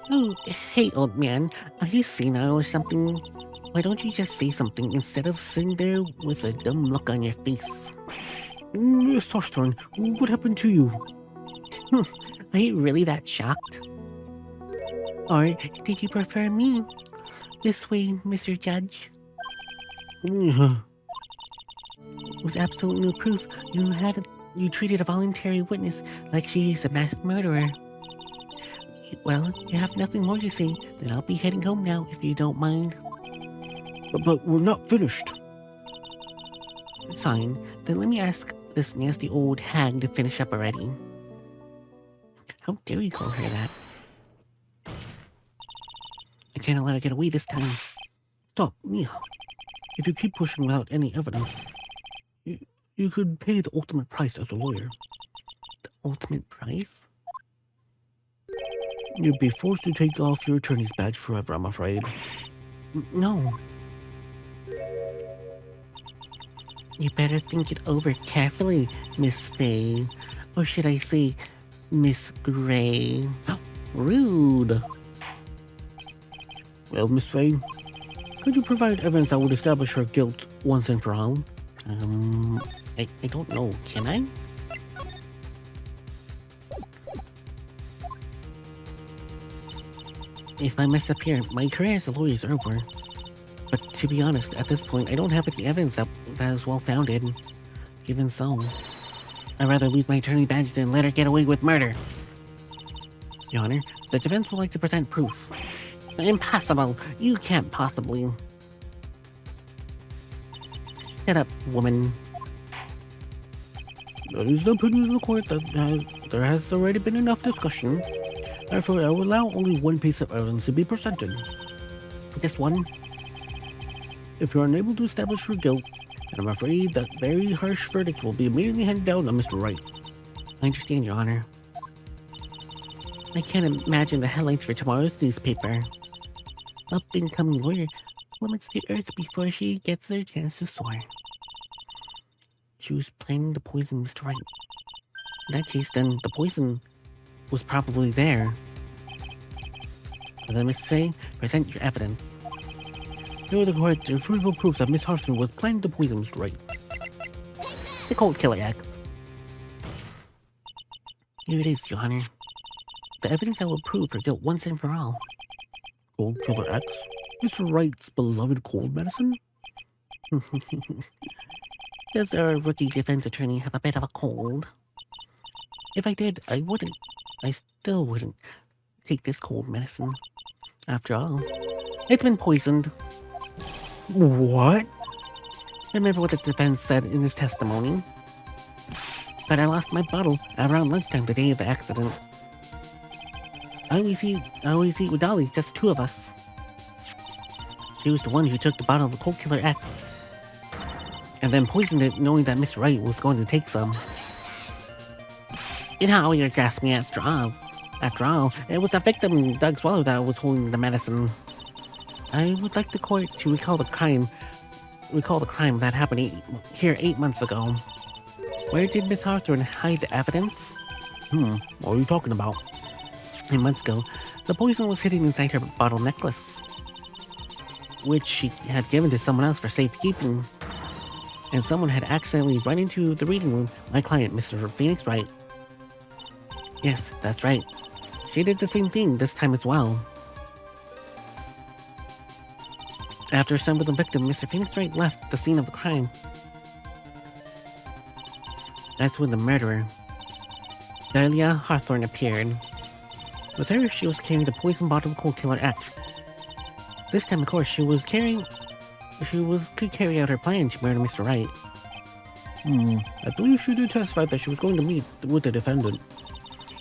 Oh, hey, old man. Are you senile or something? Why don't you just say something instead of sitting there with a dumb look on your face? Miss Hawthorne, what happened to you? Are you really that shocked? Or did you prefer me? This way, Mr. Judge. With absolute no proof, you treated a voluntary witness like she's a mass murderer. Well, you have nothing more to say, then I'll be heading home now if you don't mind. But we're not finished. Fine, then let me ask this nasty old hag to finish up already. How dare you call her that? I can't let her get away this time. Stop, Mia. If you keep pushing without any evidence, you could pay the ultimate price as a lawyer. The ultimate price? You'd be forced to take off your attorney's badge forever, I'm afraid. No. You better think it over carefully, Miss Faye. Or should I say, Miss Gray? Rude. Well, Miss Faye, could you provide evidence that would establish her guilt once and for all? I don't know. Can I? If I mess up here, my career as a lawyer is over. But to be honest, at this point, I don't have any evidence that is well-founded. Even so, I'd rather lose my attorney badge than let her get away with murder. Your Honor, the defense would like to present proof. Impossible! You can't possibly... Shut up, woman. That is the opinion of the court that there has already been enough discussion. Therefore, I will allow only one piece of evidence to be presented. Just one? If you are unable to establish your guilt, I'm afraid that very harsh verdict will be immediately handed down on Mr. Wright. I understand, Your Honor. I can't imagine the headlines for tomorrow's newspaper. Up-and-coming lawyer plummets the earth before she gets her chance to soar. She was planning to poison Mr. Wright. In that case, then, the poison was probably there. As I must say, present your evidence. Here are the court irrefutable proof that Miss Hawthorne was planning to poison Mr. Wright. The Cold Killer Act. Here it is, Your Honor. The evidence that will prove her guilt once and for all. Cold Killer X? Mr. Wright's beloved cold medicine? Does our rookie defense attorney have a bit of a cold? If I did, I still wouldn't take this cold medicine. After all, it's been poisoned. What? Remember what the defense said in his testimony? But I lost my bottle around lunchtime the day of the accident. I always eat with Dolly, just the two of us. She was the one who took the bottle of the Cold Killer X and then poisoned it, knowing that Mr. Wright was going to take some. You know how you're grasping at straws. After all, it was the victim, Doug Swallow, that was holding the medicine. I would like the court to recall the crime that happened here 8 months ago. Where did Miss Hawthorne hide the evidence? What are you talking about? 8 months ago, the poison was hidden inside her bottle necklace, which she had given to someone else for safekeeping. And someone had accidentally run into the reading room, my client, Mr. Phoenix Wright. Yes, that's right. She did the same thing this time as well. After some of the victim, Mr. Phoenix Wright left the scene of the crime. That's when the murderer, Glacia Hawthorne, appeared. With her, she was carrying the poison bottle of Cold Killer X. This time, of course, she could carry out her plan to murder Mr. Wright. I believe she did testify that she was going to meet with the defendant.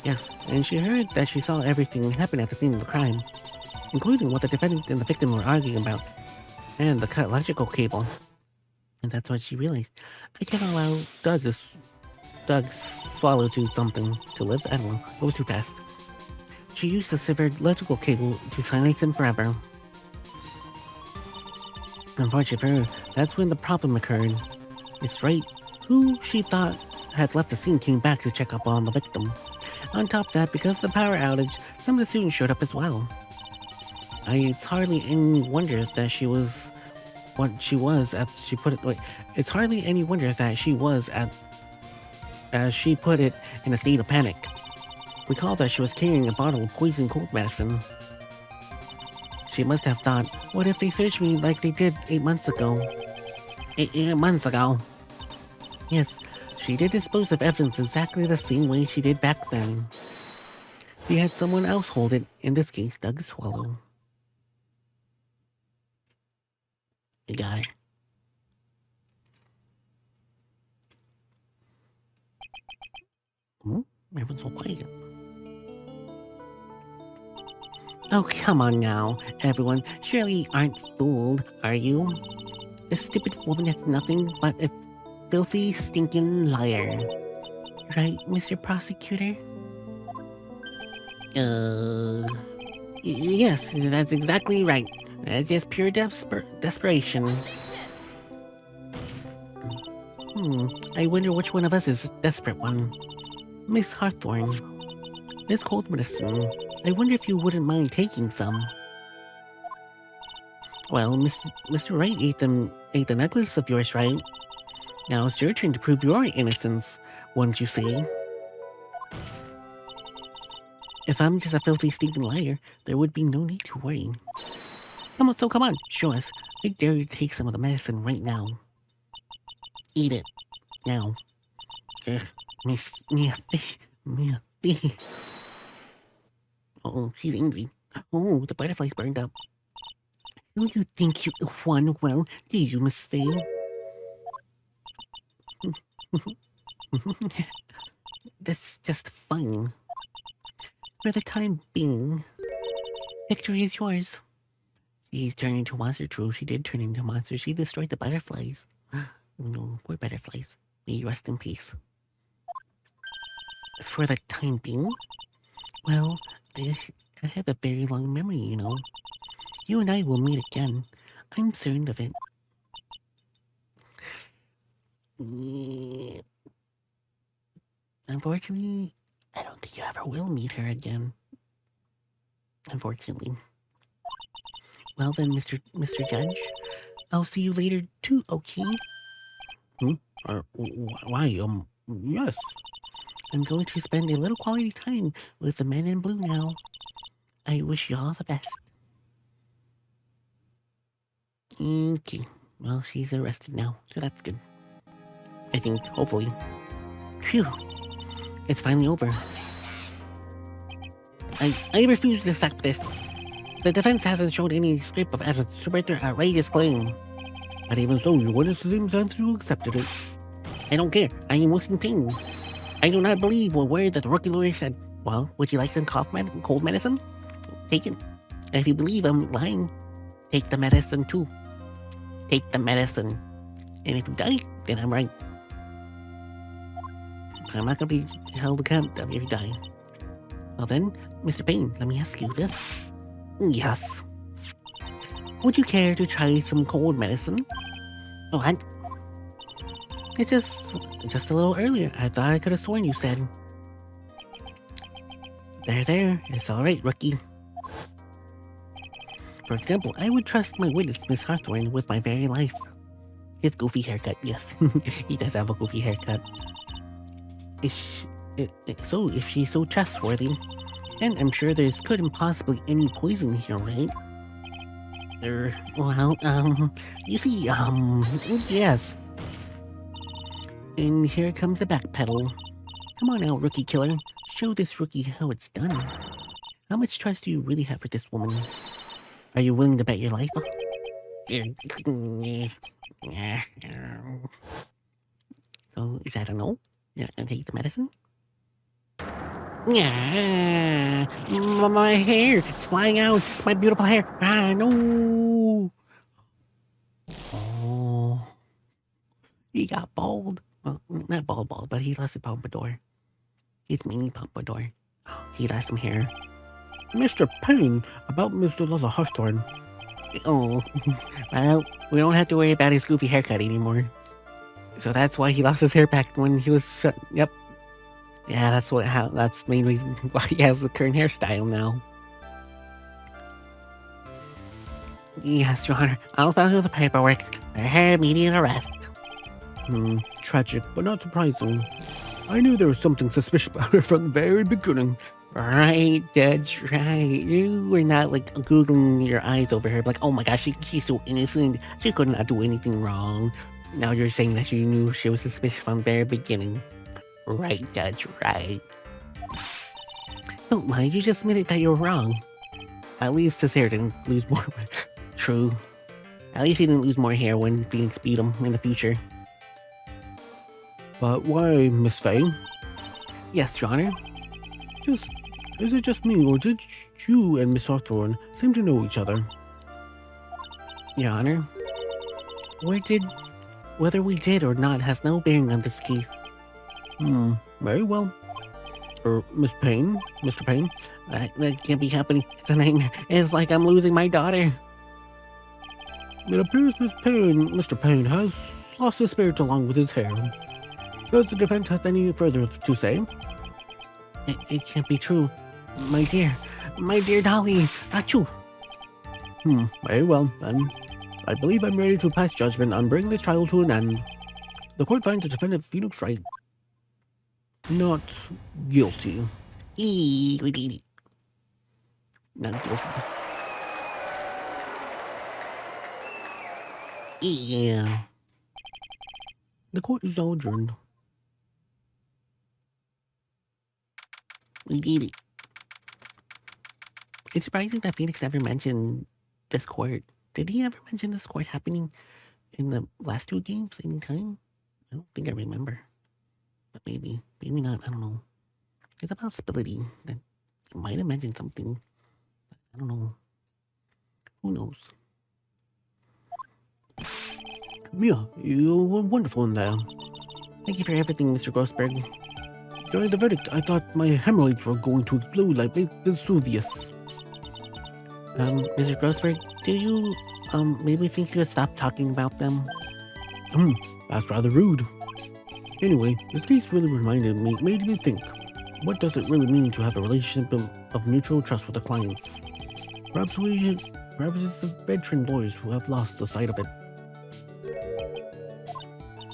Yes, and she heard that she saw everything happen at the scene of the crime, including what the defendant and the victim were arguing about, and the cut electrical cable. And that's when she realized, I can't allow Doug Swallow to something to live. I don't know, it was too fast. She used the severed electrical cable to silence him forever. Unfortunately for her, that's when the problem occurred. Miss Wright, who she thought had left the scene, came back to check up on the victim. On top of that, because of the power outage, some of the students showed up as well. It's hardly any wonder that she was what she was as she put it. Wait, it's hardly any wonder that she was as she put it, in a state of panic. Recall that she was carrying a bottle of poison cold medicine. She must have thought, what if they searched me like they did 8 months ago? 8 months ago? Yes, she did dispose of evidence exactly the same way she did back then. She had someone else hold it, in this case, Doug Swallow. You got it. Everyone's so quiet. Oh, come on now, everyone. Surely you aren't fooled, are you? This stupid woman is nothing but a filthy, stinking liar. Right, Mr. Prosecutor? Yes, that's exactly right. That's just pure desperation. I wonder which one of us is the desperate one. Miss Hawthorne, this cold medicine, I wonder if you wouldn't mind taking some. Well, Mr. Wright ate the necklace of yours, right? Now it's your turn to prove your innocence, wouldn't you say? If I'm just a filthy, stinking liar, there would be no need to worry. Come on, show us. I dare you to take some of the medicine right now. Eat it. Now. Miss Mia. Oh, she's angry. Oh, the butterfly's burned up. Do you think you won well, do you, Miss Faye? That's just fun. For the time being, victory is yours. She's turned into a monster, true. She did turn into a monster. She destroyed the butterflies. Oh no, poor butterflies. May you rest in peace. For the time being? Well, I have a very long memory, you know. You and I will meet again. I'm certain of it. Unfortunately, I don't think you ever will meet her again. Unfortunately. Well then, Mr. Judge, I'll see you later too, okay? Why, yes. I'm going to spend a little quality time with the men in blue now. I wish you all the best. Okay. Well, she's arrested now, so that's good. I think, hopefully. Phew. It's finally over. I refuse to accept this. The defense hasn't shown any script of evidence to support their outrageous claim. But even so, your witness seems to have accepted it. I don't care. I am in pain. I do not believe a word that the rookie lawyer said. Well, would you like some cold medicine? Take it. And if you believe I'm lying, take the medicine too. Take the medicine. And if you die, then I'm right. I'm not going to be held accountable if you die. Well then, Mr. Payne, let me ask you this. Yes. Would you care to try some cold medicine? Oh, it's just a little earlier. I thought I could have sworn you said. There. It's alright, rookie. For example, I would trust my witness, Miss Hawthorne, with my very life. His goofy haircut, yes. He does have a goofy haircut. So, if she's so trustworthy, then I'm sure there couldn't possibly any poison here, right? Well, you see, yes. And here comes the back pedal. Come on now, rookie killer. Show this rookie how it's done. How much trust do you really have for this woman? Are you willing to bet your life? So, is that a no? You're not gonna take the medicine? Yeah, my hair, it's flying out. My beautiful hair. Ah, no. Oh, he got bald. Well, not bald, but he lost a pompadour. His mini pompadour. He lost some hair. Mr. Payne, about Mr. Lola Hawthorne. Oh, well, we don't have to worry about his goofy haircut anymore. So that's why he lost his hair back when he was shut. Yep. Yeah, that's the main reason why he has the current hairstyle now. Yes, Your Honor. I'll follow the paperwork for her immediate arrest. Tragic, but not surprising. I knew there was something suspicious about her from the very beginning. Right, Judge, right. You were not like googling your eyes over her, like, oh my gosh, she's so innocent. She could not do anything wrong. Now you're saying that you knew she was suspicious from the very beginning. Right, Judge, right. Don't lie, you just admitted that you're wrong. At least his hair didn't lose more. True. At least he didn't lose more hair when Phoenix beat him in the future. But why, Miss Faye? Yes, Your Honor. Is it just me, or did you and Miss Hawthorne seem to know each other? Your Honor, whether we did or not has no bearing on this case. Very well. Mr. Payne? That can't be happening. It's a nightmare. It's like I'm losing my daughter. It appears Mr. Payne has lost his spirit along with his hair. Does the defense have any further to say? It can't be true. My dear Dolly, achoo. Very well, then. I believe I'm ready to pass judgment on bringing this trial to an end. The court finds the defendant Phoenix Wright not guilty. Not guilty. Yeah. The court is now adjourned. We did it. It's surprising that Phoenix never mentioned this court. Did he ever mention this court happening in the last 2 games any time? I don't think I remember. But maybe. Maybe not. I don't know. There's a possibility that he might have mentioned something. I don't know. Who knows? Mia, you were wonderful in there. Thank you for everything, Mr. Grossberg. During the verdict, I thought my hemorrhoids were going to explode like Vesuvius. Mr. Grossberg, do you, maybe think you would stop talking about them? That's rather rude. Anyway, this case really made me think. What does it really mean to have a relationship of mutual trust with the clients? Perhaps it's the veteran lawyers who have lost the sight of it.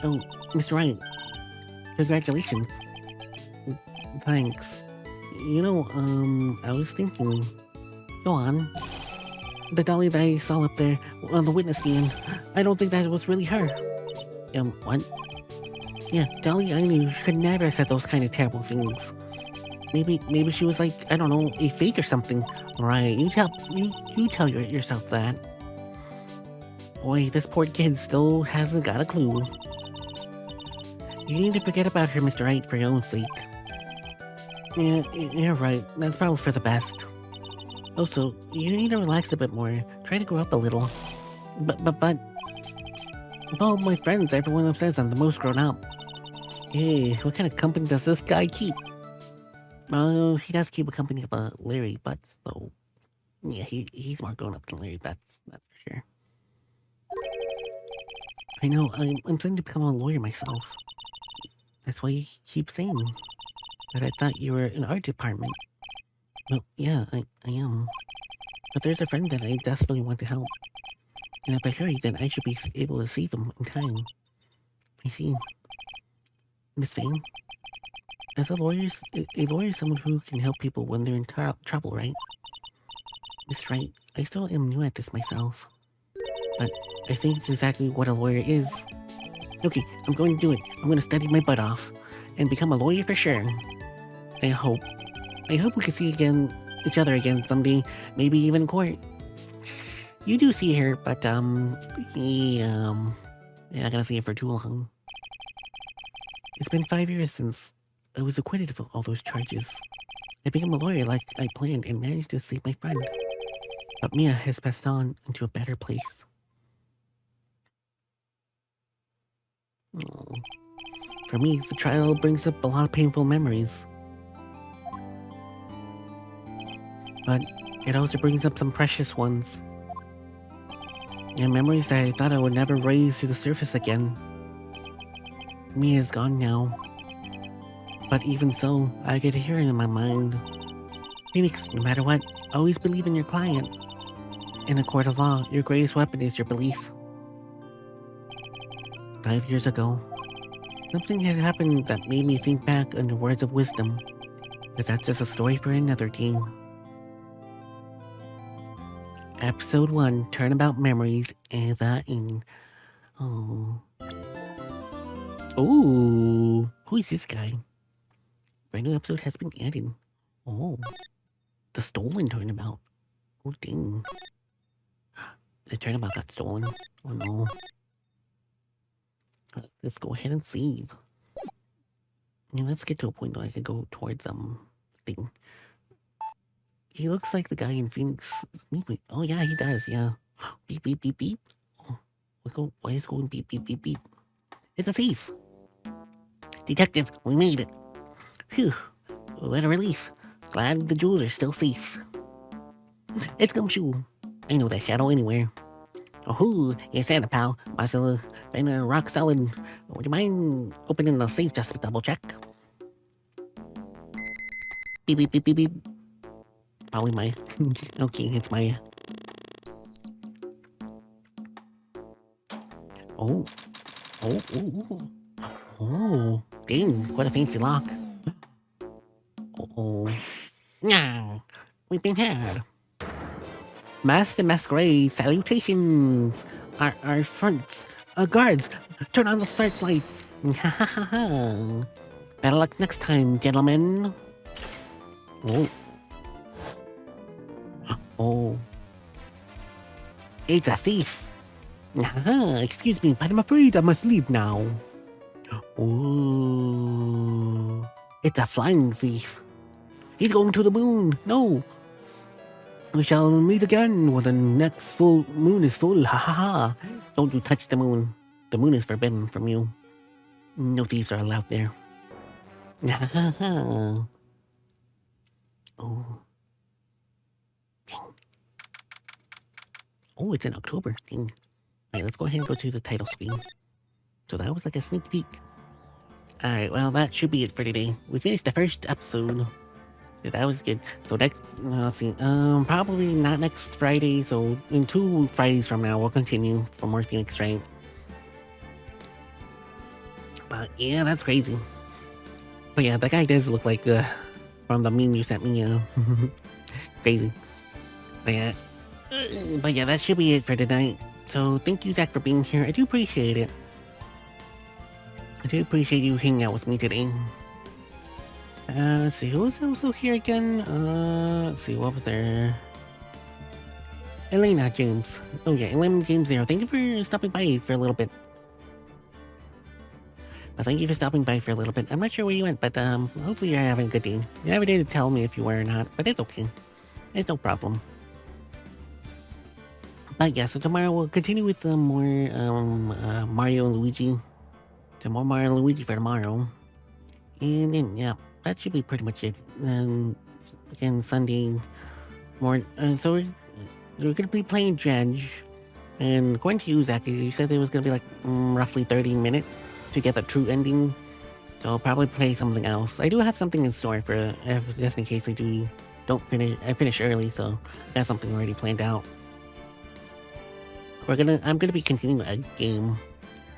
Oh, Mr. Wright, congratulations. Thanks. You know, I was thinking, go on. The dolly that I saw up there on the witness stand, I don't think that was really her. What? Yeah, Dolly, I knew she could never have said those kind of terrible things. Maybe she was like, I don't know, a fake or something. Right, you tell yourself that. Boy, this poor kid still hasn't got a clue. You need to forget about her, Mr. Wright, for your own sake. Yeah, you're right. That's probably for the best. Also, you need to relax a bit more. Try to grow up a little. But... Of all my friends, everyone says I'm the most grown up. Hey, what kind of company does this guy keep? Oh, he does keep a company of Larry Butts, though. Yeah, he's more grown up than Larry Butts, that's for sure. I know, I'm trying to become a lawyer myself. That's why you keep saying. But I thought you were in art department. Well, yeah, I am. But there's a friend that I desperately want to help. And if I hurry, then I should be able to save him in time. I see. Miss Vane? As a lawyer is someone who can help people when they're in trouble, right? Miss Wright, I still am new at this myself. But I think it's exactly what a lawyer is. Okay, I'm going to do it. I'm going to study my butt off. And become a lawyer for sure. I hope we can see each other again someday. Maybe even in court. You do see her, but, you're not gonna see her for too long. It's been 5 years since I was acquitted of all those charges. I became a lawyer like I planned and managed to save my friend. But Mia has passed on into a better place. Oh. For me, the trial brings up a lot of painful memories. But it also brings up some precious ones. And memories that I thought I would never raise to the surface again. Mia is gone now. But even so, I get to hear it in my mind. Phoenix, no matter what, always believe in your client. In a court of law, your greatest weapon is your belief. 5 years ago, something had happened that made me think back on the words of wisdom. But that's just a story for another day. Episode 1, Turnabout Memories, is in. Oh. Ooh, who is this guy? Brand new episode has been added. Oh. The stolen turnabout. Oh, dang. The turnabout got stolen. Oh, no. Let's go ahead and save. Yeah, let's get to a point where I can go towards, thing. He looks like the guy in Phoenix. Oh, yeah, he does, yeah. Beep, beep, beep, beep. Oh, why is it going beep, beep, beep, beep? It's a thief. Detective, we made it. Phew, what a relief. Glad the jewels are still safe. It's Gumshoe. I know that shadow anywhere. Oh, yeah, Santa pal. Myself been rock solid. Would you mind opening the safe just to double check? Beep, beep, beep, beep, beep. Probably my... Okay, it's my... Oh. Oh, dang, what a fancy lock. Oh. Now, we've been had. Mask the Masquerade, salutations! Our fronts, guards, turn on the searchlights! Better luck next time, gentlemen. Oh. Oh. It's a thief! Excuse me, but I'm afraid I must leave now. Ooh. It's a flying thief. He's going to the moon. No. We shall meet again when the next full moon is full. Ha ha ha. Don't you touch the moon. The moon is forbidden from you. No thieves are allowed there. Ha ha ha. Oh. Dang. Oh, it's in October. Dang. Alright, let's go ahead and go to the title screen. So that was like a sneak peek. Alright, well, that should be it for today. We finished the first episode. Yeah, that was good. So next, let's see, probably not next Friday, so in 2 Fridays from now, we'll continue for more Phoenix Wright. But yeah, that's crazy. But yeah, that guy does look like from the meme you sent me, crazy. But yeah, that should be it for tonight. So thank you, Zach, for being here. I do appreciate it. I do appreciate you hanging out with me today. Let's see, who was also here again? Let's see, what was there? Elena James. Oh yeah, Elena James there. Thank you for stopping by for a little bit. Thank you for stopping by for a little bit. I'm not sure where you went, but hopefully you're having a good day. You have a day to tell me if you were or not, but it's okay. It's no problem. But yeah, so tomorrow we'll continue with more Mario and Luigi. So more Mario and Luigi for tomorrow. And then, yeah, that should be pretty much it. Again, Sunday more. So we're gonna be playing Dredge. And according to you, Zach, you said it was gonna be like roughly 30 minutes to get the true ending. So I'll probably play something else. I do have something in store for just in case I finish early. So I got something already planned out. I'm gonna be continuing a game.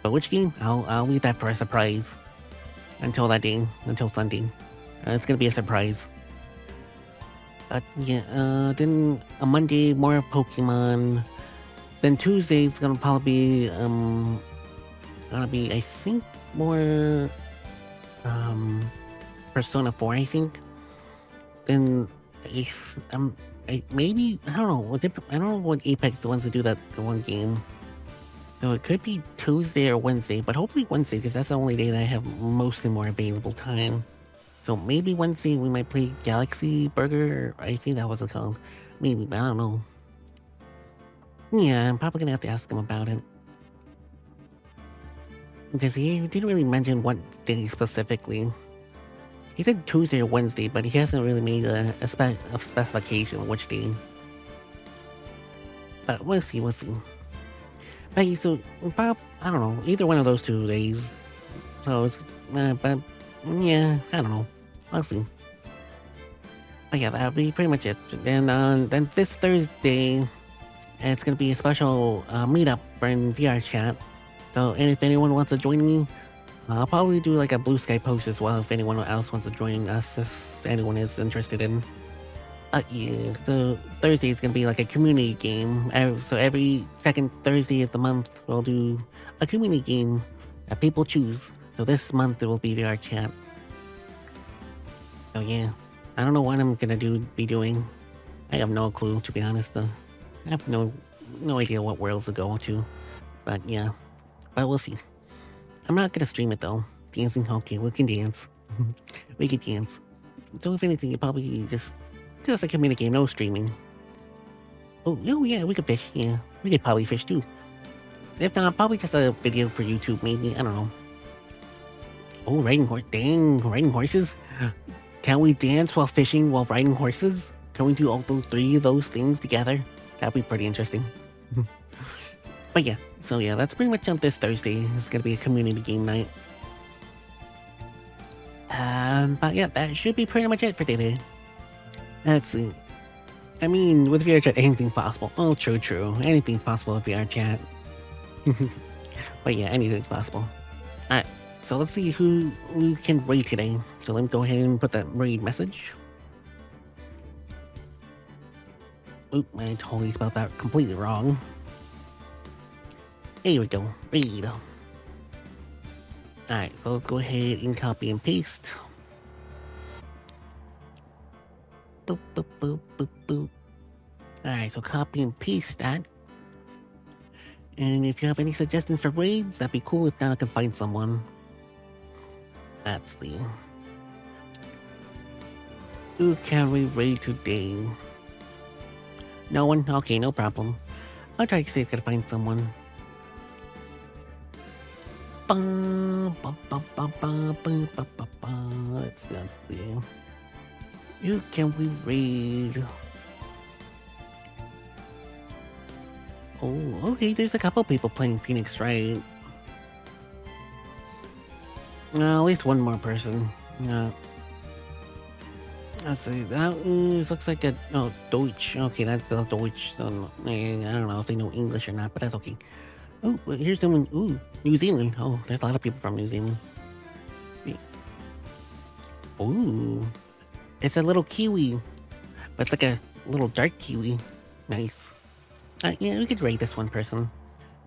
But which game? I'll leave that for a surprise. Until that day, until Sunday. It's gonna be a surprise. But yeah, then on Monday, more Pokemon. Then Tuesday's gonna probably be, I think, more Persona 4, I think. Then maybe, I don't know, I don't know what Apex wants to do that one game. So it could be Tuesday or Wednesday, but hopefully Wednesday, because that's the only day that I have mostly more available time. So maybe Wednesday we might play Galaxy Burger, or I think that was called. Maybe, but I don't know. Yeah, I'm probably gonna have to ask him about it. Because he didn't really mention what day specifically. He said Tuesday or Wednesday, but he hasn't really made a specification which day. But we'll see. But so, I don't know, either one of those 2 days. So it's, but yeah, I don't know. I'll see. But yeah, that'll be pretty much it. Then this Thursday, it's gonna be a special meetup in VR chat. So, and if anyone wants to join me, I'll probably do like a Blue Sky post as well if anyone else wants to join us, if anyone is interested in. Yeah, so Thursday is gonna be like a community game. So every second Thursday of the month, we'll do a community game that people choose. So this month it will be VR chat. So yeah, I don't know what I'm gonna be doing. I have no clue, to be honest. I have no idea what worlds to go to. But yeah, but we'll see. I'm not gonna stream it though. Dancing, okay, we can dance. We can dance. So if anything, it probably just a community game, no streaming. Oh yeah, we could fish, yeah. We could probably fish too. If not, probably just a video for YouTube, maybe, I don't know. Oh, riding horses? Can we dance while fishing while riding horses? Can we do all 3 of those things together? That'd be pretty interesting. But yeah, so yeah, that's pretty much on this Thursday. It's gonna be a community game night. But yeah, that should be pretty much it for today. Let's see. I mean, with VR chat, anything's possible. Oh, true. Anything's possible with VR chat. But yeah, anything's possible. Alright, so let's see who we can raid today. So let me go ahead and put that raid message. Oop, I totally spelled that completely wrong. Here we go. Read. Alright, so let's go ahead and copy and paste. Boop, boop, boop, boop, boop. Alright, so copy and paste that. And if you have any suggestions for raids, that'd be cool. If not, I can find someone. Let's see. Who can we raid today? No one? Okay, no problem. I'll try to see if I can find someone. Let's see. Who can we raid? Oh, okay, there's a couple people playing Phoenix, right? At least one more person. Let's see, that looks like a... Oh, Deutsch. Okay, that's Deutsch. So, I don't know if they know English or not, but that's okay. Oh, here's someone... Ooh, New Zealand. Oh, there's a lot of people from New Zealand. Ooh. It's a little kiwi. But it's like a little dark kiwi. Nice. Yeah, we could rate this one person.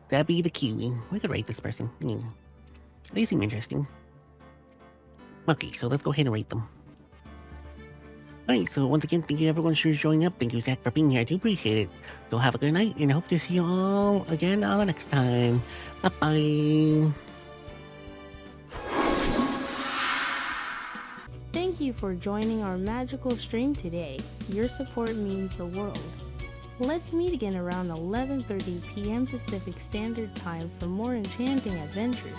That'd be the kiwi. We could rate this person. Yeah. They seem interesting. Okay, so let's go ahead and rate them. Alright, so once again, thank you everyone for showing up. Thank you, Zach, for being here. I do appreciate it. So have a good night, and I hope to see you all again on the next time. Bye-bye. Thank you for joining our magical stream today. Your support means the world. Let's meet again around 11:30 p.m. Pacific Standard Time for more enchanting adventures.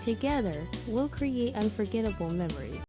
Together, we'll create unforgettable memories.